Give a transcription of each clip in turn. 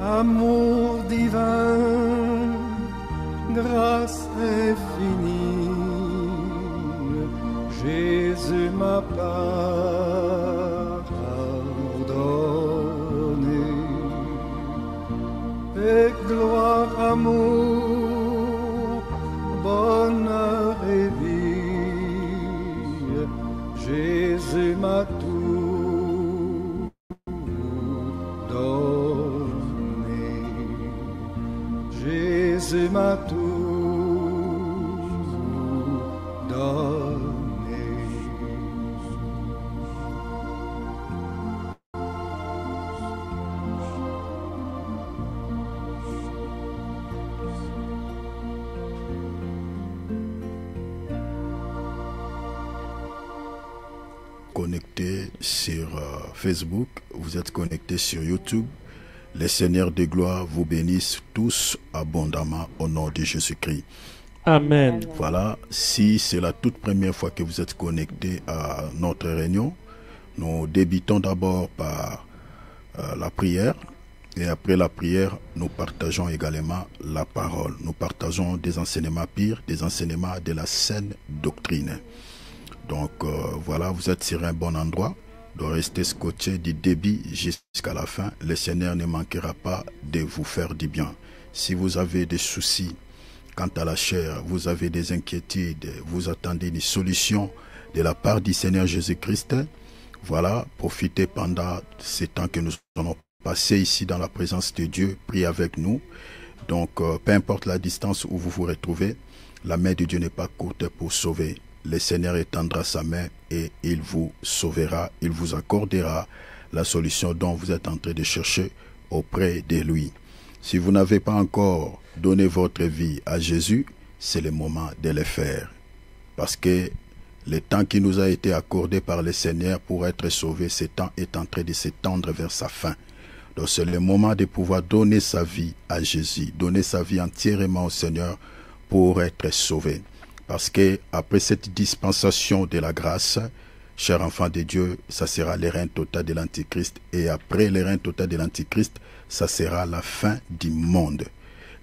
Amour divin, grâce infinie, Jésus m'a pardonné. Et gloire, amour, bonheur et vie, Jésus m'a tout donné. Jésus m'a tout donné. Connecté sur Facebook, vous êtes connecté sur YouTube. Les seigneurs de gloire vous bénissent tous abondamment au nom de Jésus-Christ. Amen. Voilà, si c'est la toute première fois que vous êtes connecté à notre réunion, nous débutons d'abord par la prière. Et après la prière, nous partageons également la parole. Nous partageons des enseignements pires, des enseignements de la saine doctrine. Donc voilà, vous êtes sur un bon endroit de rester scotché du début jusqu'à la fin. Le Seigneur ne manquera pas de vous faire du bien. Si vous avez des soucis quant à la chair, vous avez des inquiétudes, vous attendez une solution de la part du Seigneur Jésus-Christ, voilà, profitez pendant ces temps que nous allons passer ici dans la présence de Dieu, priez avec nous. Donc peu importe la distance où vous vous retrouvez, la main de Dieu n'est pas courte pour sauver. Le Seigneur étendra sa main et il vous sauvera, il vous accordera la solution dont vous êtes en train de chercher auprès de lui. Si vous n'avez pas encore donné votre vie à Jésus, c'est le moment de le faire. Parce que le temps qui nous a été accordé par le Seigneur pour être sauvé, ce temps est en train de s'étendre vers sa fin. Donc c'est le moment de pouvoir donner sa vie à Jésus, donner sa vie entièrement au Seigneur pour être sauvé. Parce que après cette dispensation de la grâce, chers enfants de Dieu, ça sera le règne total de l'Antichrist. Et après le règne total de l'Antichrist, ça sera la fin du monde.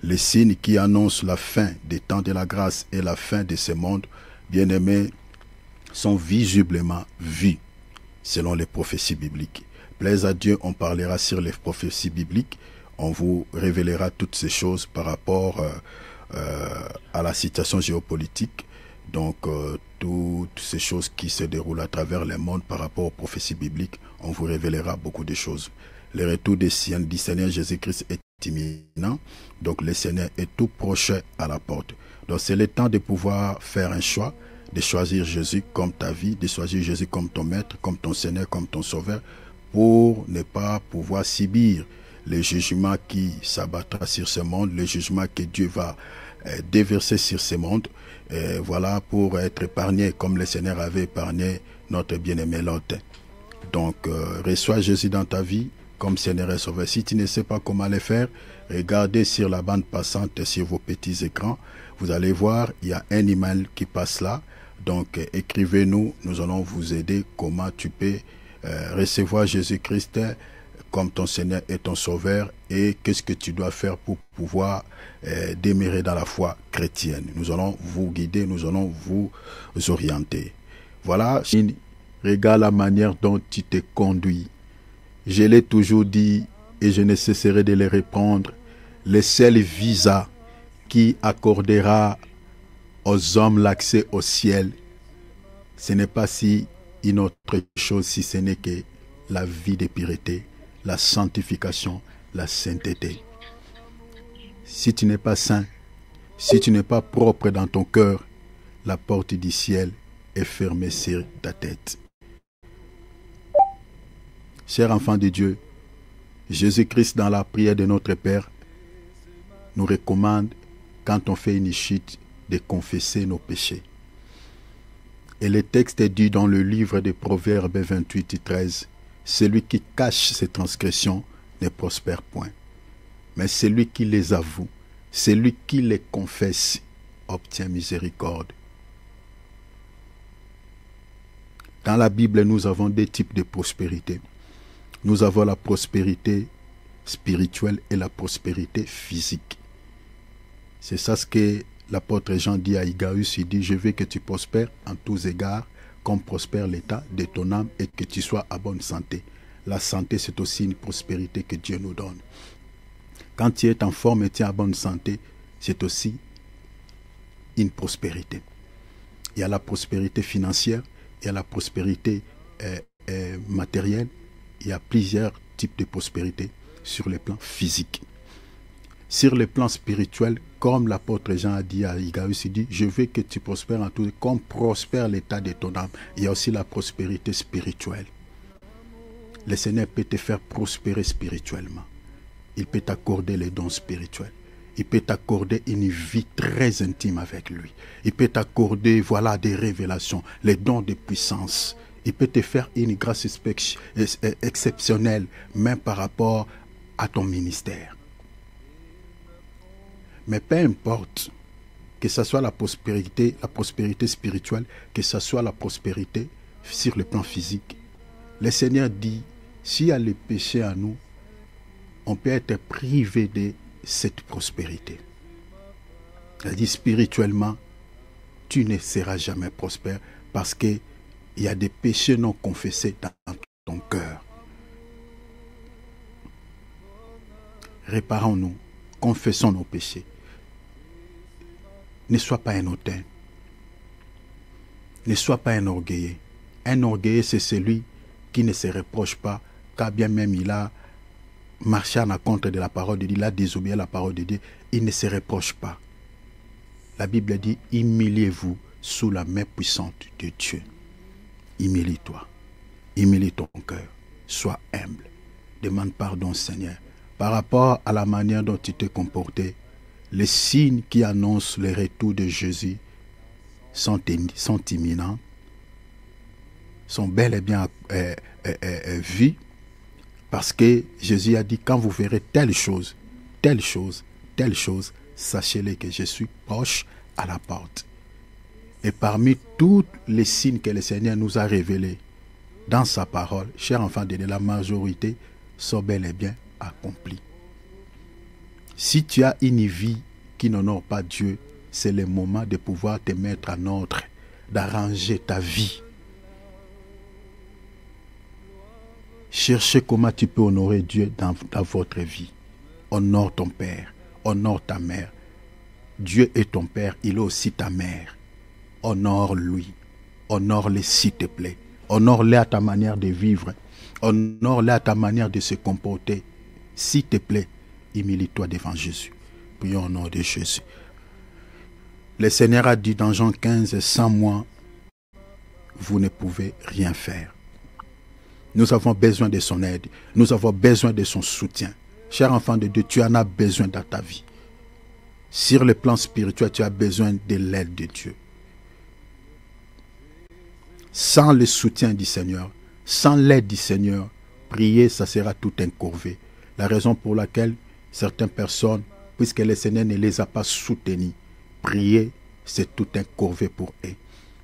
Les signes qui annoncent la fin des temps de la grâce et la fin de ce monde, bien-aimés, sont visiblement vus, selon les prophéties bibliques. Plaise à Dieu, on parlera sur les prophéties bibliques. On vous révélera toutes ces choses par rapport à la situation géopolitique, donc toutes ces choses qui se déroulent à travers le monde par rapport aux prophéties bibliques, on vous révélera beaucoup de choses. Le retour du Seigneur Jésus-Christ est imminent, donc le Seigneur est tout proche à la porte. Donc c'est le temps de pouvoir faire un choix, de choisir Jésus comme ta vie, de choisir Jésus comme ton maître, comme ton Seigneur, comme ton sauveur, pour ne pas pouvoir subir le jugement qui s'abattra sur ce monde, le jugement que Dieu va déverser sur ce monde, voilà, pour être épargné comme le Seigneur avait épargné notre bien-aimé Lot. Donc, reçois Jésus dans ta vie comme Seigneur et Sauveur. Si tu ne sais pas comment le faire, regardez sur la bande passante sur vos petits écrans. Vous allez voir, il y a un email qui passe là. Donc, écrivez-nous, nous allons vous aider comment tu peux recevoir Jésus-Christ comme ton Seigneur et ton Sauveur, et qu'est-ce que tu dois faire pour pouvoir demeurer dans la foi chrétienne. Nous allons vous guider, nous allons vous orienter. Voilà, regarde la manière dont tu te conduis. Je l'ai toujours dit et je ne cesserai de le répondre. Le seul visa qui accordera aux hommes l'accès au ciel, ce n'est pas si une autre chose, si ce n'est que la vie de pureté, la sanctification, la sainteté. Si tu n'es pas saint, si tu n'es pas propre dans ton cœur, la porte du ciel est fermée sur ta tête. Chers enfants de Dieu, Jésus-Christ dans la prière de notre Père nous recommande, quand on fait une chute, de confesser nos péchés. Et le texte est dit dans le livre des Proverbes 28-13, celui qui cache ses transgressions ne prospère point. Mais celui qui les avoue, celui qui les confesse, obtient miséricorde. Dans la Bible, nous avons deux types de prospérité. Nous avons la prospérité spirituelle et la prospérité physique. C'est ça ce que l'apôtre Jean dit à Igaüs. Il dit, je veux que tu prospères en tous égards, comme prospère l'état de ton âme et que tu sois à bonne santé. La santé, c'est aussi une prospérité que Dieu nous donne. Quand tu es en forme et tu es en bonne santé, c'est aussi une prospérité. Il y a la prospérité financière, il y a la prospérité matérielle, il y a plusieurs types de prospérité sur le plan physique. Sur le plan spirituel, comme l'apôtre Jean a dit à Igaüs, il dit, je veux que tu prospères en tout, comme prospère l'état de ton âme. Il y a aussi la prospérité spirituelle. Le Seigneur peut te faire prospérer spirituellement. Il peut t'accorder les dons spirituels. Il peut t'accorder une vie très intime avec lui. Il peut t'accorder, voilà, des révélations, les dons de puissance. Il peut te faire une grâce exceptionnelle, même par rapport à ton ministère. Mais peu importe, que ce soit la prospérité spirituelle, que ce soit la prospérité sur le plan physique, le Seigneur dit, s'il y a le péché en nous, on peut être privé de cette prospérité. Il dit spirituellement, tu ne seras jamais prospère parce qu'il y a des péchés non confessés dans ton cœur. Réparons-nous, confessons nos péchés. Ne sois pas un hautain. Ne sois pas un orgueilleux. Un orgueilleux, c'est celui qui ne se reproche pas, car bien même il a marché à l'encontre de la parole de Dieu, il a désobéi à la parole de Dieu, il ne se reproche pas. La Bible dit, humiliez-vous sous la main puissante de Dieu. Humilie-toi. Humilie ton cœur. Sois humble. Demande pardon, Seigneur. Par rapport à la manière dont tu t'es comporté, les signes qui annoncent le retour de Jésus sont imminents, sont bel et bien vus, parce que Jésus a dit, quand vous verrez telle chose, telle chose, telle chose, sachez-le que je suis proche à la porte. Et parmi tous les signes que le Seigneur nous a révélés dans sa parole, chers enfants de Dieu, la majorité sont bel et bien accomplis. Si tu as une vie qui n'honore pas Dieu, c'est le moment de pouvoir te mettre en ordre, d'arranger ta vie. Cherchez comment tu peux honorer Dieu dans votre vie. Honore ton père, honore ta mère. Dieu est ton père, il est aussi ta mère. Honore-lui, honore-le s'il te plaît. Honore-le à ta manière de vivre, honore-le à ta manière de se comporter. S'il te plaît, humilie-toi devant Jésus. Prions au nom de Jésus. Le Seigneur a dit dans Jean 15, sans moi, vous ne pouvez rien faire. Nous avons besoin de son aide. Nous avons besoin de son soutien. Cher enfant de Dieu, tu en as besoin dans ta vie. Sur le plan spirituel, tu as besoin de l'aide de Dieu. Sans le soutien du Seigneur, sans l'aide du Seigneur, prier, ça sera tout un corvée. La raison pour laquelle certaines personnes, puisque le Seigneur ne les a pas soutenues, prier, c'est tout un corvée pour eux.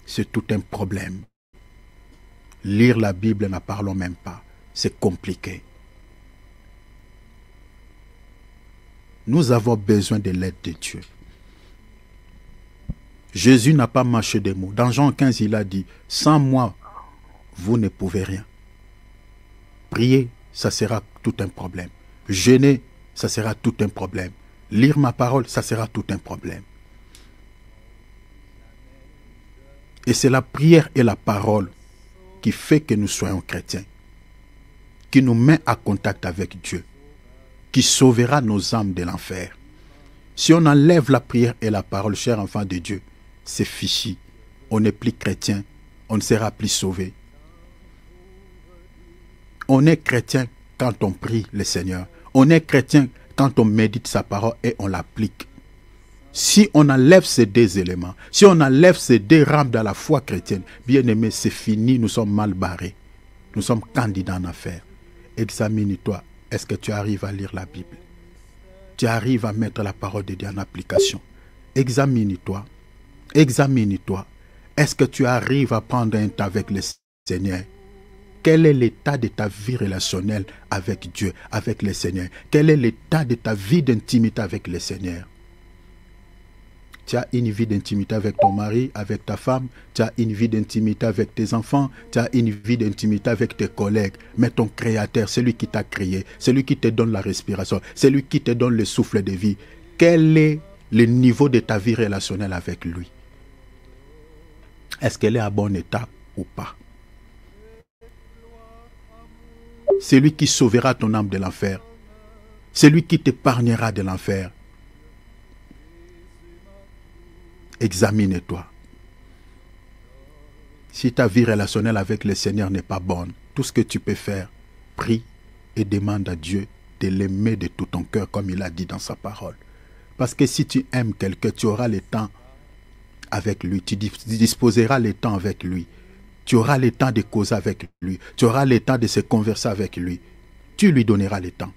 C'est tout un problème. Lire la Bible, n'en parlons même pas. C'est compliqué. Nous avons besoin de l'aide de Dieu. Jésus n'a pas mâché des mots. Dans Jean 15, il a dit, sans moi, vous ne pouvez rien. Prier, ça sera tout un problème. Jeûner, ça sera tout un problème. Lire ma parole, ça sera tout un problème. Et c'est la prière et la parole qui fait que nous soyons chrétiens, qui nous met en contact avec Dieu, qui sauvera nos âmes de l'enfer. Si on enlève la prière et la parole, chers enfants de Dieu, c'est fichu. On n'est plus chrétien, on ne sera plus sauvé. On est chrétien quand on prie le Seigneur. On est chrétien quand on médite sa parole et on l'applique. Si on enlève ces deux éléments, si on enlève ces deux rames dans la foi chrétienne, bien aimé, c'est fini, nous sommes mal barrés. Nous sommes candidats en affaires. Examine-toi, est-ce que tu arrives à lire la Bible? Tu arrives à mettre la parole de Dieu en application? Examine-toi, examine-toi. Est-ce que tu arrives à prendre un temps avec le Seigneur? Quel est l'état de ta vie relationnelle avec Dieu, avec le Seigneur? Quel est l'état de ta vie d'intimité avec le Seigneur? Tu as une vie d'intimité avec ton mari, avec ta femme, tu as une vie d'intimité avec tes enfants, tu as une vie d'intimité avec tes collègues, mais ton Créateur, celui qui t'a créé, celui qui te donne la respiration, celui qui te donne le souffle de vie, quel est le niveau de ta vie relationnelle avec lui? Est-ce qu'elle est à bon état ou pas? C'est lui qui sauvera ton âme de l'enfer. C'est lui qui t'épargnera de l'enfer. Examine-toi. Si ta vie relationnelle avec le Seigneur n'est pas bonne, tout ce que tu peux faire, prie et demande à Dieu de l'aimer de tout ton cœur, comme il a dit dans sa parole. Parce que si tu aimes quelqu'un, tu auras le temps avec lui, tu disposeras le temps avec lui, tu auras le temps de causer avec lui, tu auras le temps de se converser avec lui, tu lui donneras le temps.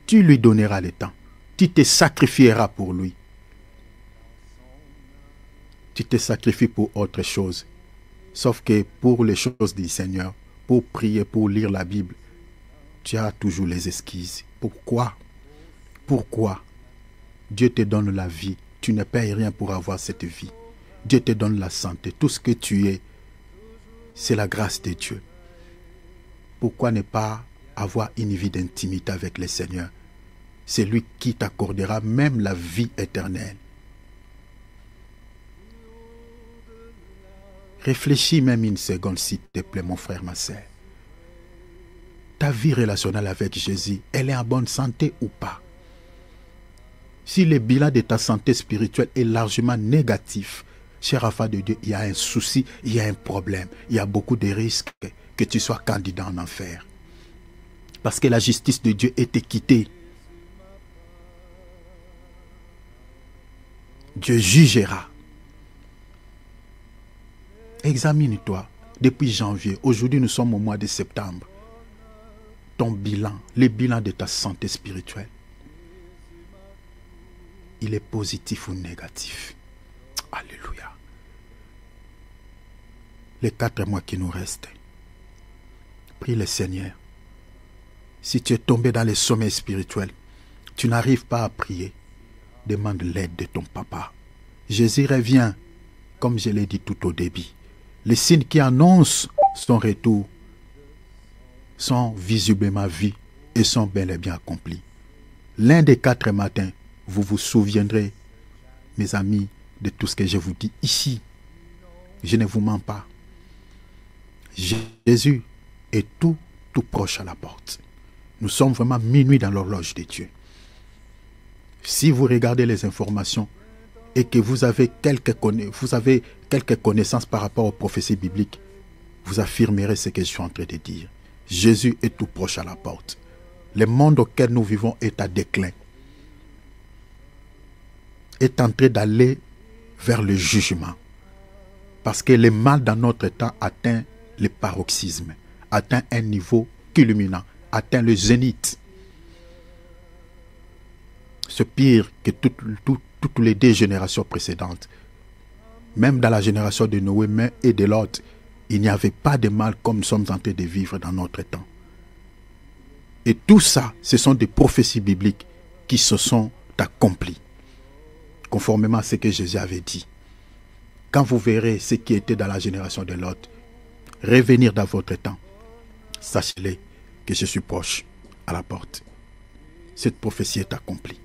Tu lui donneras le temps. Tu te sacrifieras pour lui. Tu te sacrifies pour autre chose. Sauf que pour les choses du Seigneur, pour prier, pour lire la Bible, tu as toujours les esquisses. Pourquoi? Pourquoi? Dieu te donne la vie. Tu ne payes rien pour avoir cette vie. Dieu te donne la santé. Tout ce que tu es, c'est la grâce de Dieu. Pourquoi ne pas avoir une vie d'intimité avec le Seigneur? C'est lui qui t'accordera même la vie éternelle. Réfléchis même une seconde, s'il te plaît, mon frère, ma sœur. Ta vie relationnelle avec Jésus, elle est en bonne santé ou pas? Si le bilan de ta santé spirituelle est largement négatif, cher enfant de Dieu, il y a un souci, il y a un problème. Il y a beaucoup de risques que tu sois candidat en enfer. Parce que la justice de Dieu est équitée. Dieu jugera. Examine-toi. Depuis janvier, aujourd'hui nous sommes au mois de septembre. Ton bilan, le bilan de ta santé spirituelle, il est positif ou négatif? Alléluia. Les 4 mois qui nous restent, prie le Seigneur. Si tu es tombé dans les sommets spirituels, tu n'arrives pas à prier, demande l'aide de ton papa. Jésus revient, comme je l'ai dit tout au début. Les signes qui annoncent son retour sont visiblement vus et sont bel et bien accomplis. L'un des 4 matins, vous vous souviendrez, mes amis, de tout ce que je vous dis ici. Je ne vous mens pas. Jésus est tout proche à la porte. Nous sommes vraiment minuit dans l'horloge de Dieu. Si vous regardez les informations et que vous avez quelques connaissances par rapport aux prophéties bibliques, vous affirmerez ce que je suis en train de dire. Jésus est tout proche à la porte. Le monde auquel nous vivons est à déclin. Est en train d'aller vers le jugement. Parce que le mal dans notre temps atteint le paroxysme, atteint un niveau culminant, atteint le zénith. C'est pire que toutes les 2 générations précédentes. Même dans la génération de Noé et de Lot, il n'y avait pas de mal comme nous sommes en train de vivre dans notre temps. Et tout ça, ce sont des prophéties bibliques qui se sont accomplies, conformément à ce que Jésus avait dit. Quand vous verrez ce qui était dans la génération de Lot revenir dans votre temps, sachez-le que je suis proche à la porte. Cette prophétie est accomplie.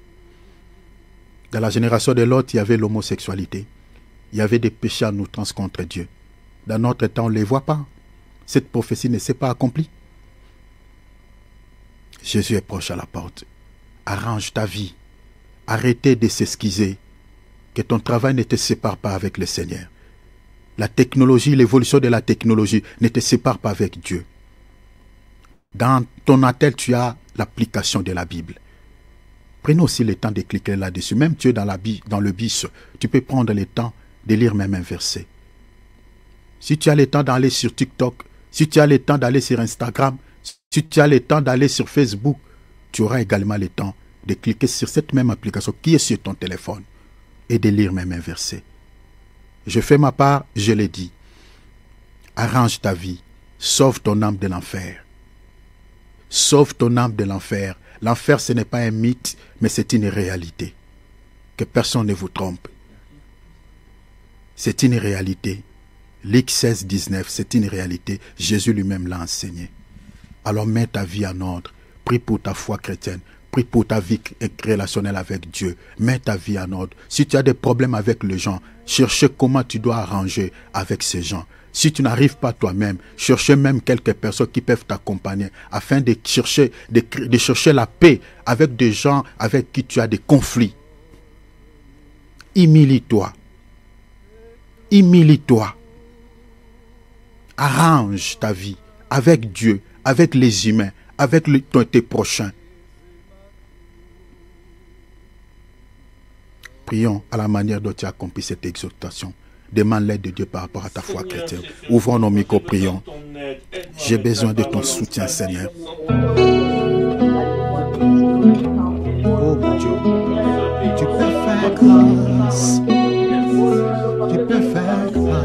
Dans la génération de Lot, il y avait l'homosexualité. Il y avait des péchés en outrance contre Dieu. Dans notre temps, on ne les voit pas. Cette prophétie ne s'est pas accomplie. Jésus est proche à la porte. Arrange ta vie. Arrêtez de s'excuser. Que ton travail ne te sépare pas avec le Seigneur. La technologie, l'évolution de la technologie ne te sépare pas avec Dieu. Dans ton attel, tu as l'application de la Bible. Prenez aussi le temps de cliquer là-dessus. Même tu es dans le bus, tu peux prendre le temps de lire même un verset. Si tu as le temps d'aller sur TikTok, si tu as le temps d'aller sur Instagram, si tu as le temps d'aller sur Facebook, tu auras également le temps de cliquer sur cette même application qui est sur ton téléphone et de lire même un verset. Je fais ma part, je l'ai dit. Arrange ta vie. Sauve ton âme de l'enfer. Sauve ton âme de l'enfer. L'enfer, ce n'est pas un mythe, mais c'est une réalité. Que personne ne vous trompe. C'est une réalité. Luc 16, 19, c'est une réalité. Jésus lui-même l'a enseigné. Alors mets ta vie en ordre. Prie pour ta foi chrétienne. Prie pour ta vie relationnelle avec Dieu. Mets ta vie en ordre. Si tu as des problèmes avec les gens, cherche comment tu dois arranger avec ces gens. Si tu n'arrives pas toi-même, cherche même quelques personnes qui peuvent t'accompagner afin de chercher la paix avec des gens avec qui tu as des conflits. Humilie-toi. Humilie-toi. Arrange ta vie avec Dieu, avec les humains, avec tes prochains. Prions à la manière dont tu as accompli cette exhortation. Demande l'aide de Dieu par rapport à ta foi chrétienne. Ouvrons nos micros, prions. J'ai besoin de ton soutien, Seigneur. Oh mon Dieu, tu peux faire grâce. Tu peux faire grâce.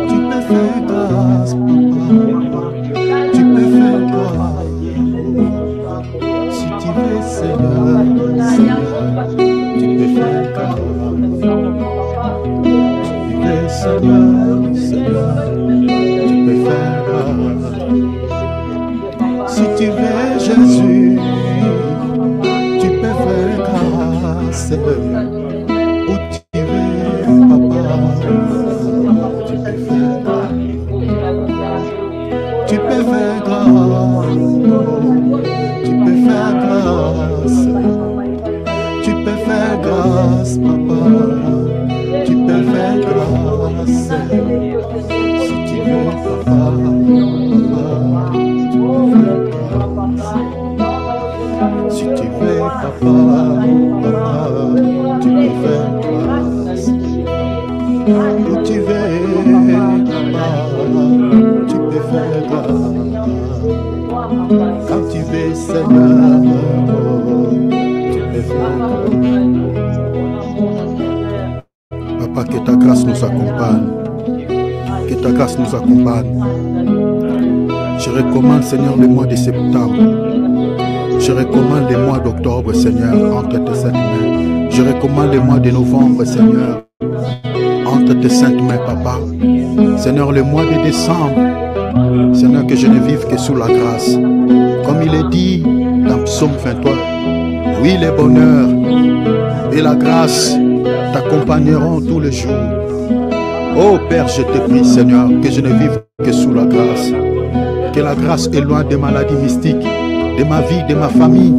Tu peux faire grâce, papa. Tu peux faire grâce. Si tu veux, Seigneur, tu peux faire grâce. Seigneur, Seigneur, tu peux faire grâce. Si tu veux, Jésus, tu peux faire grâce. Où tu veux, papa, tu peux faire grâce. Tu peux faire grâce. Tu peux faire grâce. Tu peux faire grâce, papa. Tu peux faire grâce. Si tu veux, papa, tu peux faire grâce. Si tu veux, papa, tu peux faire grâce. Où tu veux, papa, tu peux faire grâce. Quand tu veux, Seigneur, tu peux faire grâce. Papa, que ta grâce nous accompagne. Que ta grâce nous accompagne. Je recommande, Seigneur, le mois de septembre. Je recommande le mois d'octobre, Seigneur, entre tes saintes mains. Je recommande le mois de novembre, Seigneur, entre tes saintes mains, Papa. Seigneur, le mois de décembre, Seigneur, que je ne vive que sous la grâce. Comme il est dit dans Psaume 23, oui, le bonheur et la grâce t'accompagneront tous les jours. Oh Père, je te prie, Seigneur, que je ne vive que sous la grâce. Que la grâce éloigne des maladies mystiques, de ma vie, de ma famille,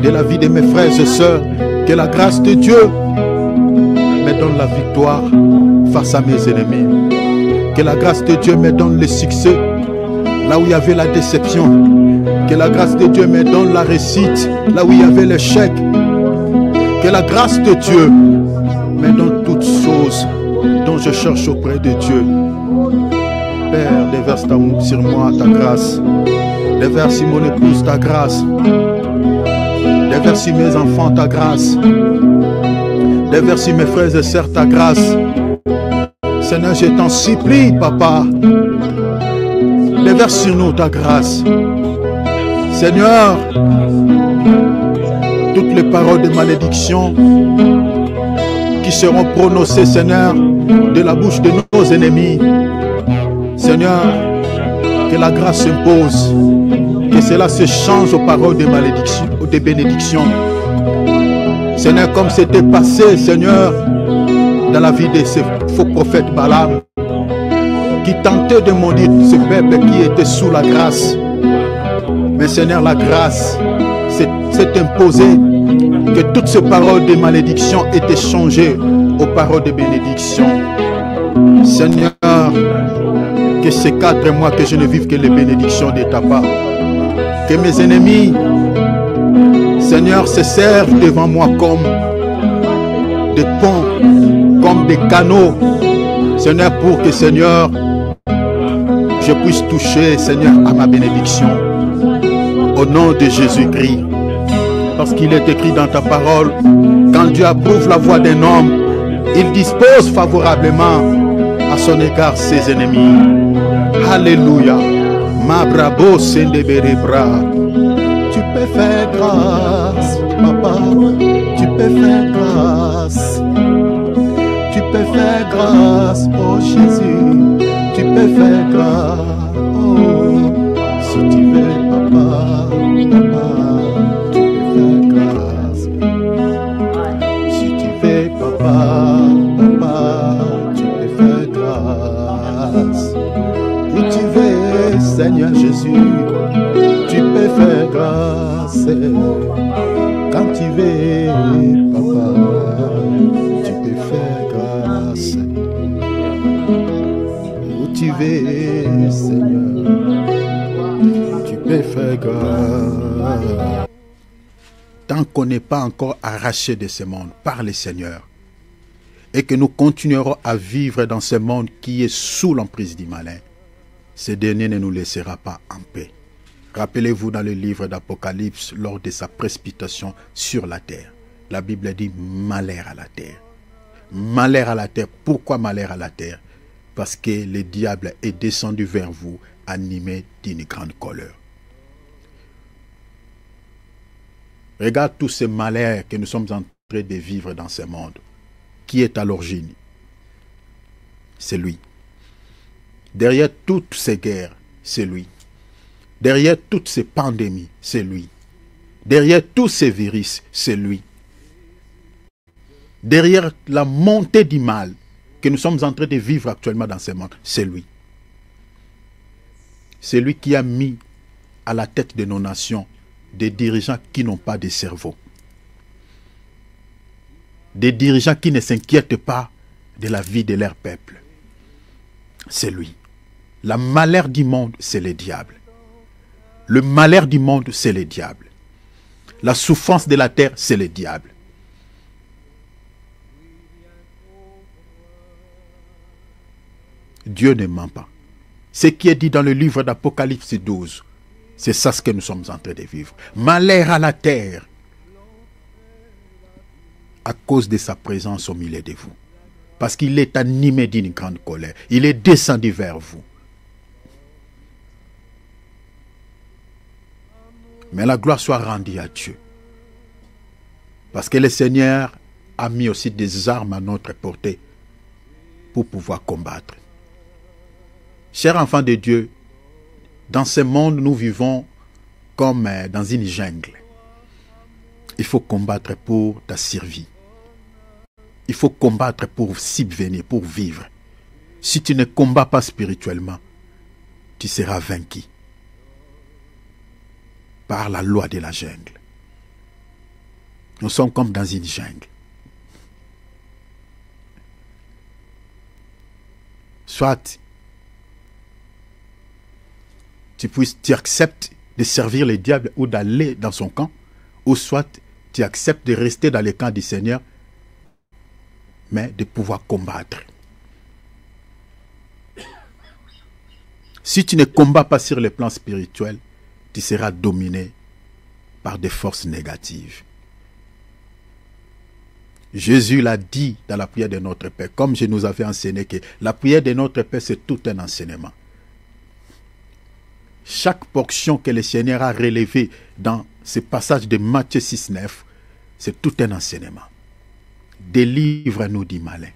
de la vie de mes frères et sœurs. Que la grâce de Dieu me donne la victoire face à mes ennemis. Que la grâce de Dieu me donne le succès là où il y avait la déception. Que la grâce de Dieu me donne la réussite là où il y avait l'échec. Que la grâce de Dieu me donne toutes choses dont je cherche auprès de Dieu. Père, déverse sur moi ta grâce. Déverse sur mon épouse ta grâce. Déverse sur mes enfants ta grâce. Déverse sur mes frères et sœurs ta grâce. Seigneur, je t'en supplie, Papa. Déverse sur nous ta grâce. Seigneur, toutes les paroles de malédiction qui seront prononcées, Seigneur, de la bouche de nos ennemis. Seigneur, que la grâce s'impose, que cela se change aux paroles de malédiction ou de bénédiction. Seigneur, comme c'était passé, Seigneur, dans la vie de ce faux prophète Balaam, qui tentait de maudire ce peuple qui était sous la grâce. Mais Seigneur, la grâce s'est imposée, que toutes ces paroles de malédiction étaient changées aux paroles de bénédiction. Seigneur, que ces 4 mois que je ne vive que les bénédictions de ta part. Que mes ennemis, Seigneur, se servent devant moi comme des ponts, comme des canaux. Seigneur, pour que, Seigneur, je puisse toucher, Seigneur, à ma bénédiction. Au nom de Jésus-Christ. Parce qu'il est écrit dans ta parole, quand Dieu approuve la voie d'un homme, il dispose favorablement à son égard ses ennemis. Alléluia. Ma brabo sendeberebra. Tu peux faire grâce, papa. Tu peux faire grâce. Tu peux faire grâce, oh Jésus. Tu peux faire grâce, oh. Si tu veux, papa, papa, tu peux faire grâce. Si tu veux, papa, papa, tu peux faire grâce. Où tu veux, Seigneur Jésus, tu peux faire grâce. Quand tu veux, papa, tu peux faire grâce. Où tu veux, Seigneur, tu peux faire grâce. Tant qu'on n'est pas encore arraché de ce monde par le Seigneur, et que nous continuerons à vivre dans ce monde qui est sous l'emprise du malin, ce dernier ne nous laissera pas en paix. Rappelez-vous dans le livre d'Apocalypse, lors de sa précipitation sur la terre, la Bible dit malheur à la terre. Malheur à la terre. Pourquoi malheur à la terre? Parce que le diable est descendu vers vous, animé d'une grande colère. Regarde tous ces malheurs que nous sommes en train de vivre dans ce monde. Qui est à l'origine? C'est lui. Derrière toutes ces guerres, c'est lui. Derrière toutes ces pandémies, c'est lui. Derrière tous ces virus, c'est lui. Derrière la montée du mal que nous sommes en train de vivre actuellement dans ce monde, c'est lui. C'est lui qui a mis à la tête de nos nations des dirigeants qui n'ont pas de cerveau. Des dirigeants qui ne s'inquiètent pas de la vie de leur peuple. C'est lui. La malheur du monde, c'est le diable. Le malheur du monde, c'est le diable. La souffrance de la terre, c'est le diable. Dieu ne ment pas. Ce qui est dit dans le livre d'Apocalypse 12, c'est ça ce que nous sommes en train de vivre. Malheur à la terre à cause de sa présence au milieu de vous. Parce qu'il est animé d'une grande colère. Il est descendu vers vous. Mais la gloire soit rendue à Dieu. Parce que le Seigneur a mis aussi des armes à notre portée pour pouvoir combattre. Chers enfants de Dieu, dans ce monde, nous vivons comme dans une jungle. Il faut combattre pour ta survie. Il faut combattre pour subvenir, pour vivre. Si tu ne combats pas spirituellement, tu seras vaincu par la loi de la jungle. Nous sommes comme dans une jungle. Soit tu acceptes de servir le diable ou d'aller dans son camp, ou soit tu acceptes de rester dans le camp du Seigneur, mais de pouvoir combattre. Si tu ne combats pas sur le plan spirituel, tu seras dominé par des forces négatives. Jésus l'a dit dans la prière de notre Père, comme je nous avais enseigné que la prière de notre Père, c'est tout un enseignement. Chaque portion que le Seigneur a relevée dans ce passage de Matthieu 6, 9, c'est tout un enseignement. Délivre-nous du malin.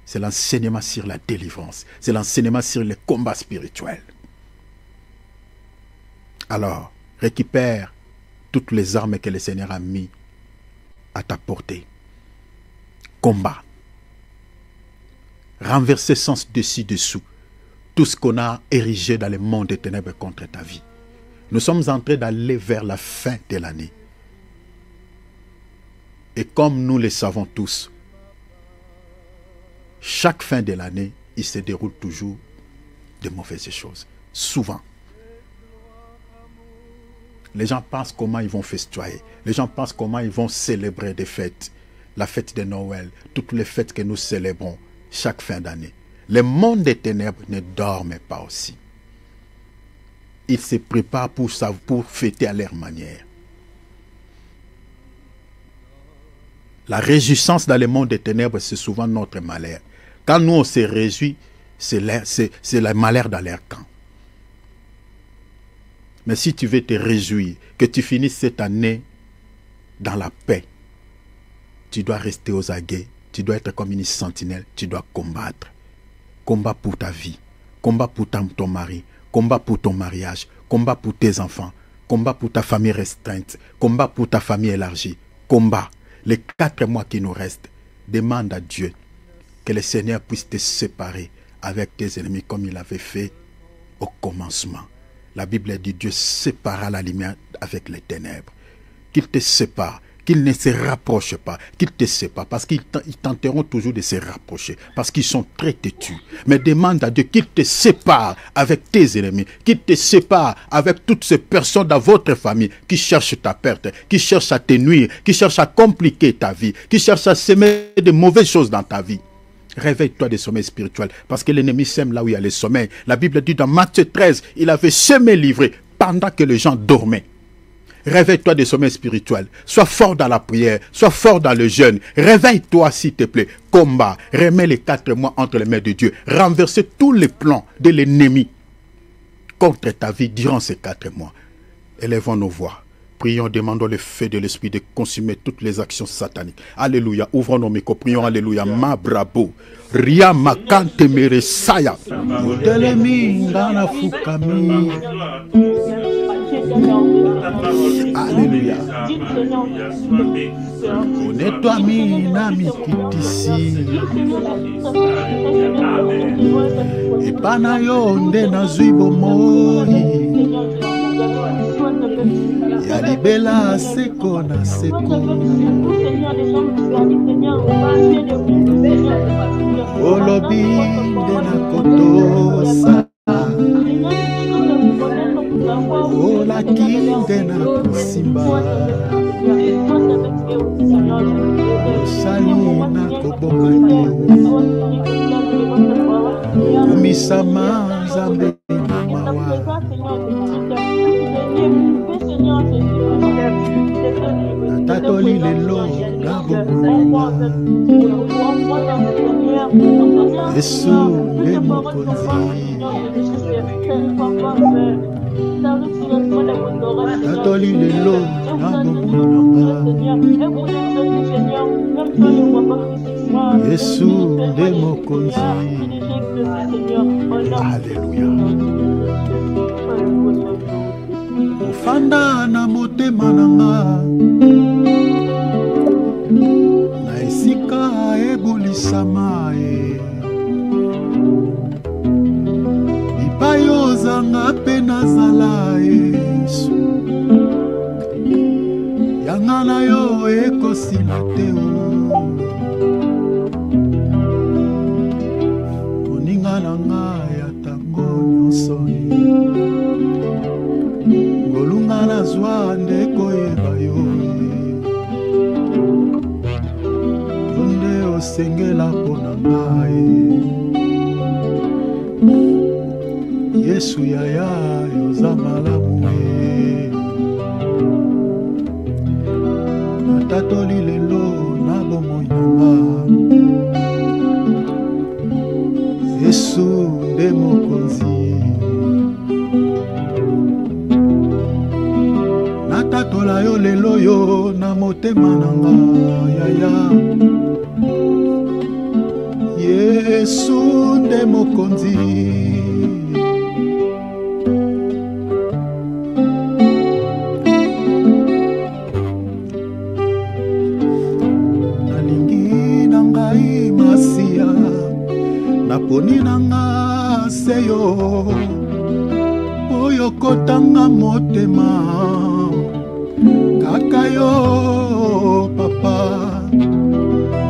C'est l'enseignement sur la délivrance. C'est l'enseignement sur le combat spirituel. Alors, récupère toutes les armes que le Seigneur a mis à ta portée. Combat. Renverser sens dessus-dessous tout ce qu'on a érigé dans le monde des ténèbres contre ta vie. Nous sommes en train d'aller vers la fin de l'année. Et comme nous le savons tous, chaque fin de l'année, il se déroule toujours de mauvaises choses. Souvent. Les gens pensent comment ils vont festoyer. Les gens pensent comment ils vont célébrer des fêtes. La fête de Noël, toutes les fêtes que nous célébrons chaque fin d'année. Le monde des ténèbres ne dorment pas aussi. Ils se préparent pour fêter à leur manière. La réjouissance dans le monde des ténèbres, c'est souvent notre malheur. Quand nous on se réjouit, c'est le malheur dans leur camp. Mais si tu veux te réjouir, que tu finisses cette année dans la paix, tu dois rester aux aguets, tu dois être comme une sentinelle, tu dois combattre. Combat pour ta vie, combat pour ton mari, combat pour ton mariage, combat pour tes enfants, combat pour ta famille restreinte, combat pour ta famille élargie, combat. Les 4 mois qui nous restent, demande à Dieu que le Seigneur puisse te séparer avec tes ennemis comme il avait fait au commencement. La Bible dit Dieu sépara la lumière avec les ténèbres. Qu'il te sépare, qu'il ne se rapproche pas, qu'il te sépare, parce qu'ils tenteront toujours de se rapprocher, parce qu'ils sont très têtus. Mais demande à Dieu qu'il te sépare avec tes ennemis, qu'il te sépare avec toutes ces personnes dans votre famille qui cherchent ta perte, qui cherchent à te nuire, qui cherchent à compliquer ta vie, qui cherchent à semer de mauvaises choses dans ta vie. Réveille-toi des sommeils spirituels, parce que l'ennemi sème là où il y a le sommeil. La Bible dit dans Matthieu 13, il avait semé livré pendant que les gens dormaient. Réveille-toi des sommeils spirituels. Sois fort dans la prière. Sois fort dans le jeûne. Réveille-toi s'il te plaît. Combat. Remets les 4 mois entre les mains de Dieu. Renverser tous les plans de l'ennemi contre ta vie durant ces 4 mois. Élevons nos voix. Prions, demandons le feu de l'esprit de consumer toutes les actions sataniques. Alléluia. Ouvrons nos micros. Prions. Alléluia. Ma bravo. Ria makante meresaya. Modelemi ngana fukami. Alléluia. Honnête-toi mina mikitisi. Epana yo nde nazwi bomoi. Ya libela seko na seko. Olobi nde na kotosa. Ola kinde na kusimba. Osali na kobomba Kumisama zambe mawa. Natatoli lelo na bobuma. Yesu le mokonzi. Natoli lelo na bobuma. Yesu le mokonzi. Alléluia. Ofanda na motema nanga. Na esika ebulisama e. Bipayo zanga pe nazala Yesu. Yanga na yo ekosila te o. Moninga nanga ya tango nyonso Ngolunga na zwa ndeko yeba yo. Onde osengela pona ngai. Yesu yaya yoza malamu e. Natatoli lelo na bomoi nanga. Yesu nde mokonzi. Natatola yo lelo yo na motema nanga yaya. Yesu nde mokonzi. Nalingi nangai masia. Naponi nanga seyo. Oyo kotanga motema. Kaka yo papa.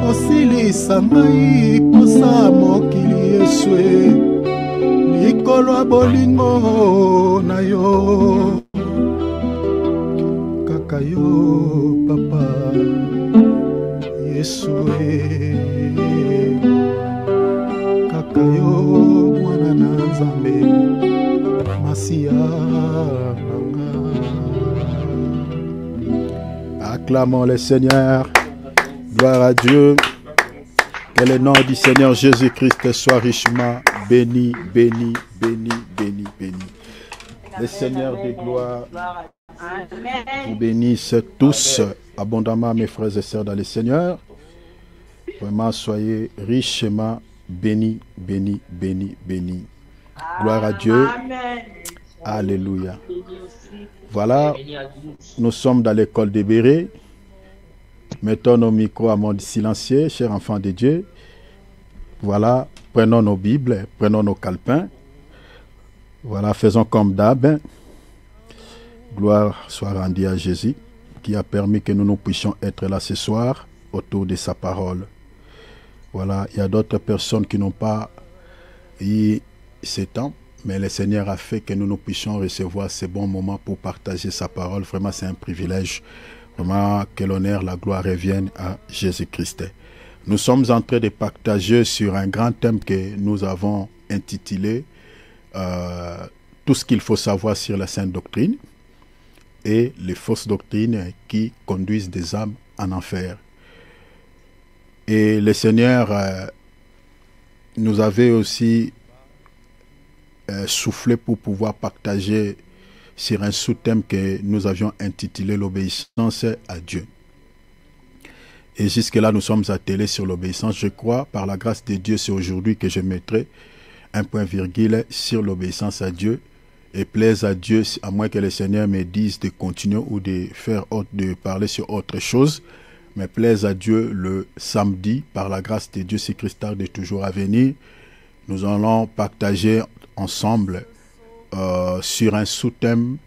Osilisa ngai posa mokili Yesue. Likolo bolingo na yo. Kaka yo papa. Yesue. Kaka yo mwana na Nzambe. Masia nanga. Acclamons le Seigneur. Gloire à Dieu. Que le nom du Seigneur Jésus-Christ soit richement béni, béni, béni, béni, béni. Le Seigneur de gloire vous bénisse tous abondamment, mes frères et sœurs dans le Seigneur. Vraiment, soyez richement bénis, bénis, bénis, bénis. Gloire à Dieu. Alléluia. Voilà, nous sommes dans l'école des Bérets. Mettons nos micros à mode silencieux, chers enfants de Dieu. Voilà, prenons nos Bibles, prenons nos calepins. Voilà, faisons comme d'hab. Gloire soit rendue à Jésus, qui a permis que nous puissions être là ce soir autour de sa parole. Voilà, il y a d'autres personnes qui n'ont pas eu ce temps, mais le Seigneur a fait que nous puissions recevoir ces bons moments pour partager sa parole. Vraiment, c'est un privilège. Vraiment, que l'honneur, la gloire revienne à Jésus-Christ. Nous sommes en train de partager sur un grand thème que nous avons intitulé tout ce qu'il faut savoir sur la sainte doctrine et les fausses doctrines qui conduisent des âmes en enfer. Et le Seigneur nous avait aussi soufflé pour pouvoir partager sur un sous-thème que nous avions intitulé l'obéissance à Dieu. Et jusque-là, nous sommes attelés sur l'obéissance. Je crois, par la grâce de Dieu, c'est aujourd'hui que je mettrai un point virgule sur l'obéissance à Dieu. Et plaise à Dieu, à moins que le Seigneur me dise de continuer ou de parler sur autre chose. Mais plaise à Dieu, le samedi, par la grâce de Dieu, si Christ tarde toujours à venir, nous allons partager ensemble sur un sous-thème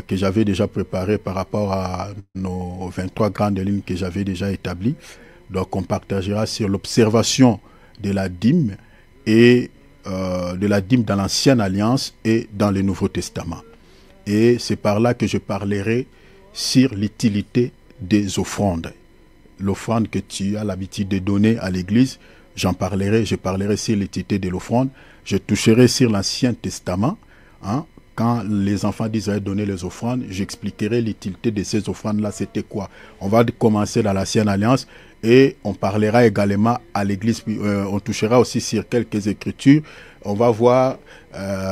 que j'avais déjà préparé par rapport à nos 23 grandes lignes que j'avais déjà établies. Donc on partagera sur l'observation de la dîme et de la dîme dans l'Ancienne Alliance et dans le Nouveau Testament. Et c'est par là que je parlerai sur l'utilité des offrandes. L'offrande que tu as l'habitude de donner à l'Église, je parlerai sur l'utilité de l'offrande. Je toucherai sur l'Ancien Testament. Quand les enfants d'Israël donnaient les offrandes, j'expliquerai l'utilité de ces offrandes-là, c'était quoi. On va commencer dans l'Ancienne Alliance et on parlera également à l'Église, on touchera aussi sur quelques écritures. On va voir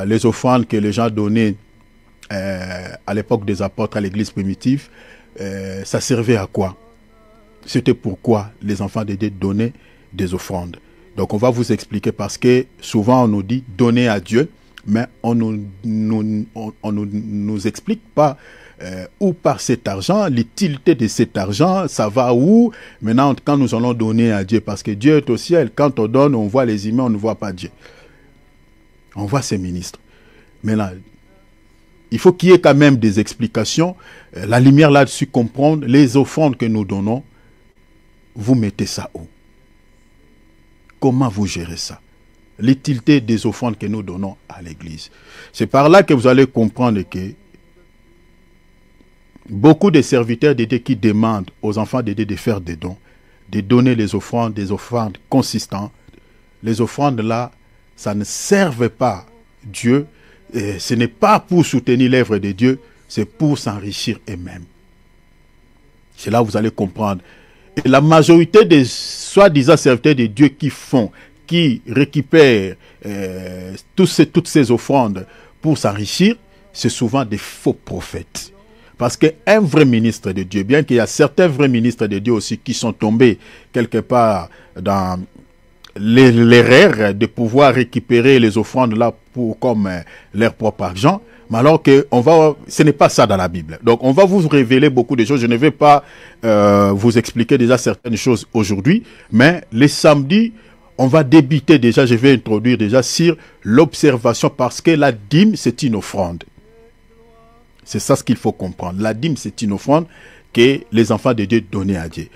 les offrandes que les gens donnaient à l'époque des apôtres à l'Église primitive. Ça servait à quoi? C'était pourquoi les enfants de Dieu donnaient des offrandes. Donc on va vous expliquer parce que souvent on nous dit donner à Dieu, mais on nous explique pas où part cet argent, l'utilité de cet argent, ça va où. Maintenant, quand nous allons donner à Dieu, parce que Dieu est au ciel, quand on donne, on voit les humains, on ne voit pas Dieu. On voit ses ministres. Maintenant, il faut qu'il y ait quand même des explications. La lumière là-dessus, comprendre les offrandes que nous donnons, vous mettez ça où? Comment vous gérez ça? L'utilité des offrandes que nous donnons à l'Église. C'est par là que vous allez comprendre que beaucoup de serviteurs de Dieu qui demandent aux enfants de Dieu de faire des dons, de donner des offrandes consistantes, les offrandes là, ça ne servent pas Dieu, et ce n'est pas pour soutenir l'œuvre de Dieu, c'est pour s'enrichir eux-mêmes. C'est là où vous allez comprendre. Et la majorité des soi-disant serviteurs de Dieu qui récupèrent toutes ces offrandes pour s'enrichir, c'est souvent des faux prophètes. Parce qu'un vrai ministre de Dieu, bien qu'il y a certains vrais ministres de Dieu aussi qui sont tombés quelque part dans l'erreur de pouvoir récupérer les offrandes là comme leur propre argent, mais alors que ce n'est pas ça dans la Bible. Donc on va vous révéler beaucoup de choses. Je ne vais pas vous expliquer déjà certaines choses aujourd'hui, mais les samedis, on va débuter déjà, je vais introduire déjà sur l'observation parce que la dîme, c'est une offrande. C'est ça ce qu'il faut comprendre. La dîme, c'est une offrande que les enfants de Dieu donnaient à Dieu.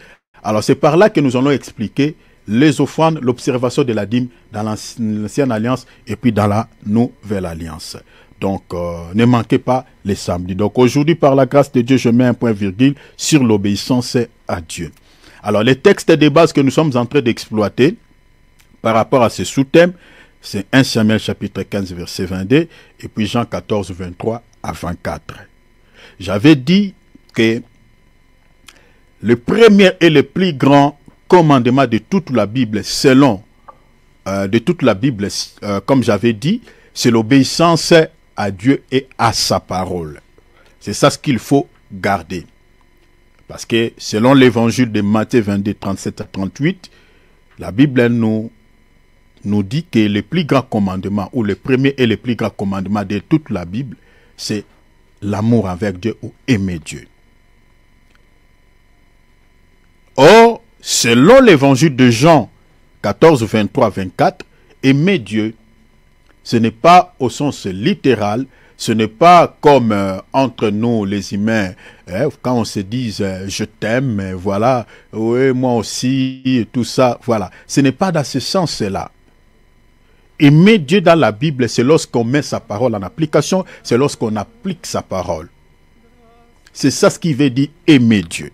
Alors c'est par là que nous allons expliquer les offrandes, l'observation de la dîme dans l'Ancienne Alliance et puis dans la Nouvelle Alliance. Donc ne manquez pas les samedis. Donc aujourd'hui, par la grâce de Dieu, je mets un point virgule sur l'obéissance à Dieu. Alors les textes de base que nous sommes en train d'exploiter, par rapport à ce sous-thème, c'est 1 Samuel chapitre 15 verset 22 et puis Jean 14 23 à 24. J'avais dit que le premier et le plus grand commandement de toute la Bible, selon de toute la Bible, comme j'avais dit, c'est l'obéissance à Dieu et à sa parole. C'est ça ce qu'il faut garder. Parce que selon l'évangile de Matthieu 22, 37 à 38, la Bible nous dit que le plus grand commandement, ou le premier et le plus grand commandement de toute la Bible, c'est l'amour avec Dieu ou aimer Dieu. Or, selon l'évangile de Jean 14, 23, 24, aimer Dieu, ce n'est pas au sens littéral, ce n'est pas comme entre nous les humains, quand on se dit je t'aime, voilà, oui, moi aussi, et tout ça, voilà. Ce n'est pas dans ce sens-là. Aimer Dieu dans la Bible, c'est lorsqu'on met sa parole en application, c'est lorsqu'on applique sa parole. C'est ça ce qui veut dire aimer Dieu.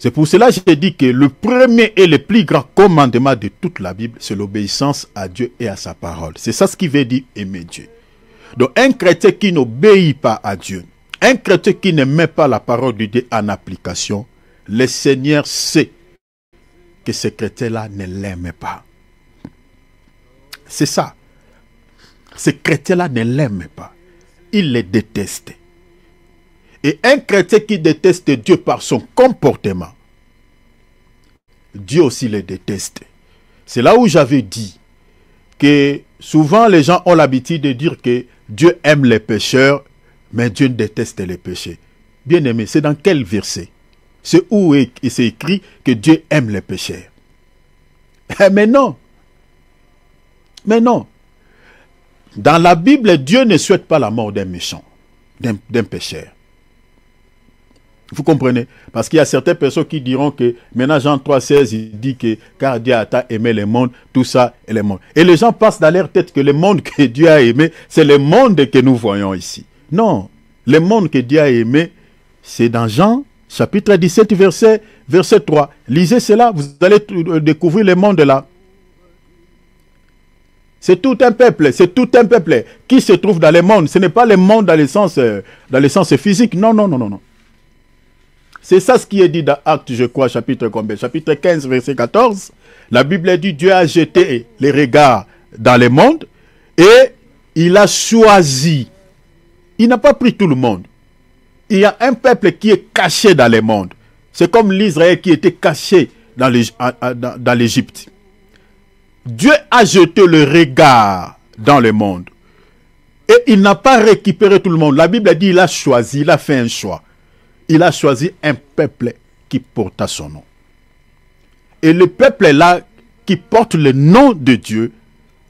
C'est pour cela que j'ai dit que le premier et le plus grand commandement de toute la Bible, c'est l'obéissance à Dieu et à sa parole. C'est ça ce qui veut dire aimer Dieu. Donc un chrétien qui n'obéit pas à Dieu, un chrétien qui ne met pas la parole de Dieu en application, le Seigneur sait que ce chrétien-là ne l'aime pas. C'est ça. Ce chrétien-là ne l'aime pas. Il le déteste. Et un chrétien qui déteste Dieu par son comportement, Dieu aussi le déteste. C'est là où j'avais dit que souvent les gens ont l'habitude de dire que Dieu aime les pécheurs, mais Dieu déteste les péchés. Bien aimé, c'est dans quel verset? C'est où c'est écrit que Dieu aime les pécheurs? Mais non. Mais non. Dans la Bible, Dieu ne souhaite pas la mort d'un méchant, d'un pécheur. Vous comprenez? Parce qu'il y a certaines personnes qui diront que, maintenant Jean 3,16, il dit que, car Dieu a tant aimé le monde, tout ça et le monde. Et les gens pensent dans leur tête que le monde que Dieu a aimé, c'est le monde que nous voyons ici. Non, le monde que Dieu a aimé, c'est dans Jean, chapitre 17, verset 3. Lisez cela, vous allez découvrir le monde là. C'est tout un peuple qui se trouve dans le monde. Ce n'est pas le monde dans le sens physique. Non, non, non, non, non. C'est ça ce qui est dit dans Actes, je crois, chapitre combien? Chapitre 15, verset 14. La Bible dit, Dieu a jeté les regards dans le monde et il a choisi. Il n'a pas pris tout le monde. Il y a un peuple qui est caché dans le monde. C'est comme l'Israël qui était caché dans l'Égypte. Dieu a jeté le regard dans le monde. Et il n'a pas récupéré tout le monde. La Bible dit, il a choisi, il a fait un choix. Il a choisi un peuple qui porta son nom. Et le peuple-là, qui porte le nom de Dieu,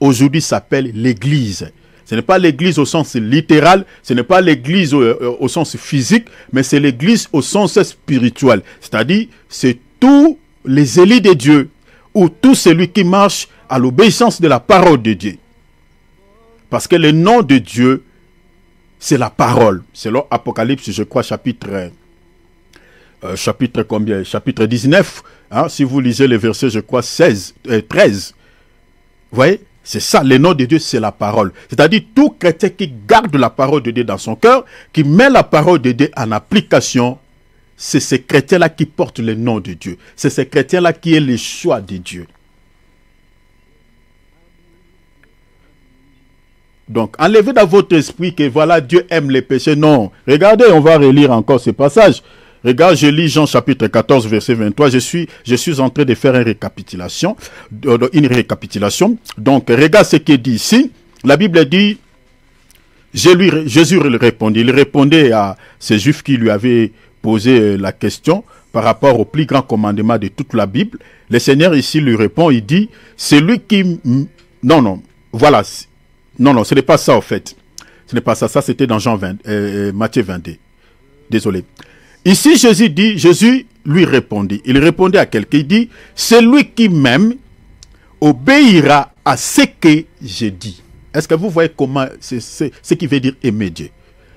aujourd'hui s'appelle l'Église. Ce n'est pas l'Église au sens littéral, ce n'est pas l'Église au sens physique, mais c'est l'Église au sens spirituel. C'est-à-dire, c'est tous les élus de Dieu, ou tout celui qui marche à l'obéissance de la parole de Dieu. Parce que le nom de Dieu, c'est la parole. Selon Apocalypse, je crois, chapitre combien? Chapitre 19. Hein, si vous lisez les versets, je crois, 13. Vous voyez? C'est ça, le nom de Dieu, c'est la parole. C'est-à-dire, tout chrétien qui garde la parole de Dieu dans son cœur, qui met la parole de Dieu en application, c'est ce chrétien-là qui porte le nom de Dieu. C'est ce chrétien-là qui est le choix de Dieu. Donc, enlevez dans votre esprit que voilà, Dieu aime les péchés. Non. Regardez, on va relire encore ce passage. Regarde, je lis Jean chapitre 14, verset 23. Je suis en train de faire une récapitulation. Donc, regarde ce qu'il dit ici. La Bible dit, Jésus répondit. Il répondait à ces Juifs qui lui avaient posé la question par rapport au plus grand commandement de toute la Bible. Le Seigneur ici lui répond, il dit, celui qui... Non, voilà. Non, ce n'est pas ça, en fait. Ce n'est pas ça. Ça, c'était dans Matthieu 22. Désolé. Ici, Jésus lui répondit. Il répondait à quelqu'un. Il dit, celui qui m'aime obéira à ce que j'ai dit. Est-ce que vous voyez comment c'est ce qui veut dire aimer Dieu?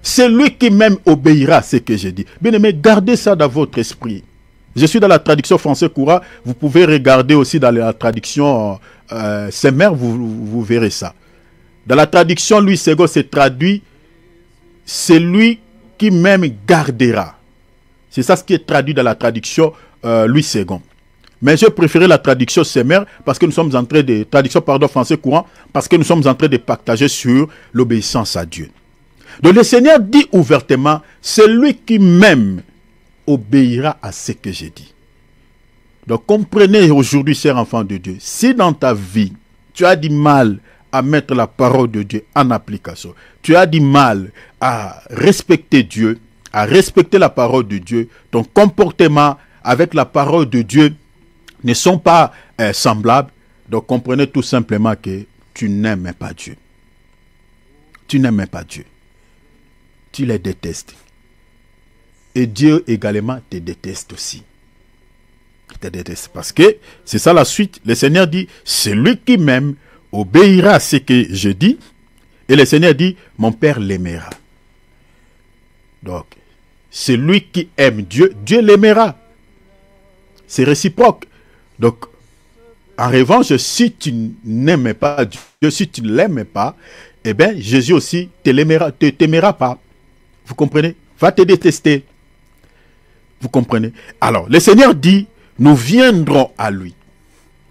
Celui qui m'aime obéira à ce que j'ai dit. Bien aimé, gardez ça dans votre esprit. Je suis dans la traduction français courant. Vous pouvez regarder aussi dans la traduction Semmer, vous verrez ça. Dans la traduction Louis II, c'est traduit celui qui m'aime gardera. C'est ça ce qui est traduit dans la traduction Louis II. Mais j'ai préféré la traduction Semer parce que nous sommes en train de... Traduction, pardon, français courant, parce que nous sommes en train de partager sur l'obéissance à Dieu. Donc le Seigneur dit ouvertement, celui qui m'aime obéira à ce que j'ai dit. Donc comprenez aujourd'hui, chers enfants de Dieu, si dans ta vie, tu as du mal à mettre la parole de Dieu en application, tu as du mal à respecter Dieu, à respecter la parole de Dieu, ton comportement avec la parole de Dieu ne sont pas semblables, donc comprenez tout simplement que tu n'aimes pas Dieu. Tu n'aimes pas Dieu. Tu les détestes. Et Dieu également te déteste aussi. Il te déteste. Parce que c'est ça la suite. Le Seigneur dit, celui qui m'aime obéira à ce que je dis. Et le Seigneur dit, mon Père l'aimera. Donc, celui qui aime Dieu, Dieu l'aimera. C'est réciproque. Donc, en revanche, si tu n'aimes pas Dieu, si tu ne l'aimes pas, eh bien, Jésus aussi ne t'aimera pas. Vous comprenez? Va te détester. Vous comprenez? Alors, le Seigneur dit, nous viendrons à lui.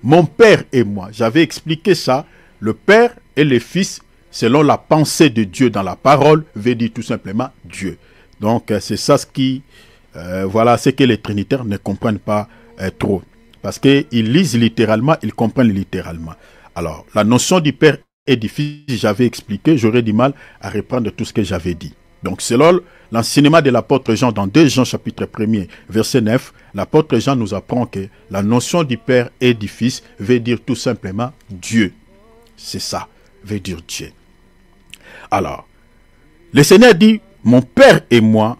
Mon Père et moi. J'avais expliqué ça. Le Père et le Fils, selon la pensée de Dieu dans la parole, veut dire tout simplement Dieu. Donc, c'est ça ce qui... voilà ce que les trinitaires ne comprennent pas trop. Parce qu'ils lisent littéralement, ils comprennent littéralement. Alors, la notion du Père et du Fils, j'avais expliqué, j'aurais du mal à reprendre tout ce que j'avais dit. Donc, selon l'enseignement de l'apôtre Jean dans 2 Jean chapitre 1er, verset 9, l'apôtre Jean nous apprend que la notion du Père et du Fils veut dire tout simplement Dieu. C'est ça, veut dire Dieu. Alors, le Seigneur dit, mon Père et moi,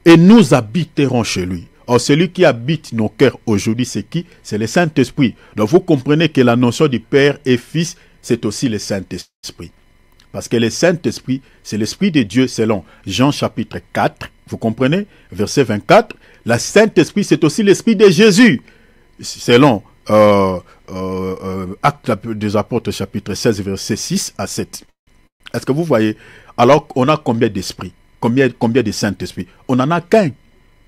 et nous habiterons chez lui. Or, celui qui habite nos cœurs aujourd'hui, c'est qui? C'est le Saint-Esprit. Donc, vous comprenez que la notion du Père et Fils, c'est aussi le Saint-Esprit. Parce que le Saint-Esprit, c'est l'Esprit de Dieu selon Jean chapitre 4. Vous comprenez? Verset 24. Le Saint-Esprit, c'est aussi l'Esprit de Jésus. Selon Actes des Apôtres chapitre 16, verset 6 à 7. Est-ce que vous voyez? Alors, on a combien d'esprits? Combien de Saint-Esprit? On n'en a qu'un.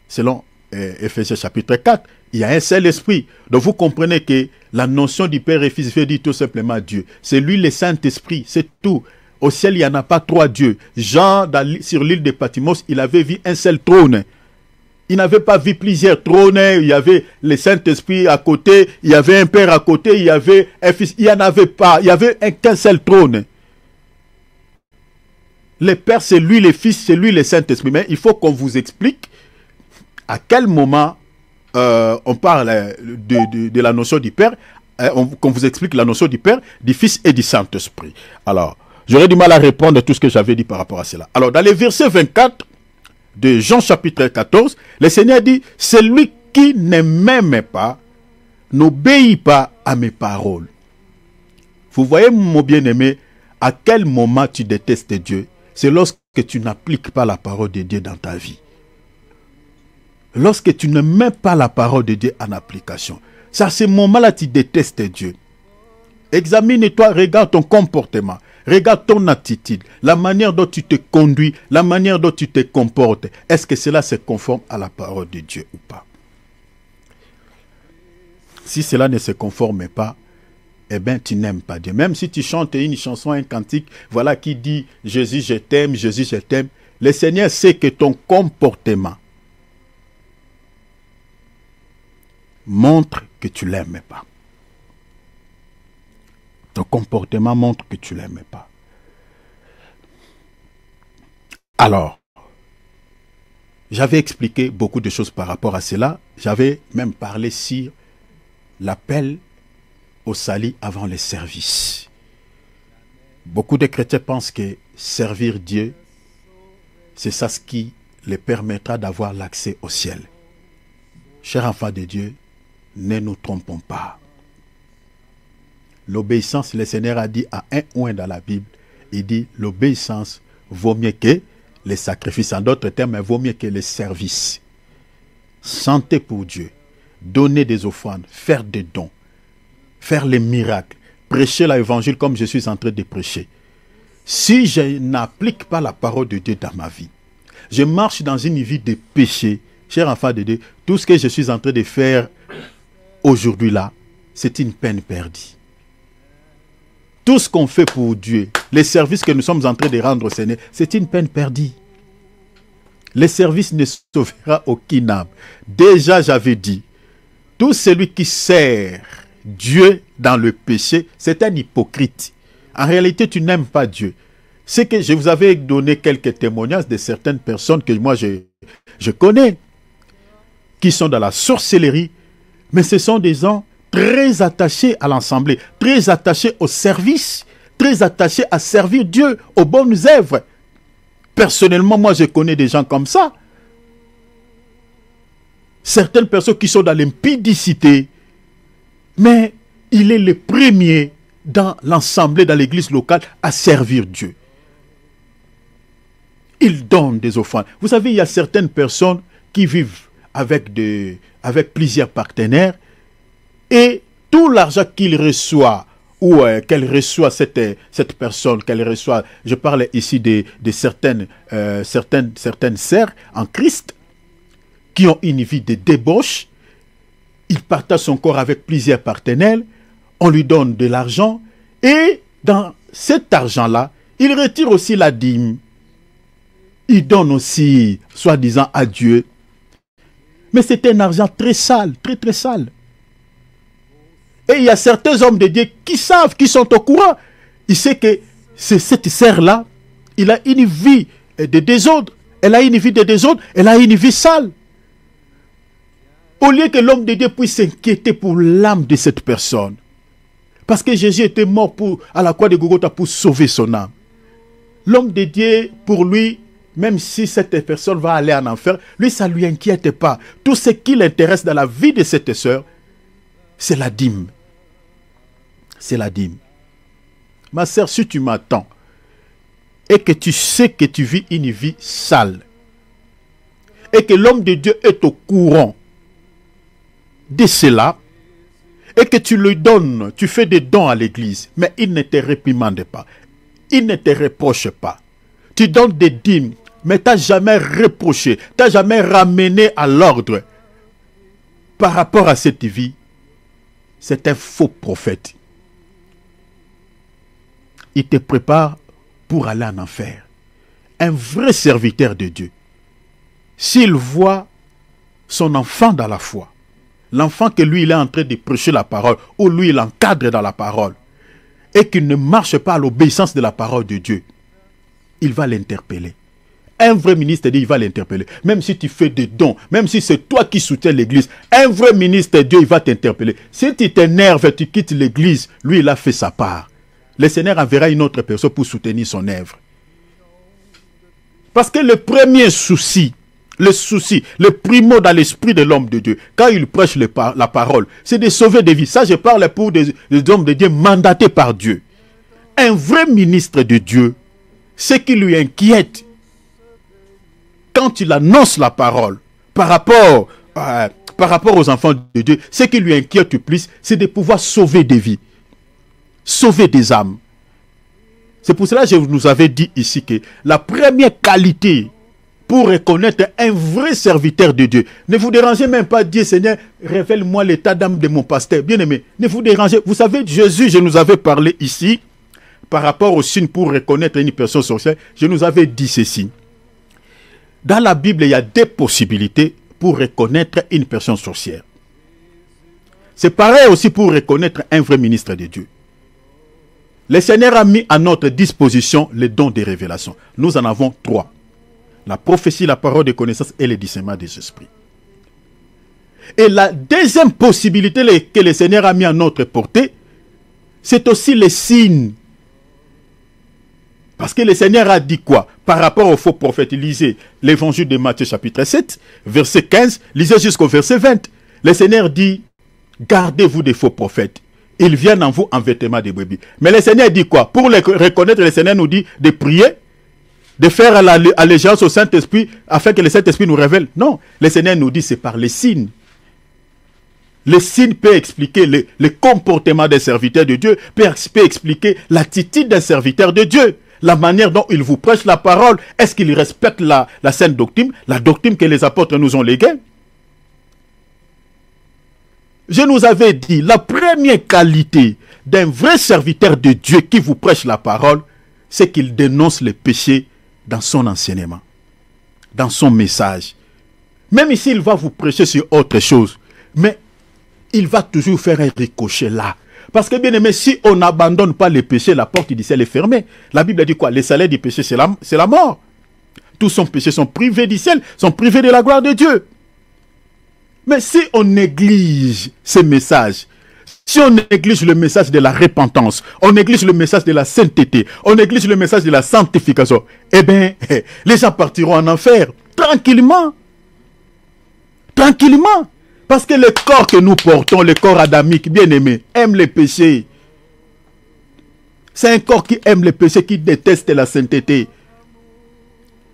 Selon Éphésiens chapitre 4, il y a un seul esprit. Donc vous comprenez que la notion du Père et Fils veut dire tout simplement Dieu. C'est lui le Saint-Esprit, c'est tout. Au ciel, il n'y en a pas trois dieux. Jean, sur l'île de Patmos, il avait vu un seul trône. Il n'avait pas vu plusieurs trônes. Il y avait le Saint-Esprit à côté, il y avait un Père à côté, il y avait un Fils. Il n'y en avait pas. Il n'y avait qu'un seul trône. Le Père, c'est lui, le Fils, c'est lui, le Saint-Esprit. Mais il faut qu'on vous explique à quel moment on parle de la notion du Père, qu'on vous explique la notion du Père, du Fils et du Saint-Esprit. Alors, j'aurais du mal à répondre à tout ce que j'avais dit par rapport à cela. Alors, dans les versets 24 de Jean chapitre 14, le Seigneur dit, « Celui qui ne m'aime pas, n'obéit pas à mes paroles. » Vous voyez, mon bien-aimé, à quel moment tu détestes Dieu? C'est lorsque tu n'appliques pas la parole de Dieu dans ta vie. Lorsque tu ne mets pas la parole de Dieu en application. C'est à ce moment-là que tu détestes Dieu. Examine-toi, regarde ton comportement, regarde ton attitude, la manière dont tu te conduis, la manière dont tu te comportes. Est-ce que cela se conforme à la parole de Dieu ou pas? Si cela ne se conforme pas, eh bien, tu n'aimes pas Dieu. Même si tu chantes une chanson, un cantique, voilà qui dit « Jésus, je t'aime, Jésus, je t'aime », le Seigneur sait que ton comportement montre que tu ne l'aimes pas. Ton comportement montre que tu ne l'aimes pas. Alors, j'avais expliqué beaucoup de choses par rapport à cela. J'avais même parlé sur l'appel au salut avant le service. Beaucoup de chrétiens pensent que servir Dieu, c'est ça ce qui les permettra d'avoir l'accès au ciel. Chers enfants de Dieu, ne nous trompons pas. L'obéissance, le Seigneur a dit à un oint dans la Bible, il dit l'obéissance vaut mieux que les sacrifices. En d'autres termes, vaut mieux que les services. Santé pour Dieu, donner des offrandes, faire des dons, faire les miracles, prêcher l'évangile comme je suis en train de prêcher. Si je n'applique pas la parole de Dieu dans ma vie, je marche dans une vie de péché, cher enfant de Dieu, tout ce que je suis en train de faire aujourd'hui là, c'est une peine perdue. Tout ce qu'on fait pour Dieu, les services que nous sommes en train de rendre au Seigneur, c'est une peine perdue. Les services ne sauvera aucune âme. Déjà, j'avais dit, tout celui qui sert Dieu dans le péché, c'est un hypocrite. En réalité, tu n'aimes pas Dieu. C'est que je vous avais donné quelques témoignages de certaines personnes que moi je connais, qui sont dans la sorcellerie, mais ce sont des gens très attachés à l'assemblée, très attachés au service, très attachés à servir Dieu, aux bonnes œuvres. Personnellement, moi, je connais des gens comme ça. Certaines personnes qui sont dans l'impudicité, mais il est le premier dans l'assemblée, dans l'église locale, à servir Dieu. Il donne des offrandes. Vous savez, il y a certaines personnes qui vivent avec plusieurs partenaires, et tout l'argent qu'il reçoit, ou qu'elle reçoit cette personne, qu'elle reçoit, je parle ici de certaines sœurs en Christ, qui ont une vie de débauche, il partage son corps avec plusieurs partenaires, on lui donne de l'argent, et dans cet argent-là, il retire aussi la dîme. Il donne aussi, soi-disant, à Dieu. Mais c'est un argent très sale, très très sale. Et il y a certains hommes de Dieu qui savent, qui sont au courant. Ils savent que c'est cette sœur-là, il a une vie de désordre. Elle a une vie de désordre, elle a une vie sale. Au lieu que l'homme de Dieu puisse s'inquiéter pour l'âme de cette personne. Parce que Jésus était mort à la croix de Golgotha pour sauver son âme. L'homme de Dieu, pour lui, même si cette personne va aller en enfer, lui, ça ne lui inquiète pas. Tout ce qui l'intéresse dans la vie de cette sœur, c'est la dîme. C'est la dîme. Ma sœur, si tu m'attends et que tu sais que tu vis une vie sale et que l'homme de Dieu est au courant de cela et que tu lui donnes, tu fais des dons à l'église, mais il ne te réprimande pas, il ne te reproche pas. Tu donnes des dîmes, mais tu n'as jamais reproché, tu n'as jamais ramené à l'ordre par rapport à cette vie. C'est un faux prophète. Il te prépare pour aller en enfer. Un vrai serviteur de Dieu, s'il voit son enfant dans la foi, l'enfant que lui il est en train de prêcher la parole, ou lui il encadre dans la parole, et qu'il ne marche pas à l'obéissance de la parole de Dieu, il va l'interpeller. Un vrai ministre de Dieu, il va l'interpeller. Même si tu fais des dons, même si c'est toi qui soutiens l'église, un vrai ministre de Dieu, il va t'interpeller. Si tu t'énerves et tu quittes l'église, lui, il a fait sa part. Le Seigneur enverra une autre personne pour soutenir son œuvre. Parce que le premier souci, le primo dans l'esprit de l'homme de Dieu, quand il prêche la parole, c'est de sauver des vies. Ça, je parle pour des hommes de Dieu mandatés par Dieu. Un vrai ministre de Dieu, ce qui lui inquiète, quand il annonce la parole par rapport aux enfants de Dieu, ce qui lui inquiète le plus, c'est de pouvoir sauver des vies, sauver des âmes. C'est pour cela que je vous avais dit ici que la première qualité pour reconnaître un vrai serviteur de Dieu, ne vous dérangez même pas, Dieu Seigneur, révèle-moi l'état d'âme de mon pasteur. Bien aimé, ne vous dérangez. Vous savez, Jésus, je nous avais parlé ici, par rapport au signe pour reconnaître une personne sorcière, je nous avais dit ceci. Dans la Bible, il y a deux possibilités pour reconnaître une personne sorcière. C'est pareil aussi pour reconnaître un vrai ministre de Dieu. Le Seigneur a mis à notre disposition les dons de révélation. Nous en avons 3. La prophétie, la parole de connaissance et le discernement des esprits. Et la deuxième possibilité que le Seigneur a mis à notre portée, c'est aussi les signes. Parce que le Seigneur a dit quoi? Par rapport aux faux prophètes, lisez l'évangile de Matthieu chapitre 7, verset 15, lisez jusqu'au verset 20. Le Seigneur dit, gardez-vous des faux prophètes. Ils viennent en vous en vêtements de brebis. Mais le Seigneur dit quoi? Pour les reconnaître, le Seigneur nous dit de prier, de faire allégeance au Saint-Esprit, afin que le Saint-Esprit nous révèle. Non, le Seigneur nous dit c'est par les signes. Le signe peut expliquer le comportement d'un serviteur de Dieu, peut expliquer l'attitude d'un serviteur de Dieu. la manière dont il vous prêche la parole, est-ce qu'il respecte la sainte doctrine, la doctrine que les apôtres nous ont léguée? Je nous avais dit, la première qualité d'un vrai serviteur de Dieu qui vous prêche la parole, c'est qu'il dénonce les péchés dans son enseignement, dans son message. Même ici, il va vous prêcher sur autre chose, mais il va toujours faire un ricochet là. Parce que bien aimé, si on n'abandonne pas les péchés, la porte du ciel est fermée. La Bible dit quoi? Le salaire du péché, c'est la mort. Tous son péchés sont privés du ciel, sont privés de la gloire de Dieu. Mais si on néglige ces messages, si on néglige le message de la repentance, on néglige le message de la sainteté, on néglige le message de la sanctification, eh bien, les gens partiront en enfer, tranquillement. Tranquillement. Parce que le corps que nous portons, le corps adamique, bien aimé, aime les péchés. C'est un corps qui aime les péchés, qui déteste la sainteté.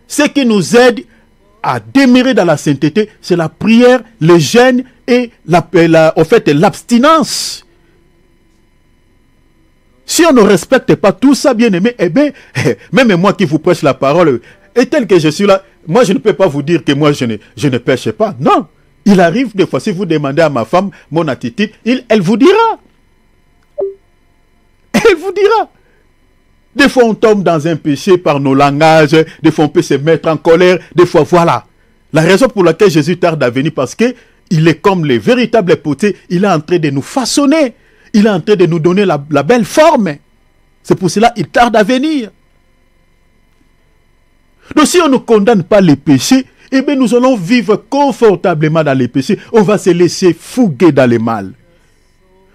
Ce qui nous aide à demeurer dans la sainteté, c'est la prière, le jeûne et l'abstinence. Si on ne respecte pas tout ça, bien aimé, eh bien, même moi qui vous prêche la parole, et tel que je suis là, moi je ne peux pas vous dire que moi je ne pêche pas. Non. Il arrive des fois, si vous demandez à ma femme mon attitude, elle vous dira. Elle vous dira. Des fois, on tombe dans un péché par nos langages. Des fois, on peut se mettre en colère. Des fois, voilà. La raison pour laquelle Jésus tarde à venir, parce que il est comme les véritables potiers. Il est en train de nous façonner. Il est en train de nous donner la belle forme. C'est pour cela qu'il tarde à venir. Donc, si on ne condamne pas les péchés, eh bien, nous allons vivre confortablement dans les péchés. On va se laisser fouguer dans les mal.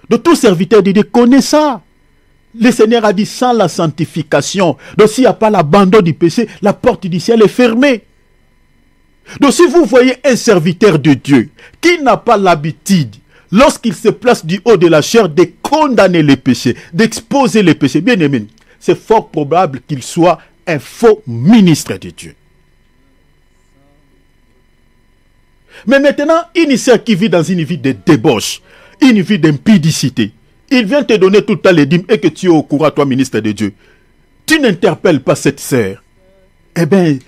Donc, tout serviteur de Dieu connaît ça. Le Seigneur a dit sans la sanctification. Donc, s'il n'y a pas l'abandon du péché, la porte du ciel est fermée. Donc, si vous voyez un serviteur de Dieu qui n'a pas l'habitude, lorsqu'il se place du haut de la chair, de condamner les péchés, d'exposer les péchés, bien aimé, c'est fort probable qu'il soit un faux ministre de Dieu. Mais maintenant, une sœur qui vit dans une vie de débauche, une vie d'impudicité, il vient te donner tout le temps les dîmes et que tu es au courant, toi, ministre de Dieu. Tu n'interpelles pas cette sœur. Eh bien,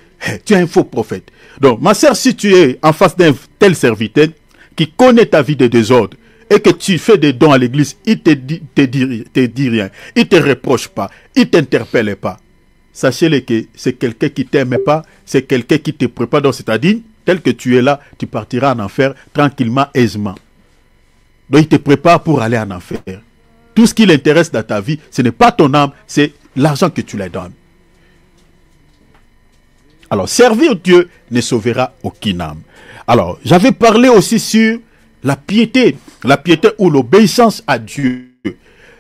tu es un faux prophète. Donc, ma sœur, si tu es en face d'un tel serviteur qui connaît ta vie de désordre et que tu fais des dons à l'église, il te dit rien, il ne te reproche pas, il ne t'interpelle pas. Sachez-le que c'est quelqu'un qui ne t'aime pas, c'est quelqu'un qui te prépare, donc c'est-à-dire, tel que tu es là, tu partiras en enfer tranquillement, aisément. Donc il te prépare pour aller en enfer. Tout ce qui l'intéresse dans ta vie, ce n'est pas ton âme, c'est l'argent que tu lui donnes. Alors, servir Dieu ne sauvera aucune âme. Alors, j'avais parlé aussi sur la piété ou l'obéissance à Dieu.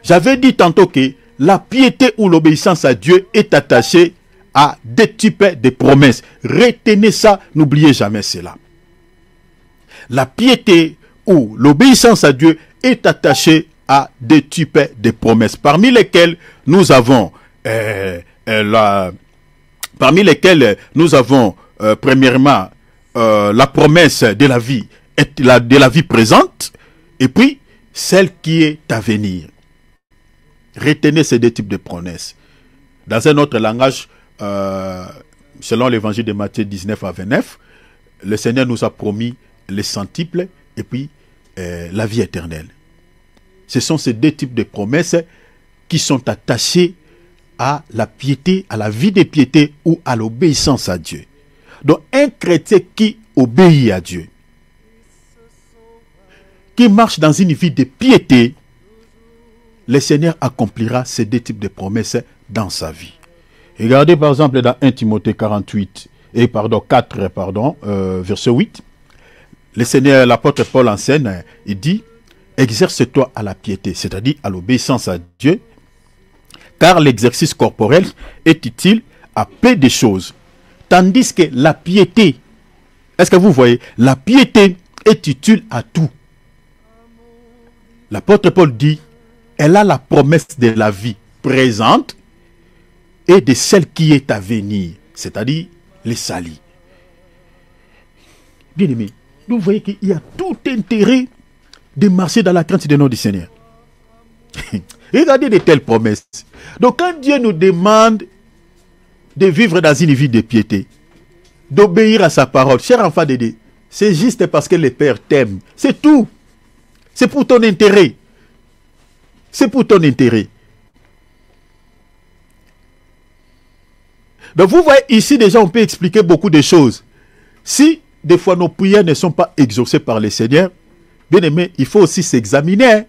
J'avais dit tantôt que la piété ou l'obéissance à Dieu est attachée à deux types de promesses. Retenez ça, n'oubliez jamais cela. La piété ou l'obéissance à Dieu est attachée à deux types de promesses, parmi lesquelles nous avons premièrement la promesse de la vie présente, et puis celle qui est à venir. Retenez ces deux types de promesses. Dans un autre langage, selon l'évangile de Matthieu 19 à 29, le Seigneur nous a promis les centuples et puis la vie éternelle. Ce sont ces deux types de promesses qui sont attachées à la piété, à la vie de piété ou à l'obéissance à Dieu. Donc un chrétien qui obéit à Dieu, qui marche dans une vie de piété, le Seigneur accomplira ces deux types de promesses dans sa vie. Regardez par exemple dans 1 Timothée 4, verset 8. Le Seigneur, l'apôtre Paul enseigne, il dit, exerce-toi à la piété, c'est-à-dire à l'obéissance à Dieu, car l'exercice corporel est utile à peu de choses. Tandis que la piété, est-ce que vous voyez, la piété est utile à tout. L'apôtre Paul dit, elle a la promesse de la vie présente et de celle qui est à venir, c'est-à-dire les salis. Bien aimé, vous voyez qu'il y a tout intérêt de marcher dans la crainte du nom du Seigneur. Regardez de telles promesses. Donc quand Dieu nous demande de vivre dans une vie de piété, d'obéir à sa parole. Cher enfant de Dieu, c'est juste parce que le Père t'aime. C'est tout. C'est pour ton intérêt. C'est pour ton intérêt. Donc vous voyez, ici déjà on peut expliquer beaucoup de choses. Si des fois nos prières ne sont pas exaucées par le Seigneur, bien aimé, il faut aussi s'examiner.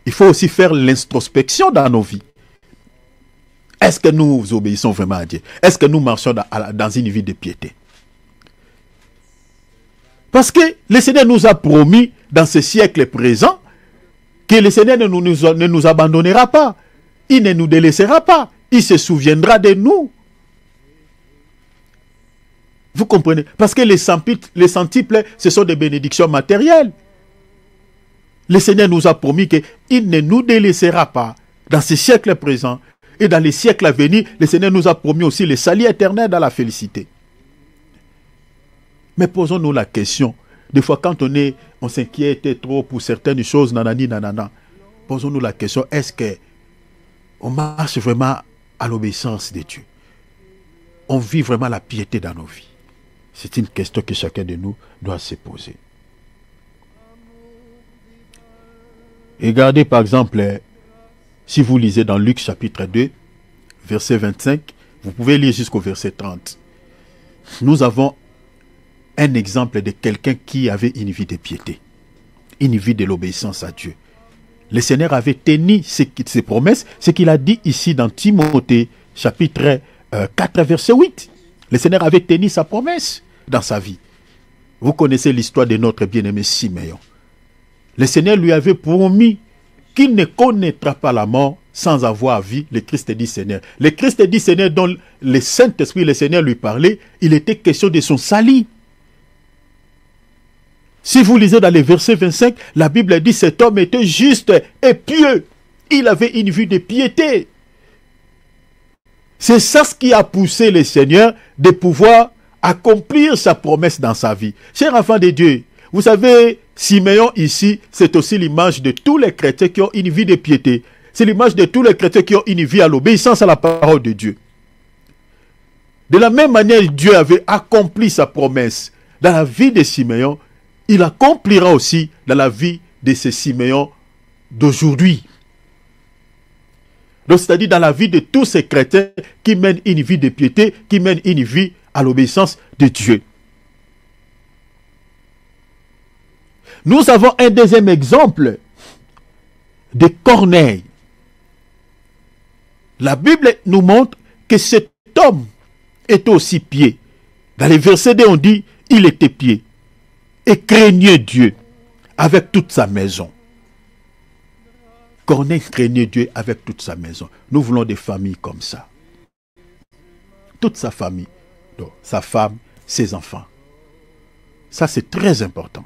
Il faut aussi faire l'introspection dans nos vies. Est-ce que nous obéissons vraiment à Dieu? Est-ce que nous marchons dans une vie de piété? Parce que le Seigneur nous a promis dans ce siècle présent que le Seigneur ne nous abandonnera pas. Il ne nous délaissera pas. Il se souviendra de nous. Vous comprenez? Parce que les centiples, ce sont des bénédictions matérielles. Le Seigneur nous a promis qu'il ne nous délaissera pas dans ce siècle présent. Et dans les siècles à venir, le Seigneur nous a promis aussi le salut éternel dans la félicité. Mais posons-nous la question. Des fois, quand on s'inquiète trop pour certaines choses, nanani, nanana, posons-nous la question, est-ce qu'on marche vraiment à l'obéissance de Dieu? On vit vraiment la piété dans nos vies? C'est une question que chacun de nous doit se poser. Et regardez par exemple, si vous lisez dans Luc chapitre 2, verset 25, vous pouvez lire jusqu'au verset 30. Nous avons un exemple de quelqu'un qui avait une vie de piété, une vie de l'obéissance à Dieu. Le Seigneur avait tenu ses promesses, ce qu'il a dit ici dans Timothée chapitre 4, verset 8. Le Seigneur avait tenu sa promesse dans sa vie. Vous connaissez l'histoire de notre bien-aimé Siméon. Le Seigneur lui avait promis qu'il ne connaîtra pas la mort sans avoir vu le Christ dit Seigneur. Le Christ dit Seigneur dont le Saint-Esprit, le Seigneur lui parlait, il était question de son salut. Si vous lisez dans les versets 25, la Bible dit cet homme était juste et pieux. Il avait une vie de piété. C'est ça ce qui a poussé le Seigneur de pouvoir accomplir sa promesse dans sa vie. Chers enfants de Dieu, vous savez, Siméon ici, c'est aussi l'image de tous les chrétiens qui ont une vie de piété. C'est l'image de tous les chrétiens qui ont une vie à l'obéissance à la parole de Dieu. De la même manière, Dieu avait accompli sa promesse dans la vie de Siméon, il accomplira aussi dans la vie de ces Siméons d'aujourd'hui. Donc, c'est-à-dire dans la vie de tous ces chrétiens qui mènent une vie de piété, qui mènent une vie à l'obéissance de Dieu. Nous avons un deuxième exemple de Corneille. La Bible nous montre que cet homme est aussi pieux. Dans les versets 2, on dit, il était pieux et craignait Dieu avec toute sa maison. Corneille craignait Dieu avec toute sa maison. Nous voulons des familles comme ça. Toute sa famille, donc sa femme, ses enfants. Ça, c'est très important.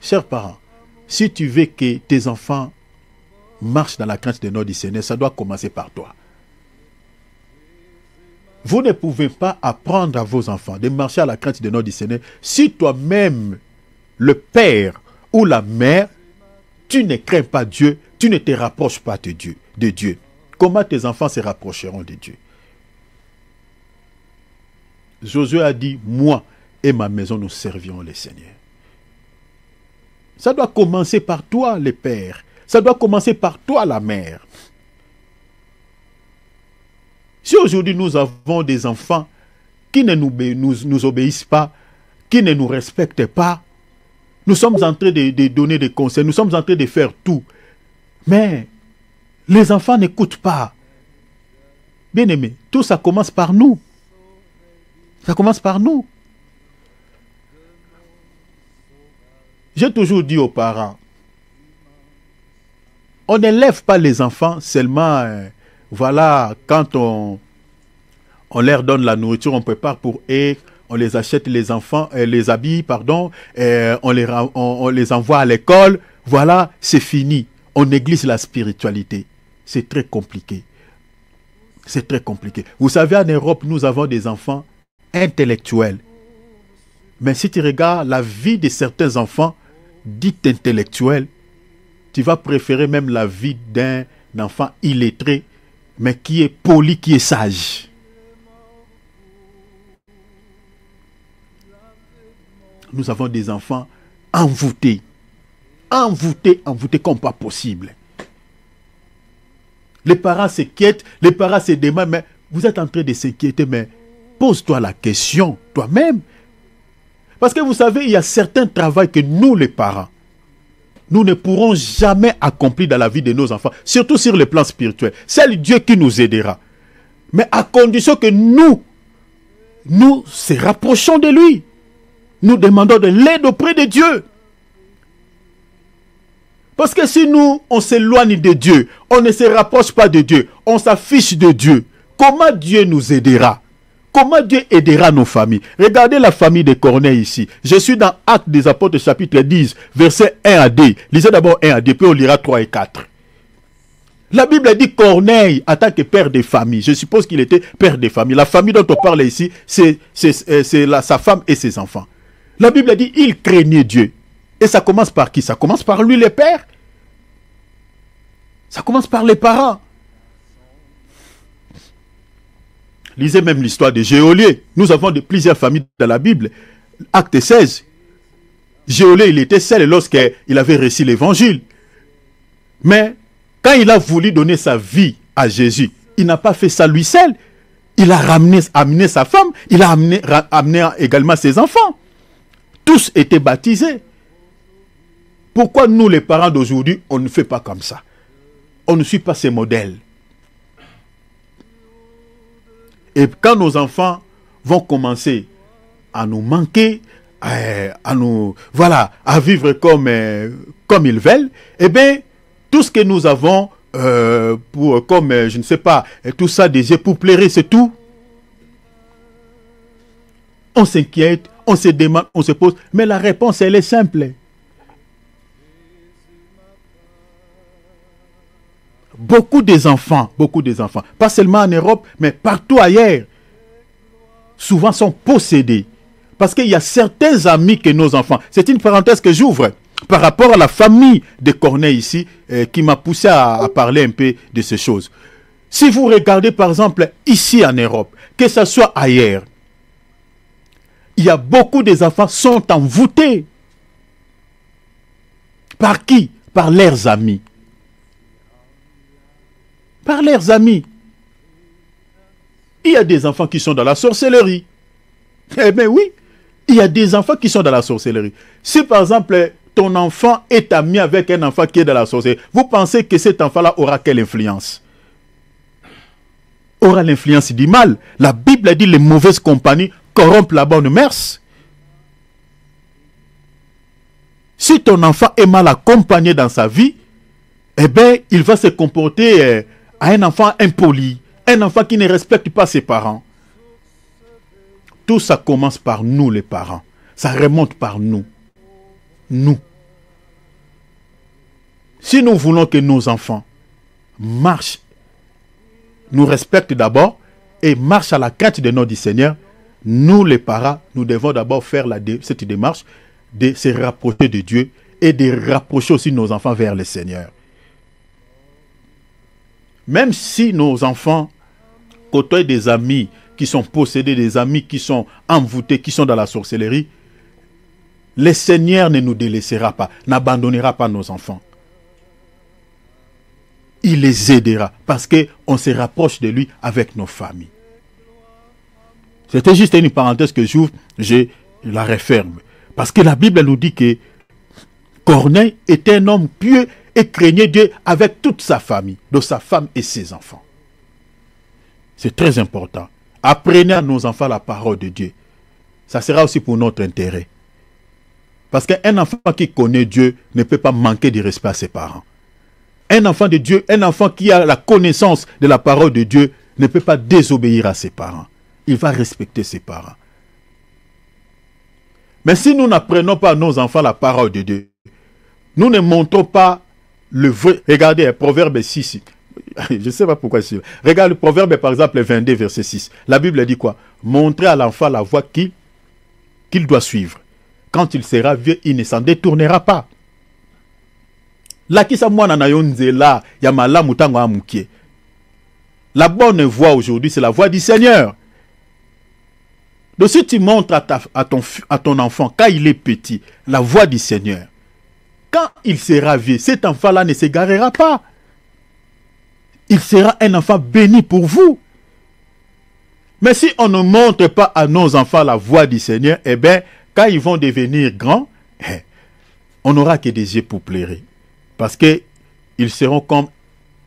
Chers parents, si tu veux que tes enfants marchent dans la crainte de notre Seigneur, ça doit commencer par toi. Vous ne pouvez pas apprendre à vos enfants de marcher à la crainte de notre Seigneur si toi-même, le père ou la mère, tu ne crains pas Dieu, tu ne te rapproches pas de Dieu. Comment tes enfants se rapprocheront de Dieu? Josué a dit, moi et ma maison, nous servirons le Seigneur. Ça doit commencer par toi, le père. Ça doit commencer par toi, la mère. Si aujourd'hui nous avons des enfants qui ne nous obéissent pas, qui ne nous respectent pas, nous sommes en train de donner des conseils, nous sommes en train de faire tout. Mais les enfants n'écoutent pas. Bien aimé, tout ça commence par nous. Ça commence par nous. J'ai toujours dit aux parents, on n'élève pas les enfants seulement, voilà, quand on leur donne la nourriture, on prépare pour eux, on les achète les enfants, les habits, pardon, on les envoie à l'école, voilà, c'est fini. On néglige la spiritualité. C'est très compliqué. C'est très compliqué. Vous savez, en Europe, nous avons des enfants intellectuels. Mais si tu regardes la vie de certains enfants dits intellectuels, tu vas préférer même la vie d'un enfant illettré, mais qui est poli, qui est sage. Nous avons des enfants envoûtés. Envoûtés, envoûtés comme pas possible. Les parents s'inquiètent, les parents se demandent, mais vous êtes en train de s'inquiéter, mais pose-toi la question toi-même. Parce que vous savez, il y a certains travaux que nous, les parents, nous ne pourrons jamais accomplir dans la vie de nos enfants, surtout sur le plan spirituel. C'est Dieu qui nous aidera. Mais à condition que nous se rapprochons de lui. Nous demandons de l'aide auprès de Dieu. Parce que si nous, on s'éloigne de Dieu, on ne se rapproche pas de Dieu, on s'affiche de Dieu, comment Dieu nous aidera? Comment Dieu aidera nos familles? Regardez la famille de Corneille ici. Je suis dans Actes des Apôtres chapitre 10, versets 1 à 2. Lisez d'abord 1 à 2, puis on lira 3 et 4. La Bible dit Corneille, en tant que père de famille, je suppose qu'il était père de famille. La famille dont on parle ici, c'est sa femme et ses enfants. La Bible dit, il craignait Dieu. Et ça commence par qui? Ça commence par lui, les pères. Ça commence par les parents. Lisez même l'histoire de Géolier. Nous avons plusieurs familles dans la Bible. Acte 16. Géolier, il était seul lorsqu'il avait reçu l'évangile. Mais quand il a voulu donner sa vie à Jésus, il n'a pas fait ça lui seul. Il a amené sa femme, il a amené également ses enfants. Tous étaient baptisés. Pourquoi nous, les parents d'aujourd'hui, on ne fait pas comme ça? On ne suit pas ces modèles. Et quand nos enfants vont commencer à nous manquer, à vivre comme ils veulent, eh bien, tout ce que nous avons je ne sais pas, tout ça déjà pour plaire, c'est tout. On s'inquiète, on se demande, on se pose, mais la réponse, elle est simple. Beaucoup des enfants, pas seulement en Europe, mais partout ailleurs, souvent sont possédés. Parce qu'il y a certains amis que nos enfants, c'est une parenthèse que j'ouvre, par rapport à la famille de Corneille ici, qui m'a poussé à parler un peu de ces choses. Si vous regardez par exemple ici en Europe, que ce soit ailleurs, il y a beaucoup des enfants qui sont envoûtés. Par qui? Par leurs amis. Par leurs amis. Il y a des enfants qui sont dans la sorcellerie. Eh bien oui, il y a des enfants qui sont dans la sorcellerie. Si par exemple, ton enfant est ami avec un enfant qui est dans la sorcellerie, vous pensez que cet enfant-là aura quelle influence? Aura l'influence du mal. La Bible a dit les mauvaises compagnies corrompent la bonne mœurs. Si ton enfant est mal accompagné dans sa vie, eh bien, il va se comporter à un enfant impoli, un enfant qui ne respecte pas ses parents. Tout ça commence par nous, les parents. Ça remonte par nous. Nous. Si nous voulons que nos enfants marchent, nous respectent d'abord et marchent à la crainte de notre Seigneur, nous, les parents, nous devons d'abord faire cette démarche de se rapprocher de Dieu et de rapprocher aussi nos enfants vers le Seigneur. Même si nos enfants côtoient des amis qui sont possédés, des amis qui sont envoûtés, qui sont dans la sorcellerie, le Seigneur ne nous délaissera pas, n'abandonnera pas nos enfants. Il les aidera parce qu'on se rapproche de lui avec nos familles. C'était juste une parenthèse que j'ouvre, je la referme. Parce que la Bible nous dit que Corneille était un homme pieux et craignait Dieu avec toute sa famille, de sa femme et ses enfants. C'est très important. Apprenez à nos enfants la parole de Dieu. Ça sera aussi pour notre intérêt. Parce qu'un enfant qui connaît Dieu ne peut pas manquer de respect à ses parents. Un enfant de Dieu, un enfant qui a la connaissance de la parole de Dieu ne peut pas désobéir à ses parents. Il va respecter ses parents. Mais si nous n'apprenons pas à nos enfants la parole de Dieu, nous ne montrons pas le vrai. Regardez, Proverbe 6. Je ne sais pas pourquoi c'est. Regarde le Proverbe, par exemple, 22, verset 6. La Bible dit quoi? Montrer à l'enfant la voie qu'il doit suivre. Quand il sera vieux, il ne s'en détournera pas. La bonne voie aujourd'hui, c'est la voie du Seigneur. Donc si tu montres à ton enfant, quand il est petit, la voie du Seigneur, quand il sera vieux, cet enfant-là ne s'égarera pas. Il sera un enfant béni pour vous. Mais si on ne montre pas à nos enfants la voie du Seigneur, eh bien, quand ils vont devenir grands, on n'aura que des yeux pour pleurer. Parce qu'ils seront comme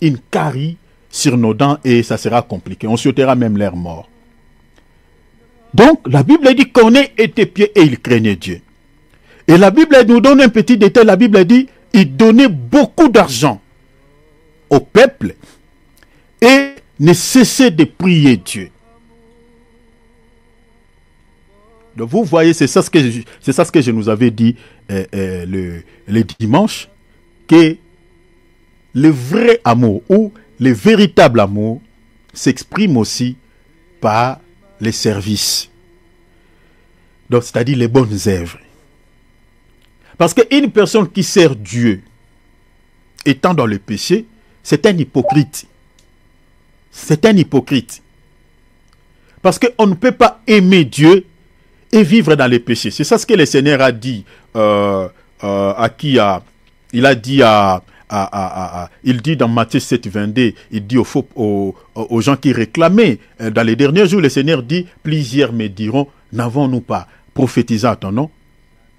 une carie sur nos dents et ça sera compliqué. On souhaitera même leur mort. Donc, la Bible dit qu'on était pieds et il craignait Dieu. Et la Bible nous donne un petit détail. La Bible dit il donnait beaucoup d'argent au peuple et ne cessait de prier Dieu. Donc vous voyez, c'est ça ce que je nous avais dit le dimanche, que le vrai amour ou le véritable amour s'exprime aussi par les services. Donc c'est-à-dire les bonnes œuvres. Parce qu'une personne qui sert Dieu étant dans le péché, c'est un hypocrite. C'est un hypocrite. Parce qu'on ne peut pas aimer Dieu et vivre dans les péchés. C'est ça ce que le Seigneur a dit il dit dans Matthieu 7, 22, il dit aux gens qui réclamaient, dans les derniers jours, le Seigneur dit, plusieurs me diront, n'avons-nous pas prophétisé à ton nom?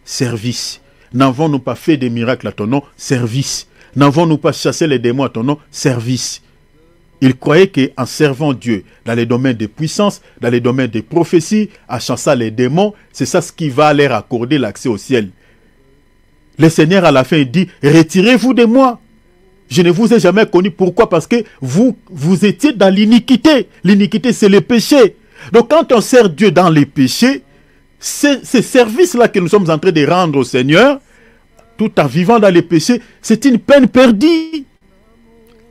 Service. N'avons-nous pas fait des miracles à ton nom? Service. N'avons-nous pas chassé les démons à ton nom? Service. Ils croyaient qu'en servant Dieu dans les domaines de puissance, dans les domaines de prophétie, en chassant les démons, c'est ça ce qui va leur accorder l'accès au ciel. Le Seigneur à la fin dit, retirez-vous de moi. Je ne vous ai jamais connu. Pourquoi? Parce que vous étiez dans l'iniquité. L'iniquité, c'est le péché. Donc quand on sert Dieu dans les péchés, ces services-là que nous sommes en train de rendre au Seigneur, tout en vivant dans les péchés, c'est une peine perdue.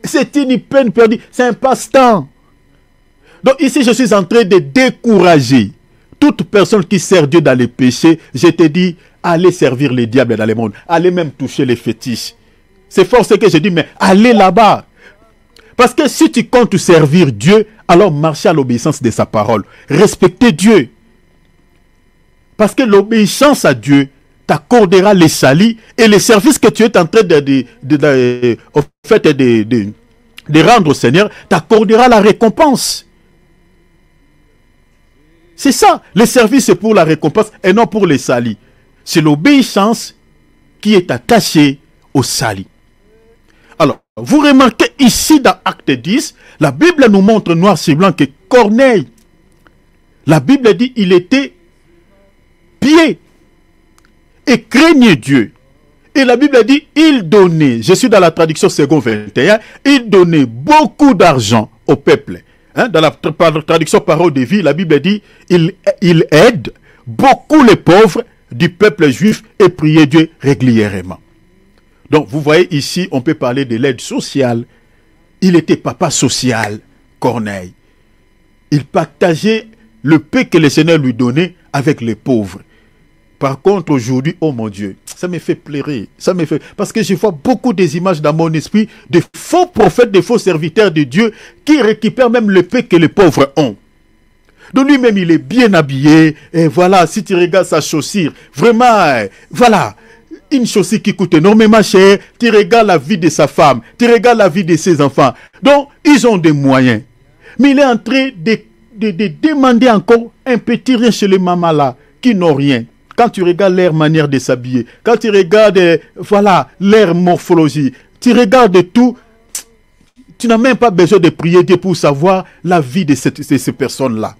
C'est une peine perdue. C'est un passe-temps. Donc ici, je suis en train de décourager toute personne qui sert Dieu dans les péchés. Je te dis, allez servir les diables dans le monde. Allez même toucher les fétiches. C'est fort ce que je dis, mais allez là-bas. Parce que si tu comptes servir Dieu, alors marchez à l'obéissance de sa parole. Respectez Dieu. Parce que l'obéissance à Dieu t'accordera les salis et les services que tu es en train de rendre au Seigneur, t'accordera la récompense. C'est ça. Le service, c'est pour la récompense et non pour les salis. C'est l'obéissance qui est attachée au salut. Alors, vous remarquez ici dans Acte 10, la Bible nous montre noir sur blanc que Corneille, la Bible dit il était pieux et craignait Dieu. Et la Bible dit il donnait, je suis dans la traduction second 21, il donnait beaucoup d'argent au peuple. Dans la traduction parole de vie, la Bible dit il aide beaucoup les pauvres du peuple juif et prier Dieu régulièrement. Donc vous voyez ici, on peut parler de l'aide sociale. Il était papa social, Corneille. Il partageait le peu que le Seigneur lui donnait avec les pauvres. Par contre, aujourd'hui, oh mon Dieu, ça me fait pleurer. Parce que je vois beaucoup des images dans mon esprit de faux prophètes, de faux serviteurs de Dieu qui récupèrent même le peu que les pauvres ont. Donc lui-même, il est bien habillé. Et voilà, si tu regardes sa chaussure, vraiment, voilà, une chaussure qui coûte énormément cher. Tu regardes la vie de sa femme, tu regardes la vie de ses enfants. Donc, ils ont des moyens. Mais il est en train de demander encore un petit rien chez les mamans là, qui n'ont rien. Quand tu regardes leur manière de s'habiller, quand tu regardes, voilà, leur morphologie, tu regardes tout, tu n'as même pas besoin de prier Dieu pour savoir la vie de ces personnes-là.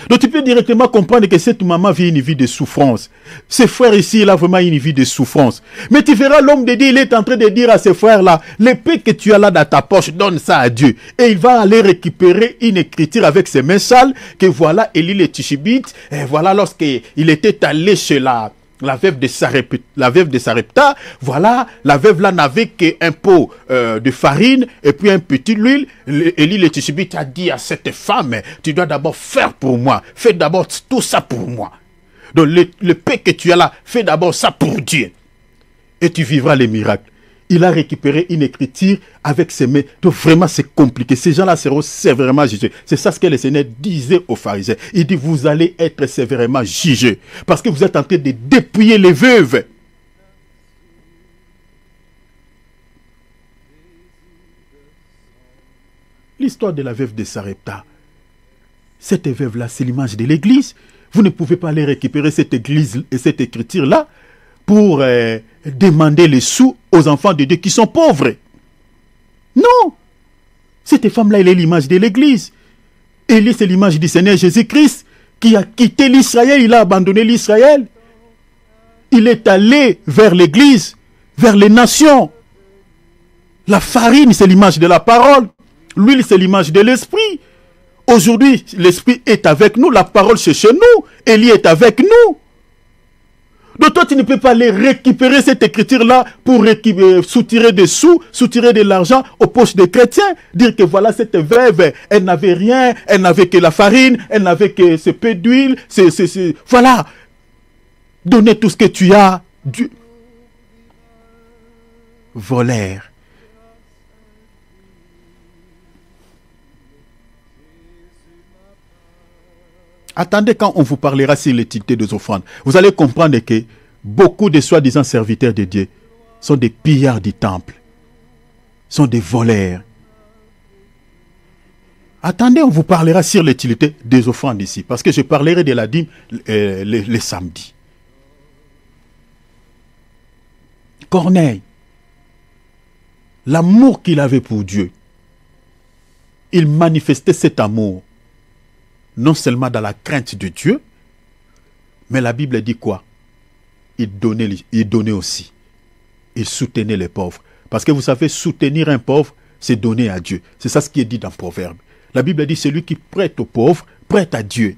Donc tu peux directement comprendre que cette maman vit une vie de souffrance. Ses frères ici, il a vraiment une vie de souffrance. Mais tu verras l'homme de Dieu, il est en train de dire à ses frères-là, l'épée que tu as là dans ta poche, donne ça à Dieu. Et il va aller récupérer une écriture avec ses mains sales, que voilà, Élie le Tishbite, et voilà, lorsqu'il était allé chez la veuve de Sarepta, voilà, la veuve là n'avait qu'un pot de farine et puis un petit huile. Élie le Tishbite a dit à cette femme, tu dois d'abord faire pour moi, fais d'abord tout ça pour moi. Donc le pain que tu as là, fais d'abord ça pour Dieu. Et tu vivras les miracles. il a récupéré une écriture avec ses mains. Donc vraiment, c'est compliqué. Ces gens-là seront sévèrement jugés. C'est ça ce que le Seigneur disait aux pharisiens. Il dit, vous allez être sévèrement jugés. Parce que vous êtes en train de dépouiller les veuves. L'histoire de la veuve de Sarepta. Cette veuve-là, c'est l'image de l'Église. Vous ne pouvez pas aller récupérer cette église et cette écriture-là pour demander les sous aux enfants de Dieu qui sont pauvres. Non. Cette femme-là, elle est l'image de l'Église. Elle, c'est l'image du Seigneur Jésus-Christ qui a quitté l'Israël, il a abandonné l'Israël. Il est allé vers l'Église, vers les nations. La farine, c'est l'image de la parole. L'huile, c'est l'image de l'Esprit. Aujourd'hui, l'Esprit est avec nous, la parole c'est chez nous, Élie est avec nous. Donc toi, tu ne peux pas aller récupérer cette écriture-là pour soutirer des sous, soutirer de l'argent aux poches des chrétiens. Dire que voilà, cette veuve, elle n'avait rien, elle n'avait que la farine, elle n'avait que ce peu d'huile, voilà. Donner tout ce que tu as. Voleur. Attendez quand on vous parlera sur l'éthiqueté des offrandes. Vous allez comprendre que beaucoup de soi-disant serviteurs de Dieu sont des pillards du temple. Sont des voleurs. Attendez, on vous parlera sur l'utilité des offrandes ici. Parce que je parlerai de la dîme les samedis. Corneille, l'amour qu'il avait pour Dieu, il manifestait cet amour. Non seulement dans la crainte de Dieu, mais la Bible dit quoi? Il donnait aussi. Il soutenait les pauvres. Parce que vous savez, soutenir un pauvre, c'est donner à Dieu. C'est ça ce qui est dit dans Proverbe. La Bible dit, celui qui prête aux pauvres, prête à Dieu.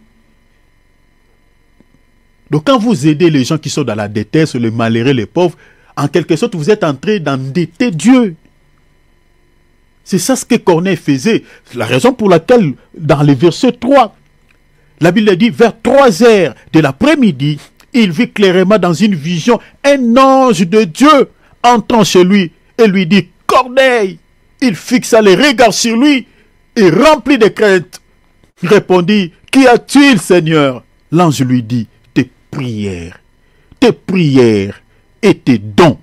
Donc quand vous aidez les gens qui sont dans la détresse, les malheureux, les pauvres, en quelque sorte, vous êtes en train d'endetter Dieu. C'est ça ce que Corneille faisait. La raison pour laquelle, dans le verset 3, la Bible dit, vers 3 heures de l'après-midi, il vit clairement dans une vision un ange de Dieu entrant chez lui et lui dit, Corneille. Il fixa les regards sur lui et rempli de crainte, répondit, qu'y a-t-il, Seigneur? L'ange lui dit, tes prières et tes dons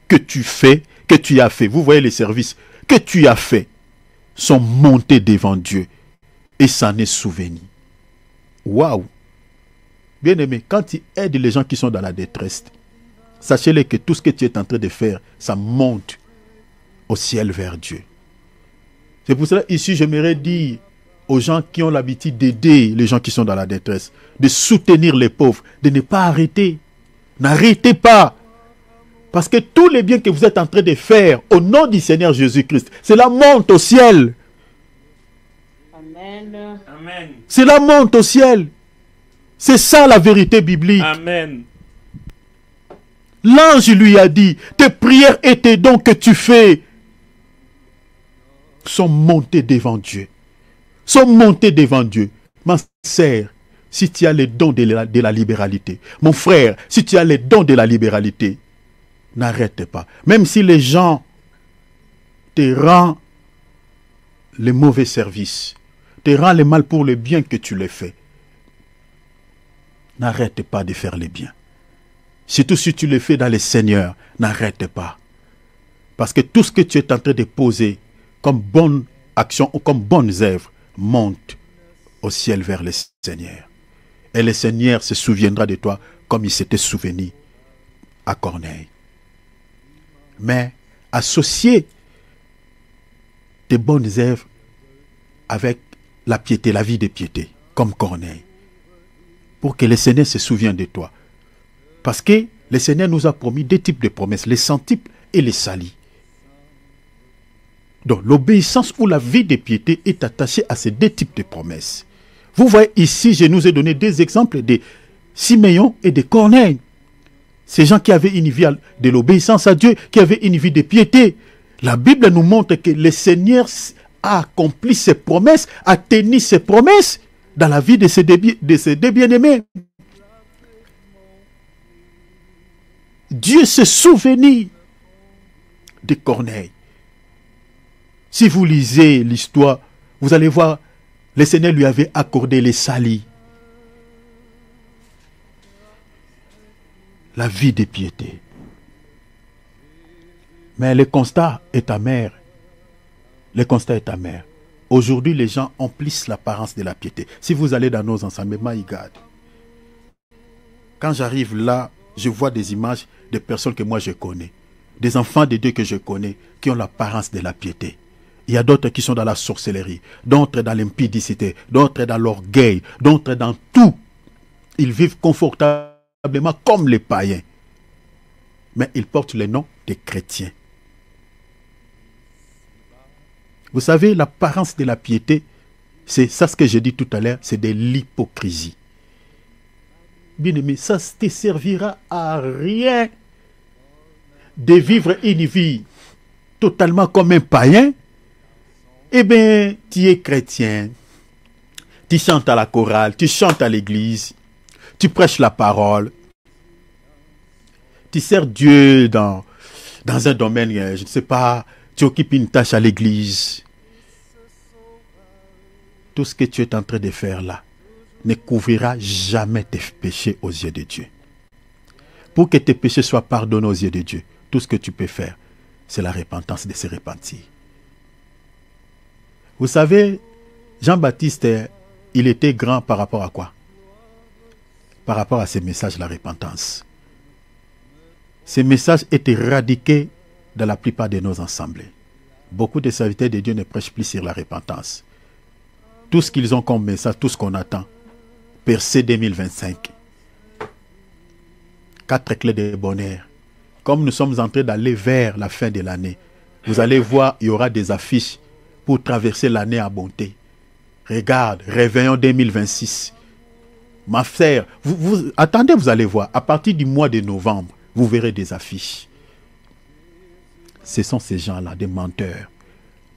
que tu as fait, vous voyez les services que tu as fait, sont montés devant Dieu et s'en est souvenu. Waouh! Bien-aimé, quand tu aides les gens qui sont dans la détresse, sachez-le que tout ce que tu es en train de faire, ça monte au ciel vers Dieu. C'est pour cela, ici, j'aimerais dire aux gens qui ont l'habitude d'aider les gens qui sont dans la détresse, de soutenir les pauvres, de ne pas arrêter. N'arrêtez pas. Parce que tous les biens que vous êtes en train de faire au nom du Seigneur Jésus-Christ, cela monte au ciel. Amen. Amen. Cela monte au ciel. C'est ça la vérité biblique. Amen. L'ange lui a dit, tes prières et tes dons que tu fais sont montés devant Dieu. Sont montés devant Dieu. Ma sœur, si tu as les dons de la libéralité, mon frère, si tu as les dons de la libéralité, n'arrête pas. Même si les gens te rendent les mauvais services, te rendent le mal pour le bien que tu les fais, n'arrête pas de faire les biens. Surtout si tu le fais dans le Seigneur, n'arrête pas. Parce que tout ce que tu es en train de poser comme bonne action ou comme bonnes œuvres monte au ciel vers le Seigneur. Et le Seigneur se souviendra de toi comme il s'était souvenu à Corneille. Mais associer tes bonnes œuvres avec la piété, la vie de piété, comme Corneille, pour que le Seigneur se souvienne de toi. Parce que le Seigneur nous a promis 2 types de promesses, les centiples et les salis. Donc l'obéissance ou la vie de piété est attachée à ces 2 types de promesses. Vous voyez ici, je nous ai donné 2 exemples de Siméon et de Corneille. Ces gens qui avaient une vie de l'obéissance à Dieu, qui avaient une vie de piété. La Bible nous montre que le Seigneur a accompli ses promesses, a tenu ses promesses dans la vie de ces 2 bien-aimés. Dieu s'est souvenu de Corneille. Si vous lisez l'histoire, vous allez voir, le Seigneur lui avait accordé les salis. La vie de piété. Mais le constat est amer. Le constat est amer. Aujourd'hui, les gens emplissent l'apparence de la piété. Si vous allez dans nos enseignements, quand j'arrive là, je vois des images de personnes que moi je connais. Des enfants de Dieu que je connais, qui ont l'apparence de la piété. Il y a d'autres qui sont dans la sorcellerie, d'autres dans l'impudicité, d'autres dans l'orgueil, d'autres dans tout. Ils vivent confortablement comme les païens. Mais ils portent le nom des chrétiens. Vous savez, l'apparence de la piété, c'est ça ce que j'ai dit tout à l'heure, c'est de l'hypocrisie. Bien-aimé, ça ne te servira à rien de vivre une vie totalement comme un païen. Eh bien, tu es chrétien, tu chantes à la chorale, tu chantes à l'église, tu prêches la parole, tu sers Dieu dans un domaine, je ne sais pas, tu occupes une tâche à l'église. Tout ce que tu es en train de faire là ne couvrira jamais tes péchés aux yeux de Dieu. Pour que tes péchés soient pardonnés aux yeux de Dieu, tout ce que tu peux faire, c'est la repentance de se repentir. Vous savez, Jean-Baptiste, il était grand par rapport à quoi? Par rapport à ces messages de la repentance. Ces messages étaient éradiqués dans la plupart de nos assemblées. Beaucoup de serviteurs de Dieu ne prêchent plus sur la repentance. Tout ce qu'ils ont comme message, tout ce qu'on attend, Percée 2025. 4 clés de bonheur. Comme nous sommes en train d'aller vers la fin de l'année, vous allez voir, il y aura des affiches pour traverser l'année à bonté. Regarde, Réveillon 2026. Ma sœur, attendez, vous allez voir, à partir du mois de novembre, vous verrez des affiches. Ce sont ces gens-là, des menteurs.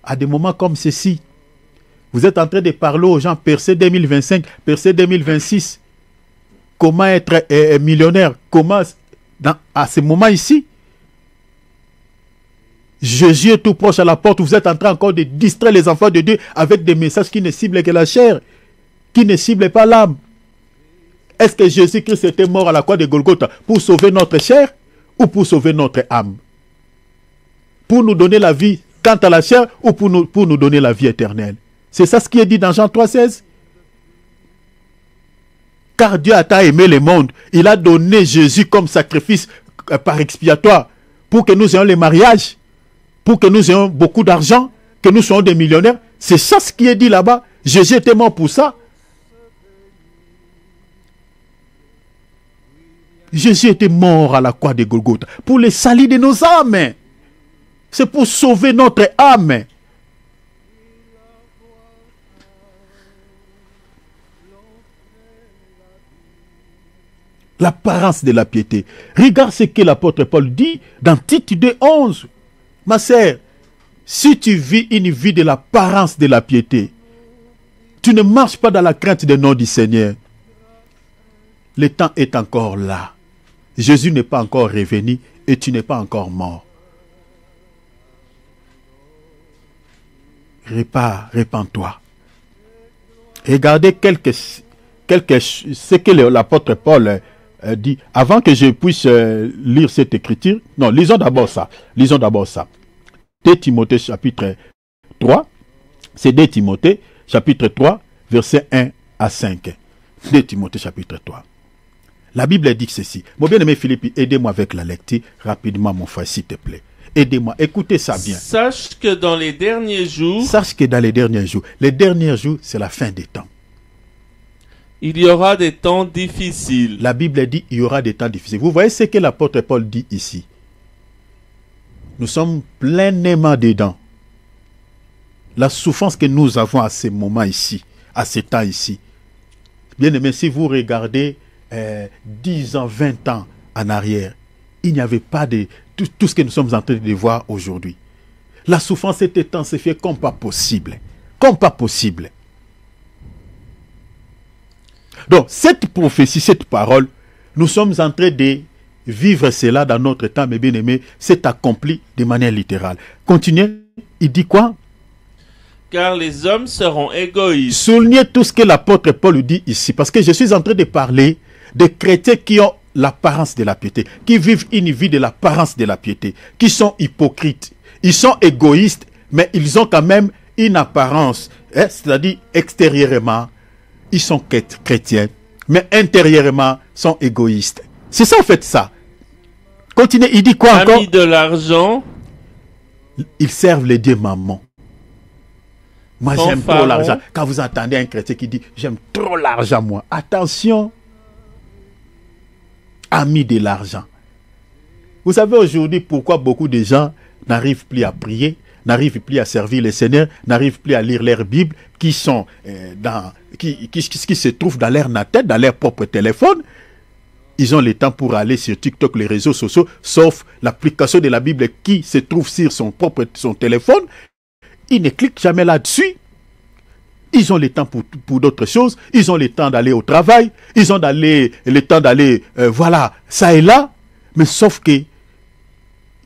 À des moments comme ceci, vous êtes en train de parler aux gens, Percée 2025, Percée 2026. Comment être millionnaire? Comment, à ce moment ici, Jésus est tout proche à la porte. Vous êtes en train encore de distraire les enfants de Dieu avec des messages qui ne ciblent que la chair, qui ne ciblent pas l'âme. Est-ce que Jésus-Christ était mort à la croix de Golgotha pour sauver notre chair ou pour sauver notre âme? Pour nous donner la vie quant à la chair ou pour nous donner la vie éternelle? C'est ça ce qui est dit dans Jean 3,16. Car Dieu a tant aimé le monde, il a donné Jésus comme sacrifice par expiatoire pour que nous ayons le mariage, pour que nous ayons beaucoup d'argent, que nous soyons des millionnaires. C'est ça ce qui est dit là-bas. Jésus était mort pour ça. Jésus était mort à la croix de Golgotha pour le salut de nos âmes. C'est pour sauver notre âme. L'apparence de la piété. Regarde ce que l'apôtre Paul dit dans Tite 2,11. Ma sœur, si tu vis une vie de l'apparence de la piété, tu ne marches pas dans la crainte du nom du Seigneur. Le temps est encore là. Jésus n'est pas encore revenu et tu n'es pas encore mort. Répands-toi. Regardez ce que l'apôtre Paul dit. Avant que je puisse lire cette écriture, non, lisons d'abord ça. 2 Timothée chapitre 3, c'est 2 Timothée chapitre 3, versets 1 à 5. 2 Timothée chapitre 3. La Bible dit ceci. Mon bien-aimé Philippe, aidez-moi avec la lecture rapidement, mon frère, s'il te plaît. Aidez-moi, écoutez ça bien. Sache que dans les derniers jours, les derniers jours, c'est la fin des temps. Il y aura des temps difficiles. La Bible dit il y aura des temps difficiles. Vous voyez ce que l'apôtre Paul dit ici. Nous sommes pleinement dedans. La souffrance que nous avons à ce moment ici, à ce temps ici. Bien aimé, si vous regardez 10 ans, 20 ans en arrière, il n'y avait pas de tout ce que nous sommes en train de voir aujourd'hui. La souffrance était intensifiée comme pas possible. Comme pas possible. Donc, cette prophétie, cette parole, nous sommes en train de vivre cela dans notre temps, mes bien-aimés, c'est accompli de manière littérale. Continuez, il dit quoi? Car les hommes seront égoïstes. Soulignez tout ce que l'apôtre Paul dit ici, parce que je suis en train de parler des chrétiens qui ont l'apparence de la piété, qui vivent une vie de l'apparence de la piété, qui sont hypocrites. Ils sont égoïstes, mais ils ont quand même une apparence, c'est-à-dire extérieurement, ils sont chrétiens, mais intérieurement, sont égoïstes. C'est ça, en fait, ça. Continuez, il dit quoi encore? Amis de l'argent. Ils servent les dieux mammon. Moi, j'aime trop l'argent. Quand vous entendez un chrétien qui dit, j'aime trop l'argent, moi. Attention. Amis de l'argent. Vous savez aujourd'hui pourquoi beaucoup de gens n'arrivent plus à prier, n'arrivent plus à servir le Seigneur, n'arrivent plus à lire leur Bible, qui sont qui se trouvent dans leur tête, dans leur propre téléphone. Ils ont le temps pour aller sur TikTok, les réseaux sociaux, sauf l'application de la Bible qui se trouve sur son téléphone. Ils ne cliquent jamais là-dessus. Ils ont le temps pour d'autres choses. Ils ont le temps d'aller au travail. Ils ont le temps d'aller, voilà, ça et là. Mais sauf que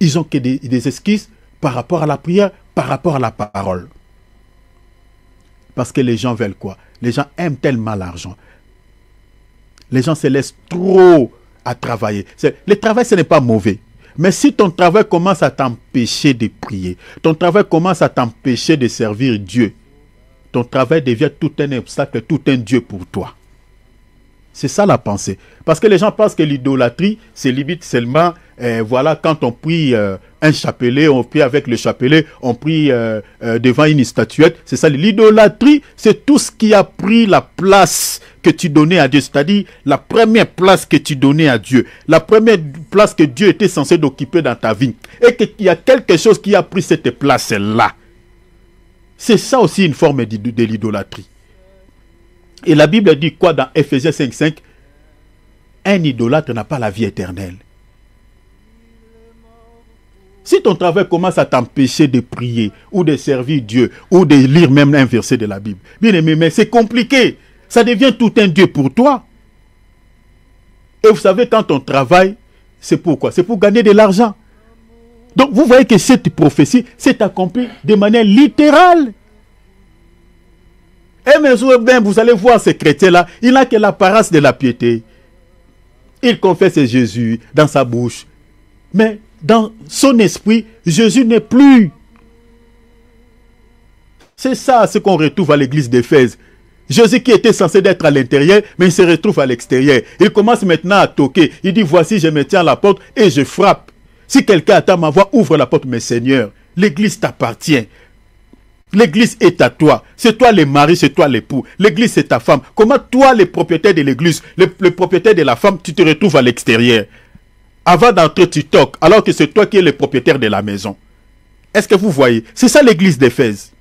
ils ont que des excuses par rapport à la prière, par rapport à la parole. Parce que les gens veulent quoi? Les gens aiment tellement l'argent. Les gens se laissent trop à travailler. Le travail, ce n'est pas mauvais. Mais si ton travail commence à t'empêcher de prier, ton travail commence à t'empêcher de servir Dieu, ton travail devient tout un obstacle, tout un Dieu pour toi. C'est ça la pensée. Parce que les gens pensent que l'idolâtrie se limite seulement, voilà, quand on prie un chapelet, on prie avec le chapelet, on prie devant une statuette. C'est ça, l'idolâtrie, c'est tout ce qui a pris la place que tu donnais à Dieu. C'est-à-dire la première place que tu donnais à Dieu. La première place que Dieu était censé d'occuper dans ta vie. Et qu'il y a quelque chose qui a pris cette place-là. C'est ça aussi une forme de l'idolâtrie. Et la Bible dit quoi dans Ephésiens 5:5? Un idolâtre n'a pas la vie éternelle. Si ton travail commence à t'empêcher de prier, ou de servir Dieu, ou de lire même un verset de la Bible, bien aimé, mais c'est compliqué. Ça devient tout un Dieu pour toi. Et vous savez, quand on travaille, c'est pourquoi? C'est pour gagner de l'argent. Donc vous voyez que cette prophétie s'est accomplie de manière littérale. Et mais vous allez voir ces chrétiens-là, il n'a que l'apparence de la piété. Il confesse Jésus dans sa bouche. Mais dans son esprit, Jésus n'est plus. C'est ça ce qu'on retrouve à l'église d'Éphèse. Jésus qui était censé être à l'intérieur, mais il se retrouve à l'extérieur. Il commence maintenant à toquer. Il dit, voici, je me tiens à la porte et je frappe. Si quelqu'un attend ma voix, ouvre la porte, mes seigneurs. L'église t'appartient. L'église est à toi. C'est toi le mari, c'est toi l'époux. L'église c'est ta femme. Comment toi, le propriétaire de l'église, le propriétaire de la femme, tu te retrouves à l'extérieur? Avant d'entrer, tu toques, alors que c'est toi qui es le propriétaire de la maison. Est-ce que vous voyez? C'est ça l'église d'Éphèse.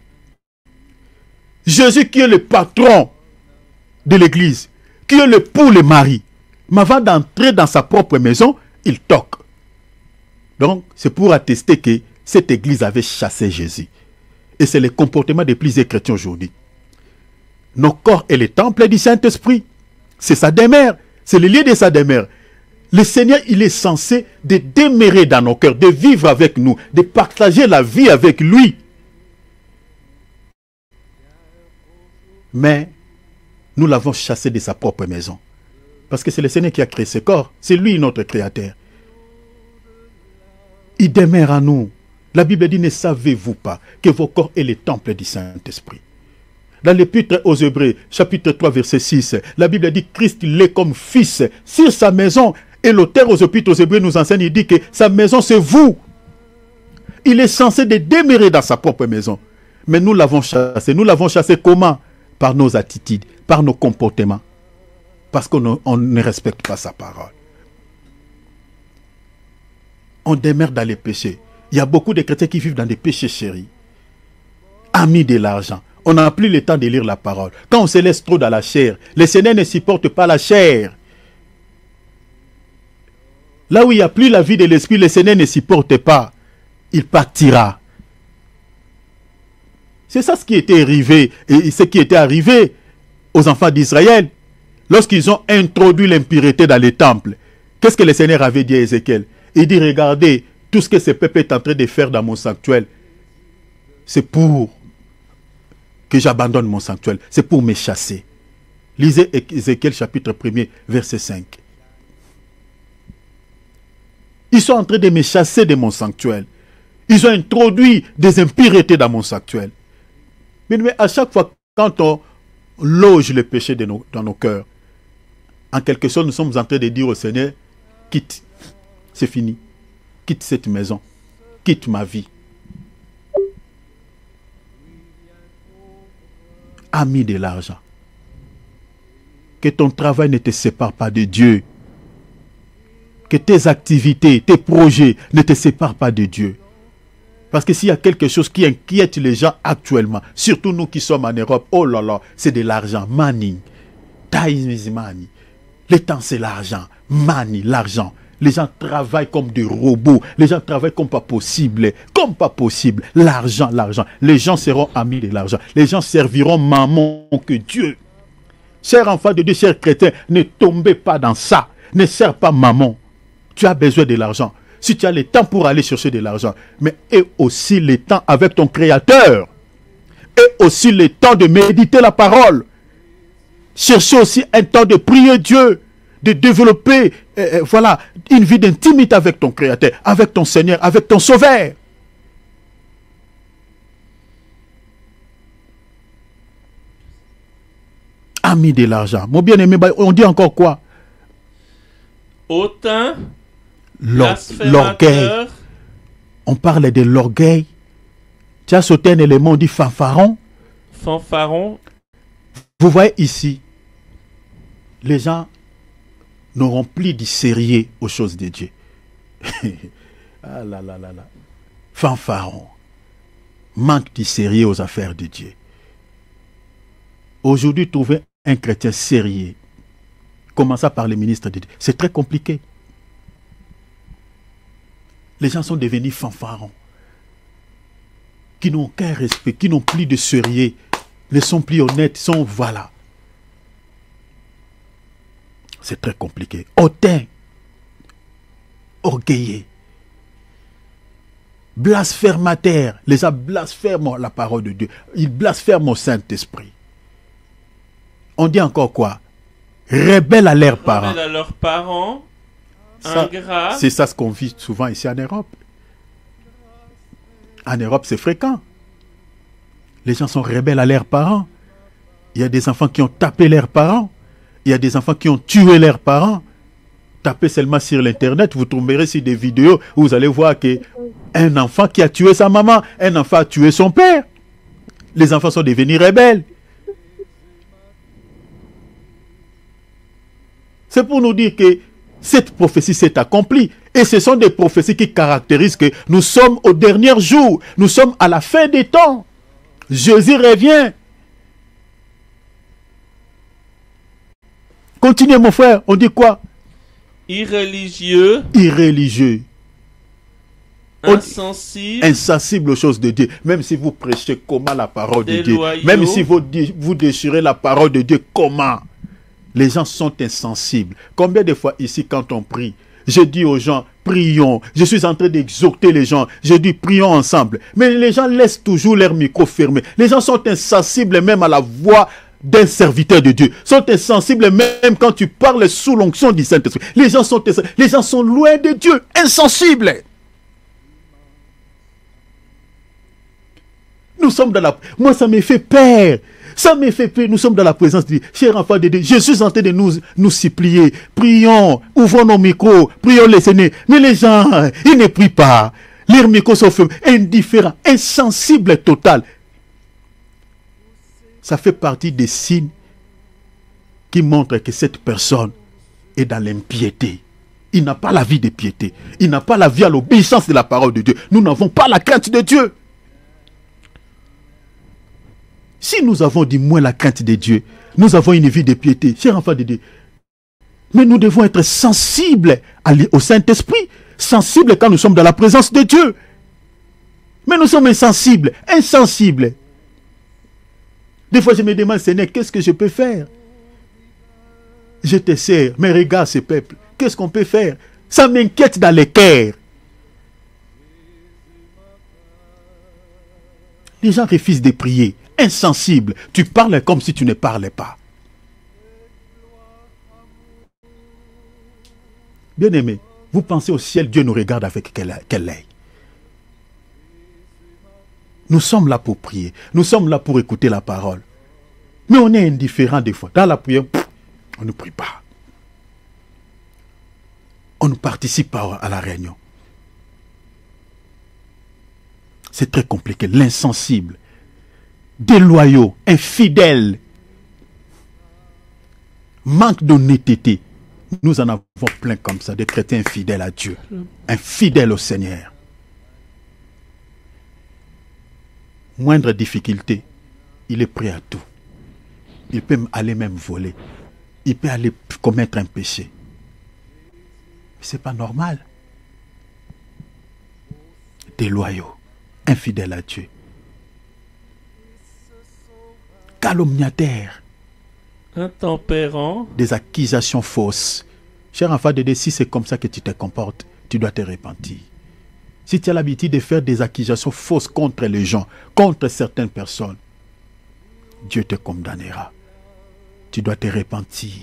Jésus qui est le patron de l'église, qui est l'époux, le mari. Mais avant d'entrer dans sa propre maison, il toque. Donc, c'est pour attester que cette église avait chassé Jésus. Et c'est le comportement des plusieurs chrétiens aujourd'hui. Nos corps est le temple du Saint-Esprit. C'est sa demeure. C'est le lieu de sa demeure. Le Seigneur, il est censé de demeurer dans nos cœurs, de vivre avec nous, de partager la vie avec lui. Mais nous l'avons chassé de sa propre maison. Parce que c'est le Seigneur qui a créé ce corps. C'est lui notre créateur. Il demeure en nous. La Bible dit, ne savez-vous pas que vos corps est le temple du Saint-Esprit? Dans l'Épître aux Hébreux, chapitre 3, verset 6, la Bible dit, Christ l'est comme fils sur sa maison. Et l'auteur aux Épîtres aux Hébreux nous enseigne, il dit que sa maison, c'est vous. Il est censé de demeurer dans sa propre maison. Mais nous l'avons chassé. Nous l'avons chassé comment? Par nos attitudes, par nos comportements. Parce qu'on ne respecte pas sa parole. On demeure dans les péchés. Il y a beaucoup de chrétiens qui vivent dans des péchés chéris. Amis de l'argent. On n'a plus le temps de lire la parole. Quand on se laisse trop dans la chair, le Seigneur ne supporte pas la chair. Là où il n'y a plus la vie de l'esprit, le Seigneur ne supporte pas. Il partira. C'est ça ce qui était arrivé, et ce qui était arrivé aux enfants d'Israël. Lorsqu'ils ont introduit l'impureté dans les temples, Qu'est-ce que le Seigneur avait dit à Ézéchiel? Il dit, regardez, tout ce que ce peuple est en train de faire dans mon sanctuaire, c'est pour que j'abandonne mon sanctuaire. C'est pour me chasser. Lisez Ézéchiel chapitre 1er, verset 5. Ils sont en train de me chasser de mon sanctuaire. Ils ont introduit des impuretés dans mon sanctuaire. Mais à chaque fois, quand on loge le péché dans nos cœurs, en quelque sorte, nous sommes en train de dire au Seigneur, quitte, c'est fini. Quitte cette maison, quitte ma vie. Ami de l'argent, que ton travail ne te sépare pas de Dieu. Que tes activités, tes projets ne te séparent pas de Dieu. Parce que s'il y a quelque chose qui inquiète les gens actuellement, surtout nous qui sommes en Europe, oh là là, c'est de l'argent, money. Time is money. Le temps c'est l'argent, money, l'argent. Les gens travaillent comme des robots, les gens travaillent comme pas possible, L'argent, l'argent. Les gens seront amis de l'argent. Les gens serviront maman que Dieu. Chers enfants de Dieu, chers chrétiens, ne tombez pas dans ça. Ne sers pas maman. Tu as besoin de l'argent. Si tu as le temps pour aller chercher de l'argent, mais et aussi le temps avec ton Créateur. Et aussi le temps de méditer la parole. Cherchez aussi un temps de prier Dieu, de développer voilà, une vie d'intimité avec ton Créateur, avec ton Seigneur, avec ton Sauveur. Ami de l'argent. Mon bien-aimé, on dit encore quoi? Hautain, l'orgueil. On parle de l'orgueil. Tu as sauté un élément, on dit fanfaron. Fanfaron. Vous voyez ici, les gens n'auront plus du sérieux aux choses de Dieu. Ah là là là là. Fanfaron. Manque du sérieux aux affaires de Dieu. Aujourd'hui, trouver un chrétien sérieux, commençant par les ministres de Dieu, c'est très compliqué. Les gens sont devenus fanfarons, qui n'ont aucun respect, qui n'ont plus de sérieux, ne sont plus honnêtes, sont voilà. C'est très compliqué. Hautain, orgueilleux, blasphémateur. Les gens blasphèment la parole de Dieu. Ils blasphèment au Saint-Esprit. On dit encore quoi? Rebelles à leurs parents. Rebelles à leurs parents. Ingrats. C'est ça ce qu'on vit souvent ici en Europe. En Europe, c'est fréquent. Les gens sont rebelles à leurs parents. Il y a des enfants qui ont tapé leurs parents. Il y a des enfants qui ont tué leurs parents. Tapez seulement sur l'internet, vous tomberez sur des vidéos où vous allez voir qu'un enfant qui a tué sa maman, un enfant a tué son père. Les enfants sont devenus rebelles. C'est pour nous dire que cette prophétie s'est accomplie. Et ce sont des prophéties qui caractérisent que nous sommes au dernier jour. Nous sommes à la fin des temps. Jésus revient. Continuez mon frère, on dit quoi? Irréligieux. Irréligieux. Insensible. Insensible aux choses de Dieu. Même si vous prêchez comment la parole de Dieu. Déloyaux. Même si vous déchirez la parole de Dieu, comment? Les gens sont insensibles. Combien de fois ici quand on prie, je dis aux gens, prions. Je suis en train d'exhorter les gens. Je dis, prions ensemble. Mais les gens laissent toujours leur micro fermé. Les gens sont insensibles même à la voix d'un serviteur de Dieu. Sont insensibles même quand tu parles sous l'onction du Saint-Esprit. Les gens sont loin de Dieu. Insensibles. Nous sommes dans la... Moi, ça me fait peur. Ça me fait peur. Nous sommes dans la présence de Dieu. Chers enfants de Dieu, je suis en train de nous supplier. Prions, ouvrons nos micros, prions les Seigneurs. Mais les gens, ils ne prient pas. Leurs micros sont fermés, indifférents, insensibles total. Ça fait partie des signes qui montrent que cette personne est dans l'impiété. Il n'a pas la vie de piété. Il n'a pas la vie à l'obéissance de la parole de Dieu. Nous n'avons pas la crainte de Dieu. Si nous avons du moins la crainte de Dieu, nous avons une vie de piété, chers enfants de Dieu. Mais nous devons être sensibles au Saint-Esprit, sensibles quand nous sommes dans la présence de Dieu. Mais nous sommes insensibles. Des fois, je me demande, Seigneur, qu'est-ce que je peux faire? Je te sers, mais regarde ce peuple. Qu'est-ce qu'on peut faire? Ça m'inquiète dans les cœurs. Les gens refusent de prier. Insensible. Tu parles comme si tu ne parlais pas. Bien-aimé, vous pensez au ciel, Dieu nous regarde avec quel œil? Nous sommes là pour prier. Nous sommes là pour écouter la parole. Mais on est indifférent des fois. Dans la prière, on ne prie pas. On ne participe pas à la réunion. C'est très compliqué. L'insensible, déloyaux, infidèles, manque d'honnêteté. Nous en avons plein comme ça, des chrétiens infidèles à Dieu, infidèles au Seigneur. Moindre difficulté, il est prêt à tout. Il peut aller même voler. Il peut aller commettre un péché. C'est pas normal. Déloyaux, infidèles à Dieu. Calomniateurs. Intempérant. Des accusations fausses. Cher enfant de Dieu, si c'est comme ça que tu te comportes, tu dois te repentir. Si tu as l'habitude de faire des accusations fausses contre les gens, contre certaines personnes, Dieu te condamnera. Tu dois te repentir.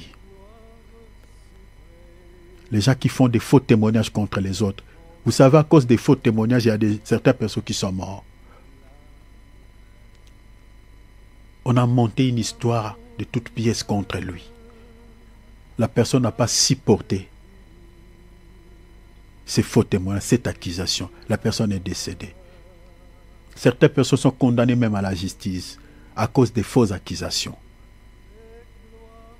Les gens qui font des faux témoignages contre les autres. Vous savez, à cause des faux témoignages, il y a certaines personnes qui sont mortes. On a monté une histoire de toute pièce contre lui. La personne n'a pas supporté ces faux témoignages, cette accusation. La personne est décédée. Certaines personnes sont condamnées même à la justice à cause des fausses accusations.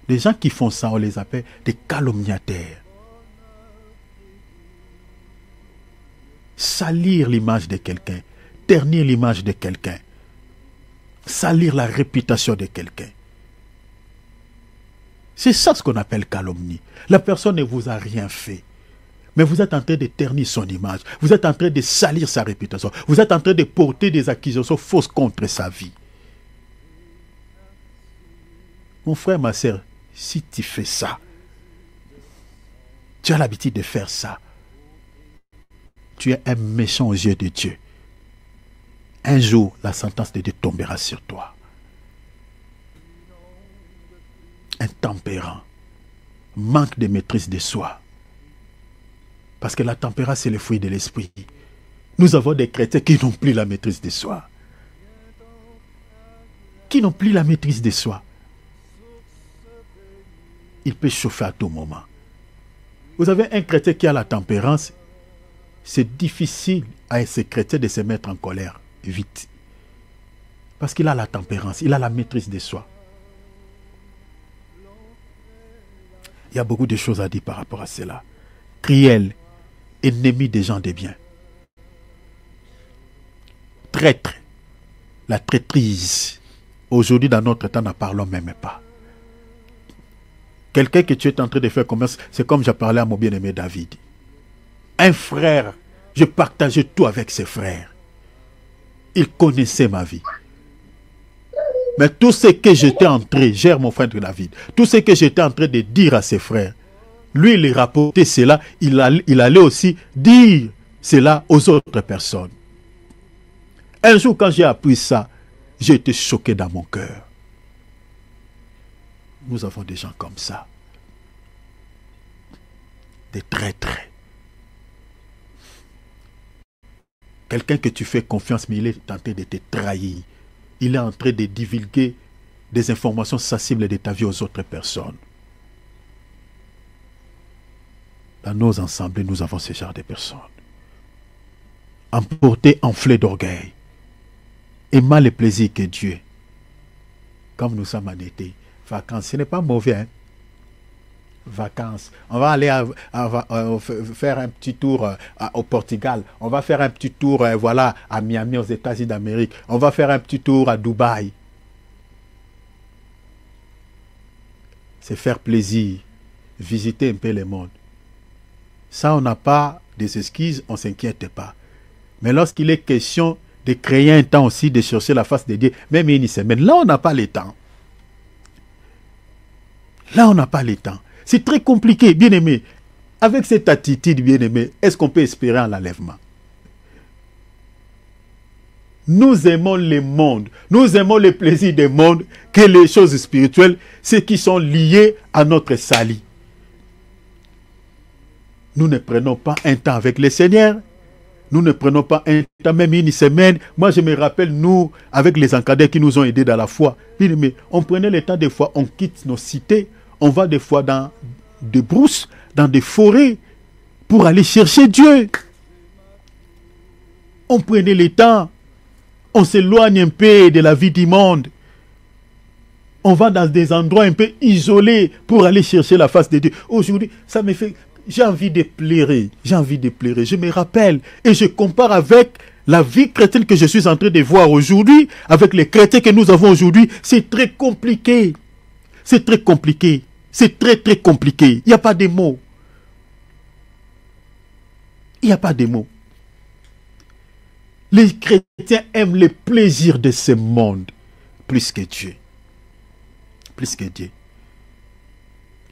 Les gens qui font ça, on les appelle des calomniateurs. Salir l'image de quelqu'un, ternir l'image de quelqu'un, salir la réputation de quelqu'un. C'est ça ce qu'on appelle calomnie. La personne ne vous a rien fait. Mais vous êtes en train de ternir son image. Vous êtes en train de salir sa réputation. Vous êtes en train de porter des accusations fausses contre sa vie. Mon frère, ma soeur, si tu fais ça, tu as l'habitude de faire ça, tu es un méchant aux yeux de Dieu. Un jour, la sentence de Dieu tombera sur toi. Intempérant, manque de maîtrise de soi. Parce que la tempérance, c'est le fruit de l'esprit. Nous avons des chrétiens qui n'ont plus la maîtrise de soi. Qui n'ont plus la maîtrise de soi. Il peut chauffer à tout moment. Vous avez un chrétien qui a la tempérance, c'est difficile à ce chrétien de se mettre en colère vite. Parce qu'il a la tempérance, il a la maîtrise de soi. Il y a beaucoup de choses à dire par rapport à cela. Cruel, ennemi des gens de bien. Traître, la traîtrise. Aujourd'hui, dans notre temps, n'en parlons même pas. Quelqu'un que tu es en train de faire commerce, c'est comme j'ai parlé à mon bien-aimé David. Un frère, je partageais tout avec ses frères. Il connaissait ma vie. Mais tout ce que j'étais en train, gère mon frère David, tout ce que j'étais en train de dire à ses frères, lui, il rapportait cela, il allait aussi dire cela aux autres personnes. Un jour, quand j'ai appris ça, j'ai été choqué dans mon cœur. Nous avons des gens comme ça. Des traîtres. Quelqu'un que tu fais confiance, mais il est en train de te trahir. Il est en train de divulguer des informations sensibles de ta vie aux autres personnes. Dans nos assemblées, nous avons ce genre de personnes. Emportés, enflés d'orgueil. Aimant le plaisir que Dieu. Comme nous sommes en été. Vacances, ce n'est pas mauvais. Hein? Vacances. On va aller faire un petit tour au Portugal. On va faire un petit tour voilà, à Miami, aux États-Unis d'Amérique. On va faire un petit tour à Dubaï. C'est faire plaisir. Visiter un peu le monde. Ça, on n'a pas des excuses, on ne s'inquiète pas. Mais lorsqu'il est question de créer un temps aussi, de chercher la face de Dieu, même une semaine, là, on n'a pas le temps. Là, on n'a pas le temps. C'est très compliqué, bien aimé. Avec cette attitude, bien-aimé, est-ce qu'on peut espérer un enlèvement? Nous aimons le monde, nous aimons les plaisirs du monde, que les choses spirituelles, ceux qui sont liés à notre salut. Nous ne prenons pas un temps avec le Seigneur. Nous ne prenons pas un temps, même une semaine. Moi, je me rappelle, nous, avec les encadrés qui nous ont aidés dans la foi, mais on prenait le temps, des fois, on quitte nos cités, on va des fois dans des brousses, dans des forêts, pour aller chercher Dieu. On prenait le temps, on s'éloigne un peu de la vie du monde. On va dans des endroits un peu isolés pour aller chercher la face de Dieu. Aujourd'hui, ça me fait... J'ai envie de pleurer, Je me rappelle et je compare avec la vie chrétienne que je suis en train de voir aujourd'hui, avec les chrétiens que nous avons aujourd'hui. C'est très compliqué. C'est très compliqué. C'est très très compliqué. Il n'y a pas de mots. Il n'y a pas de mots. Les chrétiens aiment le plaisir de ce monde plus que Dieu. Plus que Dieu.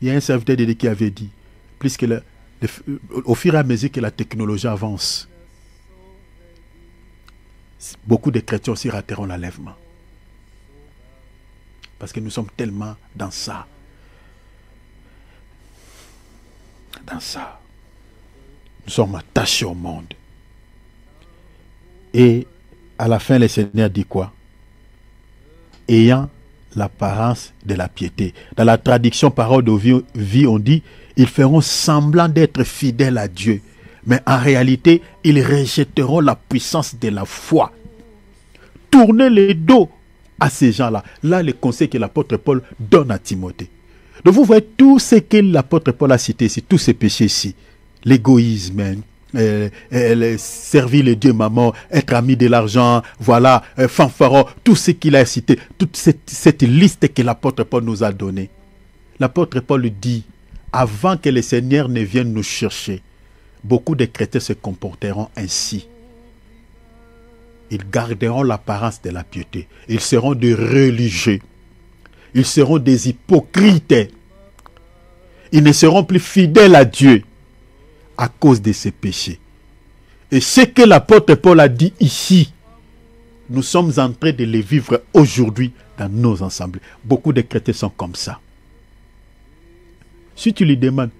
Il y a un serviteur de Dieu qui avait dit, puisque au fur et à mesure que la technologie avance, beaucoup de chrétiens aussi rateront l'enlèvement. Parce que nous sommes tellement dans ça. Dans ça. Nous sommes attachés au monde. Et à la fin, le Seigneur dit quoi? Ayant l'apparence de la piété. Dans la traduction parole de vie, on dit, ils feront semblant d'être fidèles à Dieu, mais en réalité, ils rejetteront la puissance de la foi. Tournez le dos à ces gens-là. Là, le conseil que l'apôtre Paul donne à Timothée. Donc vous voyez tout ce que l'apôtre Paul a cité ici, tous ces péchés ici, l'égoïsme, servir le Dieu maman, être ami de l'argent, voilà, fanfaron, tout ce qu'il a cité, toute cette liste que l'apôtre Paul nous a donnée. L'apôtre Paul dit, avant que le Seigneur ne vienne nous chercher, beaucoup de chrétiens se comporteront ainsi. Ils garderont l'apparence de la piété. Ils seront des religieux. Ils seront des hypocrites. Ils ne seront plus fidèles à Dieu à cause de ces péchés. Et ce que l'apôtre Paul a dit ici, nous sommes en train de les vivre aujourd'hui dans nos assemblées. Beaucoup de chrétiens sont comme ça. Si tu lui demandes,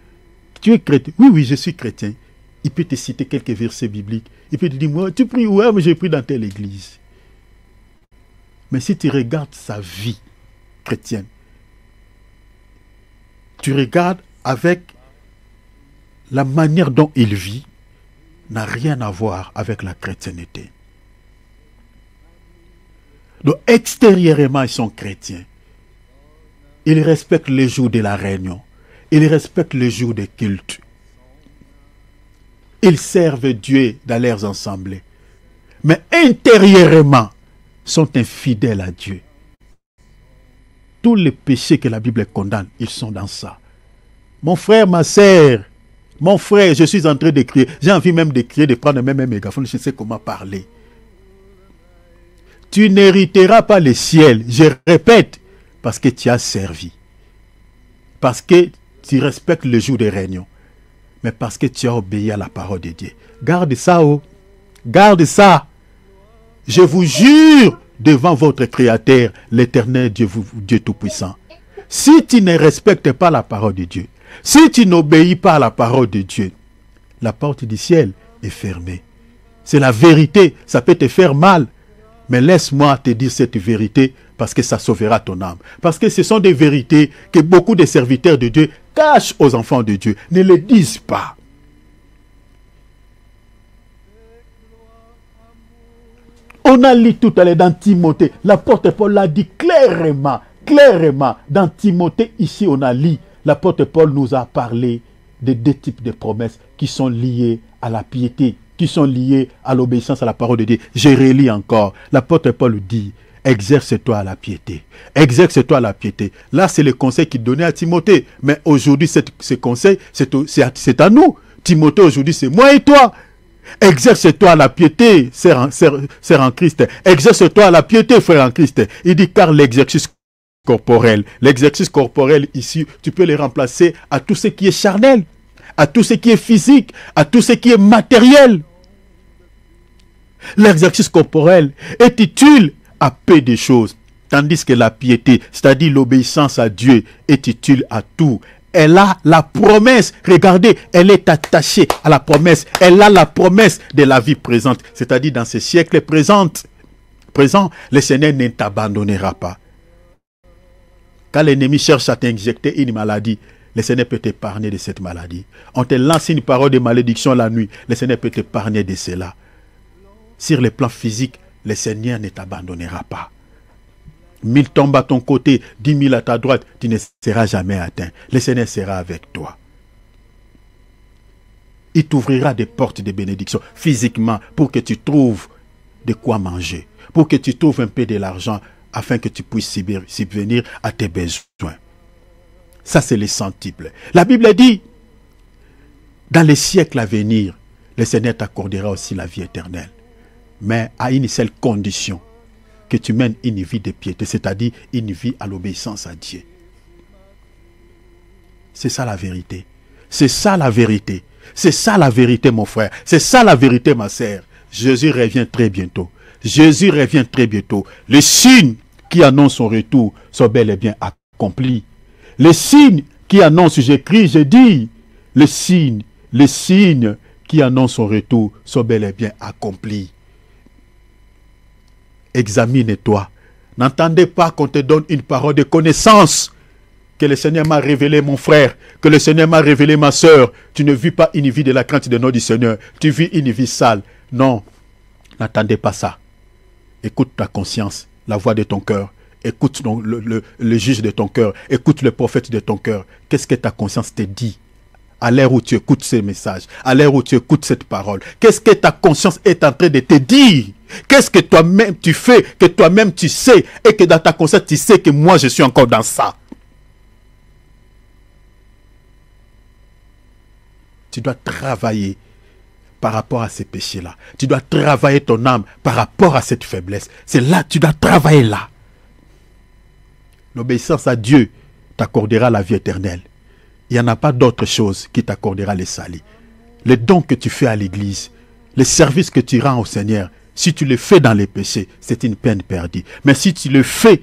tu es chrétien? Oui, oui, je suis chrétien. Il peut te citer quelques versets bibliques. Il peut te dire, moi, tu pries où? Ouais, mais j'ai pris dans telle église. Mais si tu regardes sa vie chrétienne, tu regardes avec la manière dont il vit, n'a rien à voir avec la chrétienté. Donc, extérieurement, ils sont chrétiens. Ils respectent les jours de la réunion. Ils respectent les jours de culte. Ils servent Dieu dans leurs assemblées. Mais intérieurement, sont infidèles à Dieu. Tous les péchés que la Bible condamne, ils sont dans ça. Mon frère, ma sœur, mon frère, je suis en train de crier. J'ai envie même de crier, de prendre même un mégaphone. Je ne sais comment parler. Tu n'hériteras pas le ciel. Je répète, parce que tu as servi. Parce que tu respectes le jour des réunions. Mais parce que tu as obéi à la parole de Dieu. Garde ça, oh. Garde ça. Je vous jure devant votre Créateur, l'Éternel Dieu, Dieu Tout-Puissant. Si tu ne respectes pas la parole de Dieu, si tu n'obéis pas à la parole de Dieu, la porte du ciel est fermée. C'est la vérité, ça peut te faire mal. Mais laisse-moi te dire cette vérité parce que ça sauvera ton âme. Parce que ce sont des vérités que beaucoup de serviteurs de Dieu cachent aux enfants de Dieu. Ne les disent pas. On a lu tout à l'heure dans Timothée. L'apôtre Paul l'a dit clairement dans Timothée. Ici, on a lu. L'apôtre Paul nous a parlé de deux types de promesses qui sont liées à la piété, qui sont liées à l'obéissance à la parole de Dieu. Je relis encore. L'apôtre Paul dit, exerce-toi à la piété. Exerce-toi à la piété. Là, c'est le conseil qu'il donnait à Timothée. Mais aujourd'hui, ce conseil, c'est à nous. Timothée, aujourd'hui, c'est moi et toi. Exerce-toi à la piété, sœur en Christ. Exerce-toi à la piété, frère en Christ. Il dit, car l'exercice corporel ici, tu peux le remplacer à tout ce qui est charnel. à tout ce qui est physique, à tout ce qui est matériel. L'exercice corporel est utile à peu de choses, tandis que la piété, c'est-à-dire l'obéissance à Dieu, est utile à tout. Elle a la promesse, regardez, elle est attachée à la promesse, elle a la promesse de la vie présente, c'est-à-dire dans ce siècle présent, le Seigneur ne t'abandonnera pas. Quand l'ennemi cherche à t'injecter une maladie, le Seigneur peut t'épargner de cette maladie. On te lance une parole de malédiction la nuit, le Seigneur peut t'épargner de cela. Sur le plan physique, le Seigneur ne t'abandonnera pas. 1000 tombent à ton côté, 10 000 à ta droite, tu ne seras jamais atteint. Le Seigneur sera avec toi. Il t'ouvrira des portes de bénédiction physiquement pour que tu trouves de quoi manger, pour que tu trouves un peu de l'argent afin que tu puisses subvenir à tes besoins. Ça, c'est le centuple. La Bible dit, dans les siècles à venir, le Seigneur t'accordera aussi la vie éternelle. Mais à une seule condition, que tu mènes une vie de piété, c'est-à-dire une vie à l'obéissance à Dieu. C'est ça la vérité. C'est ça la vérité. C'est ça la vérité, mon frère. C'est ça la vérité, ma sœur. Jésus revient très bientôt. Jésus revient très bientôt. Les signes qui annoncent son retour sont bel et bien accomplis. Les signes qui annoncent, j'écris, je dis, les signes qui annoncent son retour sont bel et bien accomplis. Examine-toi. N'entendez pas qu'on te donne une parole de connaissance que le Seigneur m'a révélé, mon frère, que le Seigneur m'a révélé, ma soeur. Tu ne vis pas une vie de la crainte de nom du Seigneur. Tu vis une vie sale. Non, n'attendez pas ça. Écoute ta conscience, la voix de ton cœur. Écoute le juge de ton cœur. Écoute le prophète de ton cœur. Qu'est-ce que ta conscience te dit à l'heure où tu écoutes ces messages, à l'heure où tu écoutes cette parole? Qu'est-ce que ta conscience est en train de te dire? Qu'est-ce que toi-même tu fais, que toi-même tu sais, et que dans ta conscience tu sais que moi je suis encore dans ça? Tu dois travailler par rapport à ces péchés-là. Tu dois travailler ton âme par rapport à cette faiblesse. C'est là, tu dois travailler là. L'obéissance à Dieu t'accordera la vie éternelle. Il n'y en a pas d'autre chose qui t'accordera les salis. Les dons que tu fais à l'église, les services que tu rends au Seigneur, si tu les fais dans les péchés, c'est une peine perdue. Mais si tu le fais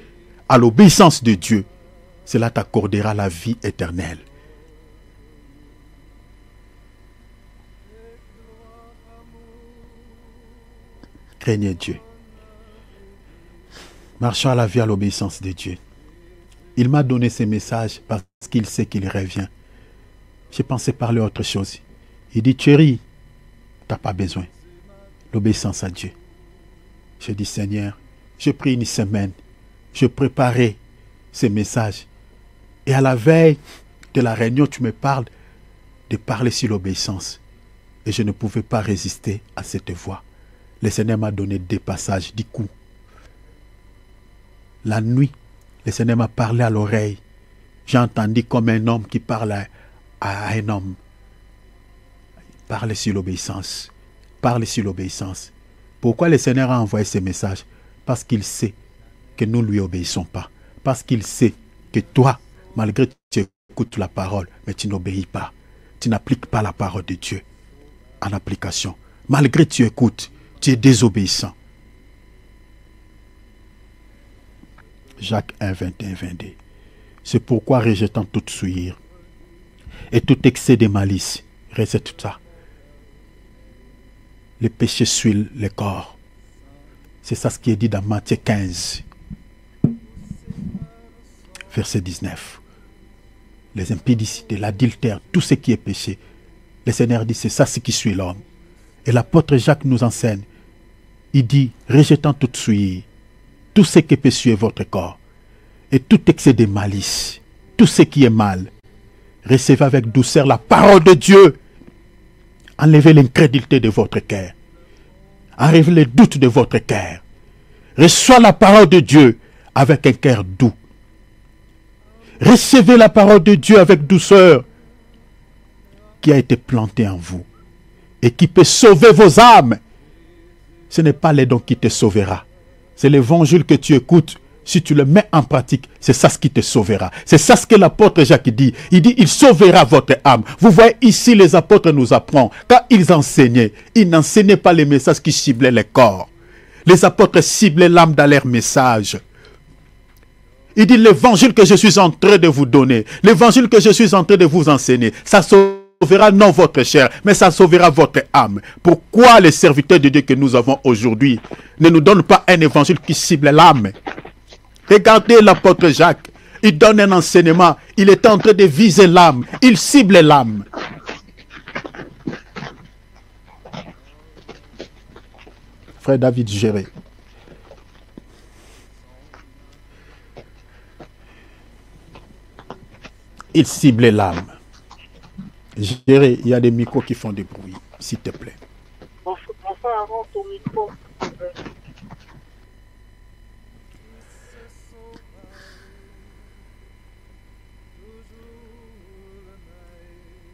à l'obéissance de Dieu, cela t'accordera la vie éternelle. Craignez Dieu. Marchons à la vie à l'obéissance de Dieu. Il m'a donné ces messages parce qu'il sait qu'il revient. J'ai pensé parler autre chose. Il dit, chérie, tu n'as pas besoin. L'obéissance à Dieu. Je dis, Seigneur, j'ai pris une semaine. Je préparais ces messages. Et à la veille de la réunion, tu me parles de parler sur l'obéissance. Et je ne pouvais pas résister à cette voix. Le Seigneur m'a donné 2 passages, 10 coups. La nuit, le Seigneur m'a parlé à l'oreille. J'ai entendu comme un homme qui parle à un homme. Parle sur l'obéissance. Parle sur l'obéissance. Pourquoi le Seigneur a envoyé ces messages? Parce qu'il sait que nous ne lui obéissons pas. Parce qu'il sait que toi, malgré que tu écoutes la parole, mais tu n'obéis pas. Tu n'appliques pas la parole de Dieu en application. Malgré que tu écoutes, tu es désobéissant. Jacques 1, 21, 22. C'est pourquoi, rejetant toute souillure et tout excès de malice, recette tout ça. Le péché suit le corps. C'est ça ce qui est dit dans Matthieu 15, verset 19. Les impudicités, l'adultère, tout ce qui est péché. Le Seigneur dit, c'est ça ce qui suit l'homme. Et l'apôtre Jacques nous enseigne. Il dit, rejetant toute souillure, tout ce qui peut suivre votre corps, et tout excès de malice, tout ce qui est mal, recevez avec douceur la parole de Dieu. Enlevez l'incrédulité de votre cœur. Enlevez les doutes de votre cœur. Reçois la parole de Dieu avec un cœur doux. Recevez la parole de Dieu avec douceur qui a été plantée en vous et qui peut sauver vos âmes. Ce n'est pas les dons qui te sauvera. C'est l'évangile que tu écoutes Si tu le mets en pratique, c'est ça ce qui te sauvera. C'est ça ce que l'apôtre Jacques dit. Il dit, il sauvera votre âme. Vous voyez ici, les apôtres nous apprennent. Quand ils enseignaient, ils n'enseignaient pas les messages qui ciblaient les corps. Les apôtres ciblaient l'âme dans leur message. Il dit, l'évangile que je suis en train de vous donner, l'évangile que je suis en train de vous enseigner, ça sauvera non votre chair, mais ça sauvera votre âme. Pourquoi les serviteurs de Dieu que nous avons aujourd'hui ne nous donnent pas un évangile qui cible l'âme? Regardez l'apôtre Jacques, il donne un enseignement, il est en train de viser l'âme, il cible l'âme. Frère David Géré. Il cible l'âme. Géré, il y a des micros qui font du bruit, s'il te plaît. Mon frère, rends ton micro.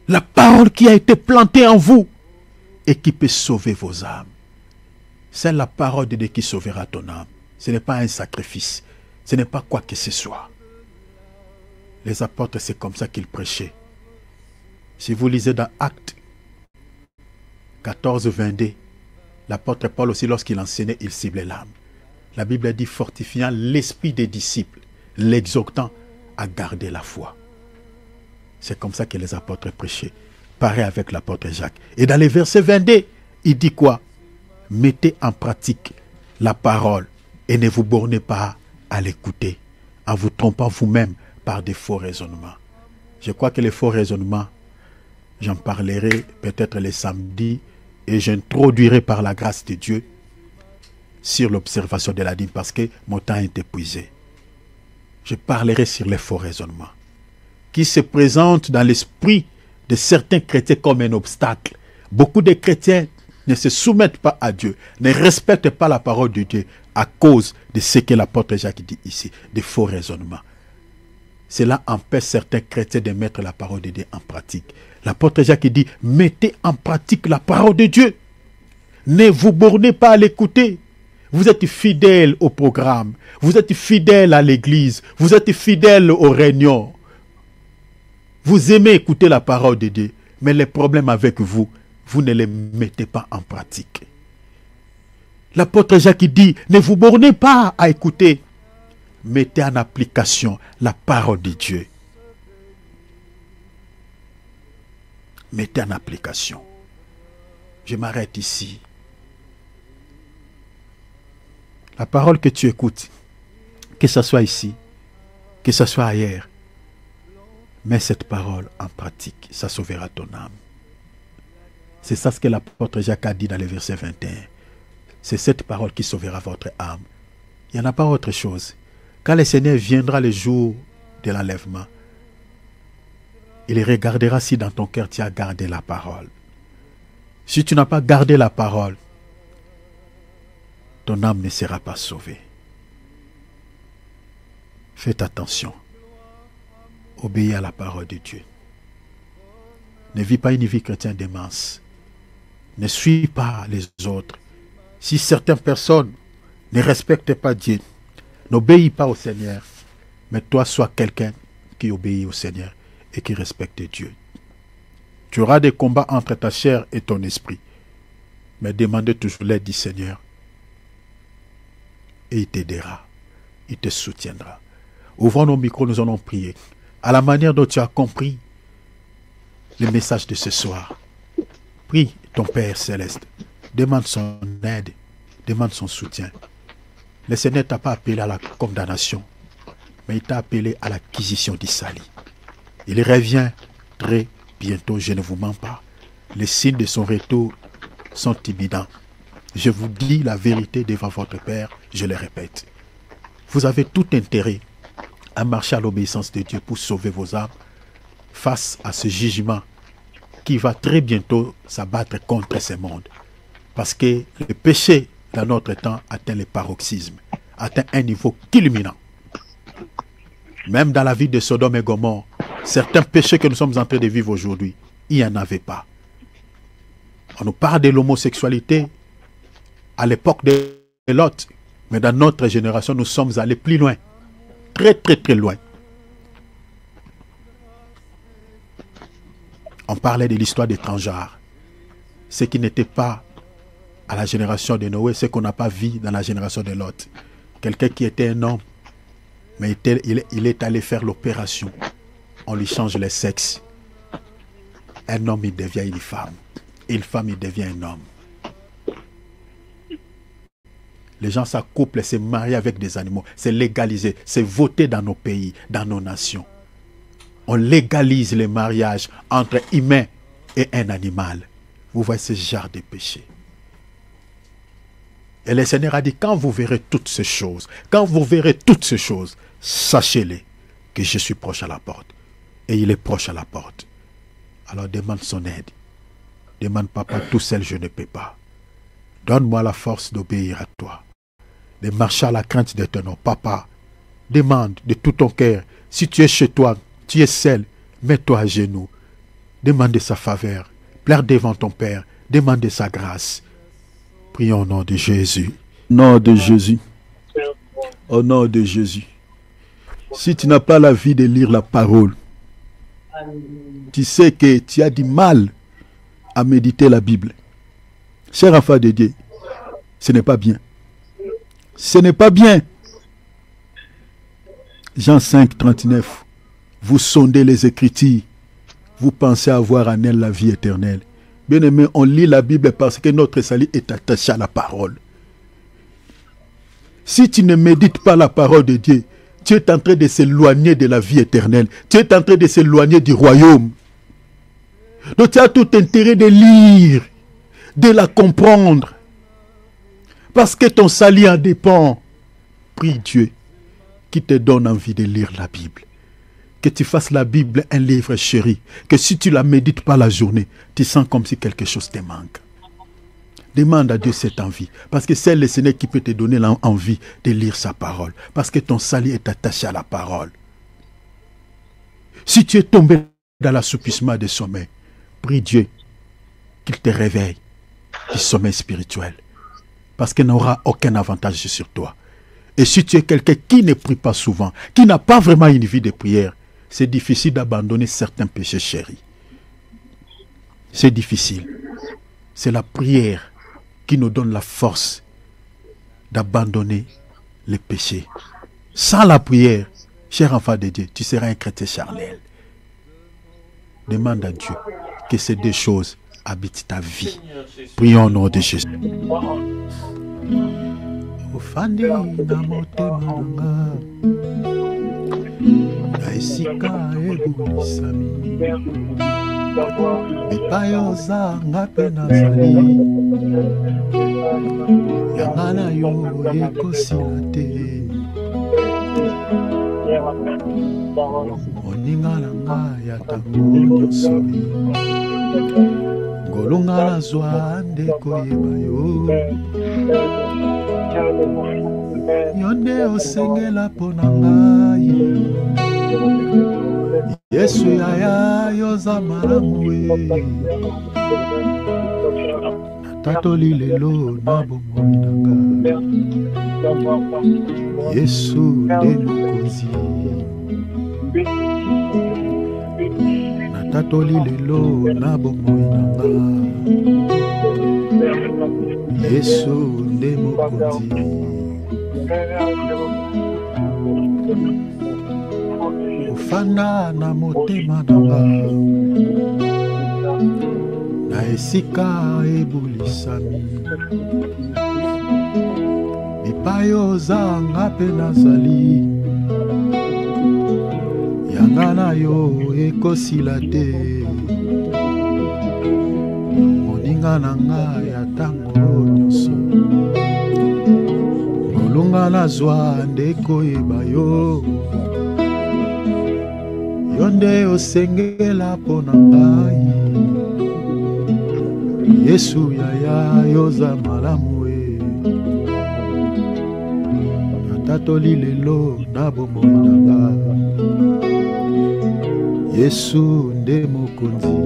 La parole qui a été plantée en vous et qui peut sauver vos âmes. C'est la parole de Dieu qui sauvera ton âme. Ce n'est pas un sacrifice. Ce n'est pas quoi que ce soit. Les apôtres, c'est comme ça qu'ils prêchaient. Si vous lisez dans Actes 14, 22, l'apôtre Paul aussi, lorsqu'il enseignait, il ciblait l'âme. La Bible dit fortifiant l'esprit des disciples, l'exhortant à garder la foi. C'est comme ça que les apôtres prêchaient. Pareil avec l'apôtre Jacques. Et dans les versets 22, il dit quoi? Mettez en pratique la parole et ne vous bornez pas à l'écouter en vous trompant vous-même par des faux raisonnements. Je crois que les faux raisonnements, j'en parlerai peut-être les samedis et j'introduirai par la grâce de Dieu sur l'observation de la dîme parce que mon temps est épuisé. Je parlerai sur les faux raisonnements qui se présentent dans l'esprit de certains chrétiens comme un obstacle. Beaucoup de chrétiens ne se soumettent pas à Dieu, ne respectent pas la parole de Dieu à cause de ce que l'apôtre Jacques dit ici, des faux raisonnements. Cela empêche certains chrétiens de mettre la parole de Dieu en pratique. L'apôtre Jacques dit, mettez en pratique la parole de Dieu. Ne vous bornez pas à l'écouter. Vous êtes fidèles au programme. Vous êtes fidèles à l'église. Vous êtes fidèles aux réunions. Vous aimez écouter la parole de Dieu. Mais les problèmes avec vous, vous ne les mettez pas en pratique. L'apôtre Jacques dit, ne vous bornez pas à écouter. Mettez en application la parole de Dieu. Mettez en application. Je m'arrête ici. La parole que tu écoutes, que ce soit ici, que ce soit ailleurs, mets cette parole en pratique, ça sauvera ton âme. C'est ça ce que l'apôtre Jacques a dit dans le verset 21. C'est cette parole qui sauvera votre âme. Il n'y en a pas autre chose. Quand le Seigneur viendra le jour de l'enlèvement, il regardera si dans ton cœur tu as gardé la parole. Si tu n'as pas gardé la parole, ton âme ne sera pas sauvée. Faites attention. Obéis à la parole de Dieu. Ne vis pas une vie chrétienne démence. Ne suis pas les autres. Si certaines personnes ne respectent pas Dieu, n'obéis pas au Seigneur, mais toi sois quelqu'un qui obéit au Seigneur et qui respecte Dieu. Tu auras des combats entre ta chair et ton esprit, mais demandez toujours l'aide du Seigneur et il t'aidera, il te soutiendra. Ouvrons nos micros, nous allons prier. À la manière dont tu as compris le message de ce soir, prie ton Père Céleste, demande son aide, demande son soutien. Le Seigneur ne t'a pas appelé à la condamnation, mais il t'a appelé à l'acquisition du salut. Il revient très bientôt, je ne vous mens pas. Les signes de son retour sont imminents. Je vous dis la vérité devant votre Père, je le répète. Vous avez tout intérêt à marcher à l'obéissance de Dieu pour sauver vos âmes face à ce jugement qui va très bientôt s'abattre contre ce monde. Parce que le péché dans notre temps atteint le paroxysme, atteint un niveau culminant. Même dans la vie de Sodome et Gomorrhe, certains péchés que nous sommes en train de vivre aujourd'hui, il n'y en avait pas. On nous parle de l'homosexualité à l'époque de Lot. Mais dans notre génération, nous sommes allés plus loin. Très, très, très loin. On parlait de l'histoire des transgenres. Ce qui n'était pas à la génération de Noé, ce qu'on n'a pas vu dans la génération de Lot. Quelqu'un qui était un homme, mais il est allé faire l'opération. On lui change le sexe. Un homme, il devient une femme. Une femme, il devient un homme. Les gens s'accouplent, se marient avec des animaux. C'est légalisé. C'est voté dans nos pays, dans nos nations. On légalise les mariages entre humains et un animal. Vous voyez ce genre de péché. Et le Seigneur a dit, quand vous verrez toutes ces choses, sachez-les que je suis proche à la porte. Et il est proche à la porte. Alors demande son aide. Demande, papa, tout seul je ne peux pas. Donne-moi la force d'obéir à toi. De marcher à la crainte de ton nom. Papa, demande de tout ton cœur. Si tu es chez toi, tu es seul, mets-toi à genoux. Demande de sa faveur. Pleure devant ton Père. Demande de sa grâce. Prions au nom de Jésus. Au nom de Jésus. Au nom de Jésus. Si tu n'as pas la vie de lire la parole, tu sais que tu as du mal à méditer la Bible. Cher enfant de Dieu, ce n'est pas bien. Ce n'est pas bien. Jean 5, 39. Vous sondez les Écritures. Vous pensez avoir en elle la vie éternelle. Bien aimé, on lit la Bible parce que notre salut est attaché à la parole. Si tu ne médites pas la parole de Dieu, tu es en train de s'éloigner de la vie éternelle. Tu es en train de s'éloigner du royaume. Donc tu as tout intérêt de lire, de la comprendre. Parce que ton salut en dépend. Prie Dieu qui te donne envie de lire la Bible. Que tu fasses la Bible un livre chéri. Que si tu ne la médites pas la journée, tu sens comme si quelque chose te manque. Demande à Dieu cette envie. Parce que c'est le Seigneur qui peut te donner l'envie de lire sa parole. Parce que ton salut est attaché à la parole. Si tu es tombé dans l'assoupissement des sommeils, prie Dieu qu'il te réveille du sommeil spirituel. Parce qu'il n'aura aucun avantage sur toi. Et si tu es quelqu'un qui ne prie pas souvent, qui n'a pas vraiment une vie de prière, c'est difficile d'abandonner certains péchés chéris. C'est difficile. C'est la prière qui nous donne la force d'abandonner les péchés. Sans la prière, cher enfant de Dieu, tu seras un chrétien charnel. Demande à Dieu que ces deux choses habitent ta vie. Prions au nom de Jésus. Ofandi na motema nanga na esika ebulisami epai ozanga mpe nazali yanga na yo ekosila te moninga na ngai ya ntango nyonso ngolonga nazwa nde koyeba yo yo nde osengela mpo na ngai Yesu yaya yoza malamu natatoli lelo na bomoi nanga Yesu nde mokonzi natatoli lelo na bomoi nanga Yesu nde mokonzi ofanda na motema nanga na esika ebulisami bipai ozanga mpe nazali yanga na yo ekosila te moninga na ngai ya ntango nyonso ngolonga nazwa nde koyeba yo yo nde osengela mpo na ngai Yesu yaya yoza malamu natatoli lelo na bomoi nanga Yesu nde mokonzi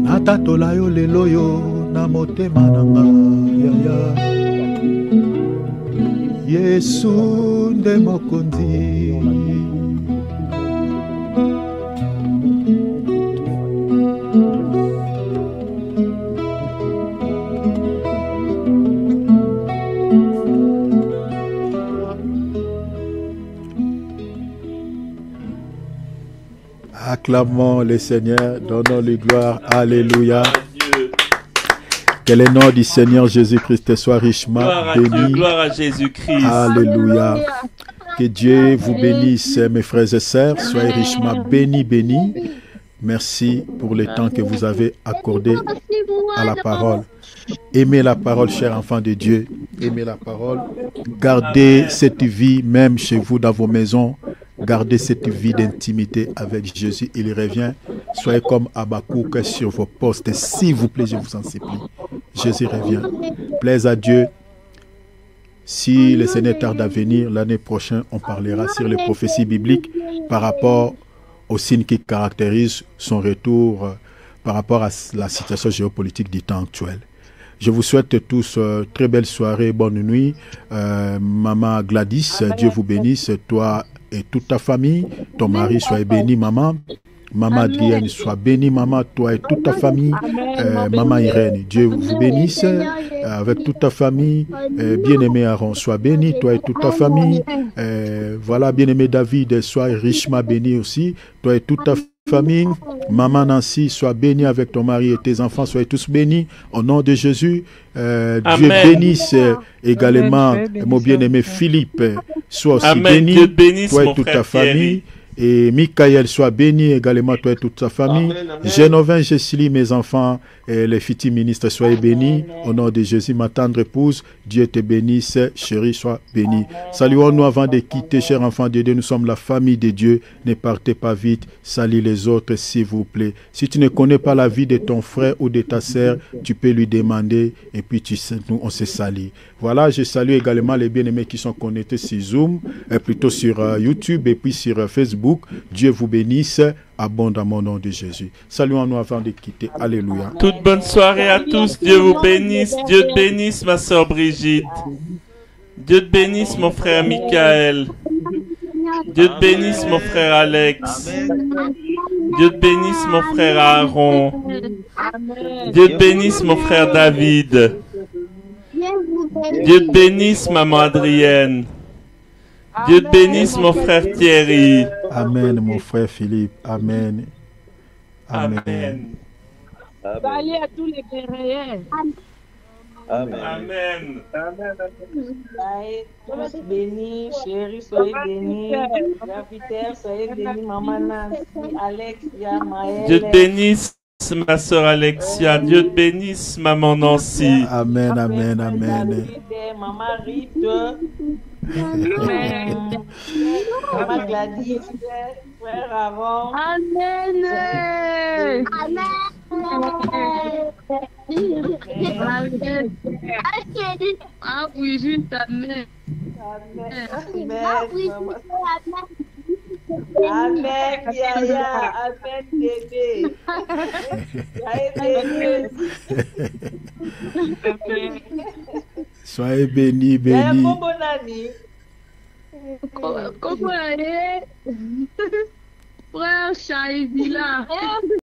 natatola yo lelo yo na motema nanga yaya Yesu nde mokonzi. Acclamons le Seigneur, donnons-lui gloire. Alléluia. Que le nom du Seigneur Jésus-Christ soit richement béni. Gloire à Jésus-Christ. Alléluia. Que Dieu vous bénisse, mes frères et sœurs. Soyez richement bénis. Merci pour le temps que vous avez accordé à la parole. Aimez la parole, chers enfants de Dieu. Aimez la parole. Gardez cette vie, même chez vous, dans vos maisons. Gardez cette vie d'intimité avec Jésus. Il revient. Soyez comme Habakkuk sur vos postes. S'il vous plaît, je vous en supplie. Jésus revient. Plaise à Dieu. Si le Seigneur tarde à venir, l'année prochaine, on parlera sur les prophéties bibliques par rapport aux signes qui caractérisent son retour par rapport à la situation géopolitique du temps actuel. Je vous souhaite tous très belle soirée, bonne nuit. Maman Gladys, Dieu vous bénisse, toi et toute ta famille. Ton mari soit béni, maman. Maman Adrienne, sois bénie, maman, toi et toute ta famille. Maman Irène, Dieu vous bénisse avec toute ta famille. Bien-aimé Aaron, sois béni, toi et toute ta famille. Voilà, bien-aimé David, sois richement béni aussi, toi et toute ta famille. Maman Nancy, sois bénie avec ton mari et tes enfants, soyez tous bénis. Au nom de Jésus, Dieu bénisse également mon bien-aimé Philippe, sois aussi béni, toi et toute ta famille. Et Michael, soit béni également, toi et toute ta famille. Génovin, Jessie, mes enfants, et les futurs ministres, soyez bénis. Au nom de Jésus, ma tendre épouse, Dieu te bénisse, chérie, sois bénie. Saluons-nous avant de quitter, chers enfants de Dieu. Nous sommes la famille de Dieu. Ne partez pas vite. Salut les autres, s'il vous plaît. Si tu ne connais pas la vie de ton frère ou de ta sœur, tu peux lui demander et puis nous, on se salue. Voilà, je salue également les bien-aimés qui sont connectés sur Zoom, plutôt sur YouTube et puis sur Facebook. Dieu vous bénisse abondamment au nom de Jésus. Saluons-nous avant de quitter. Alléluia. Toute bonne soirée à tous. Dieu vous bénisse. Dieu te bénisse, ma soeur Brigitte. Dieu te bénisse, mon frère Michael. Dieu te bénisse, mon frère Alex. Dieu te bénisse, mon frère Aaron. Dieu te bénisse, mon frère David. Dieu te bénisse, maman Adrienne. Dieu te bénisse, mon frère Thierry. Amen, mon frère Philippe. Amen. Amen. Salut à tous les guerriers. Amen. Soyez tous bénis, chérie, soyez bénis. Peter, soyez bénis, maman Nancy, Alexia, Maëlle. Dieu te bénisse, ma soeur Alexia. Dieu te bénisse, maman Nancy. Amen, amen, amen. Maman Rite. Maman Gladys, frère Aaron. Amen. Amen. Ah oui, juste amen. Amen, Yaya, amen, bébé. Soyez bénis, bénis. Comment allez? Frère Chaïdila.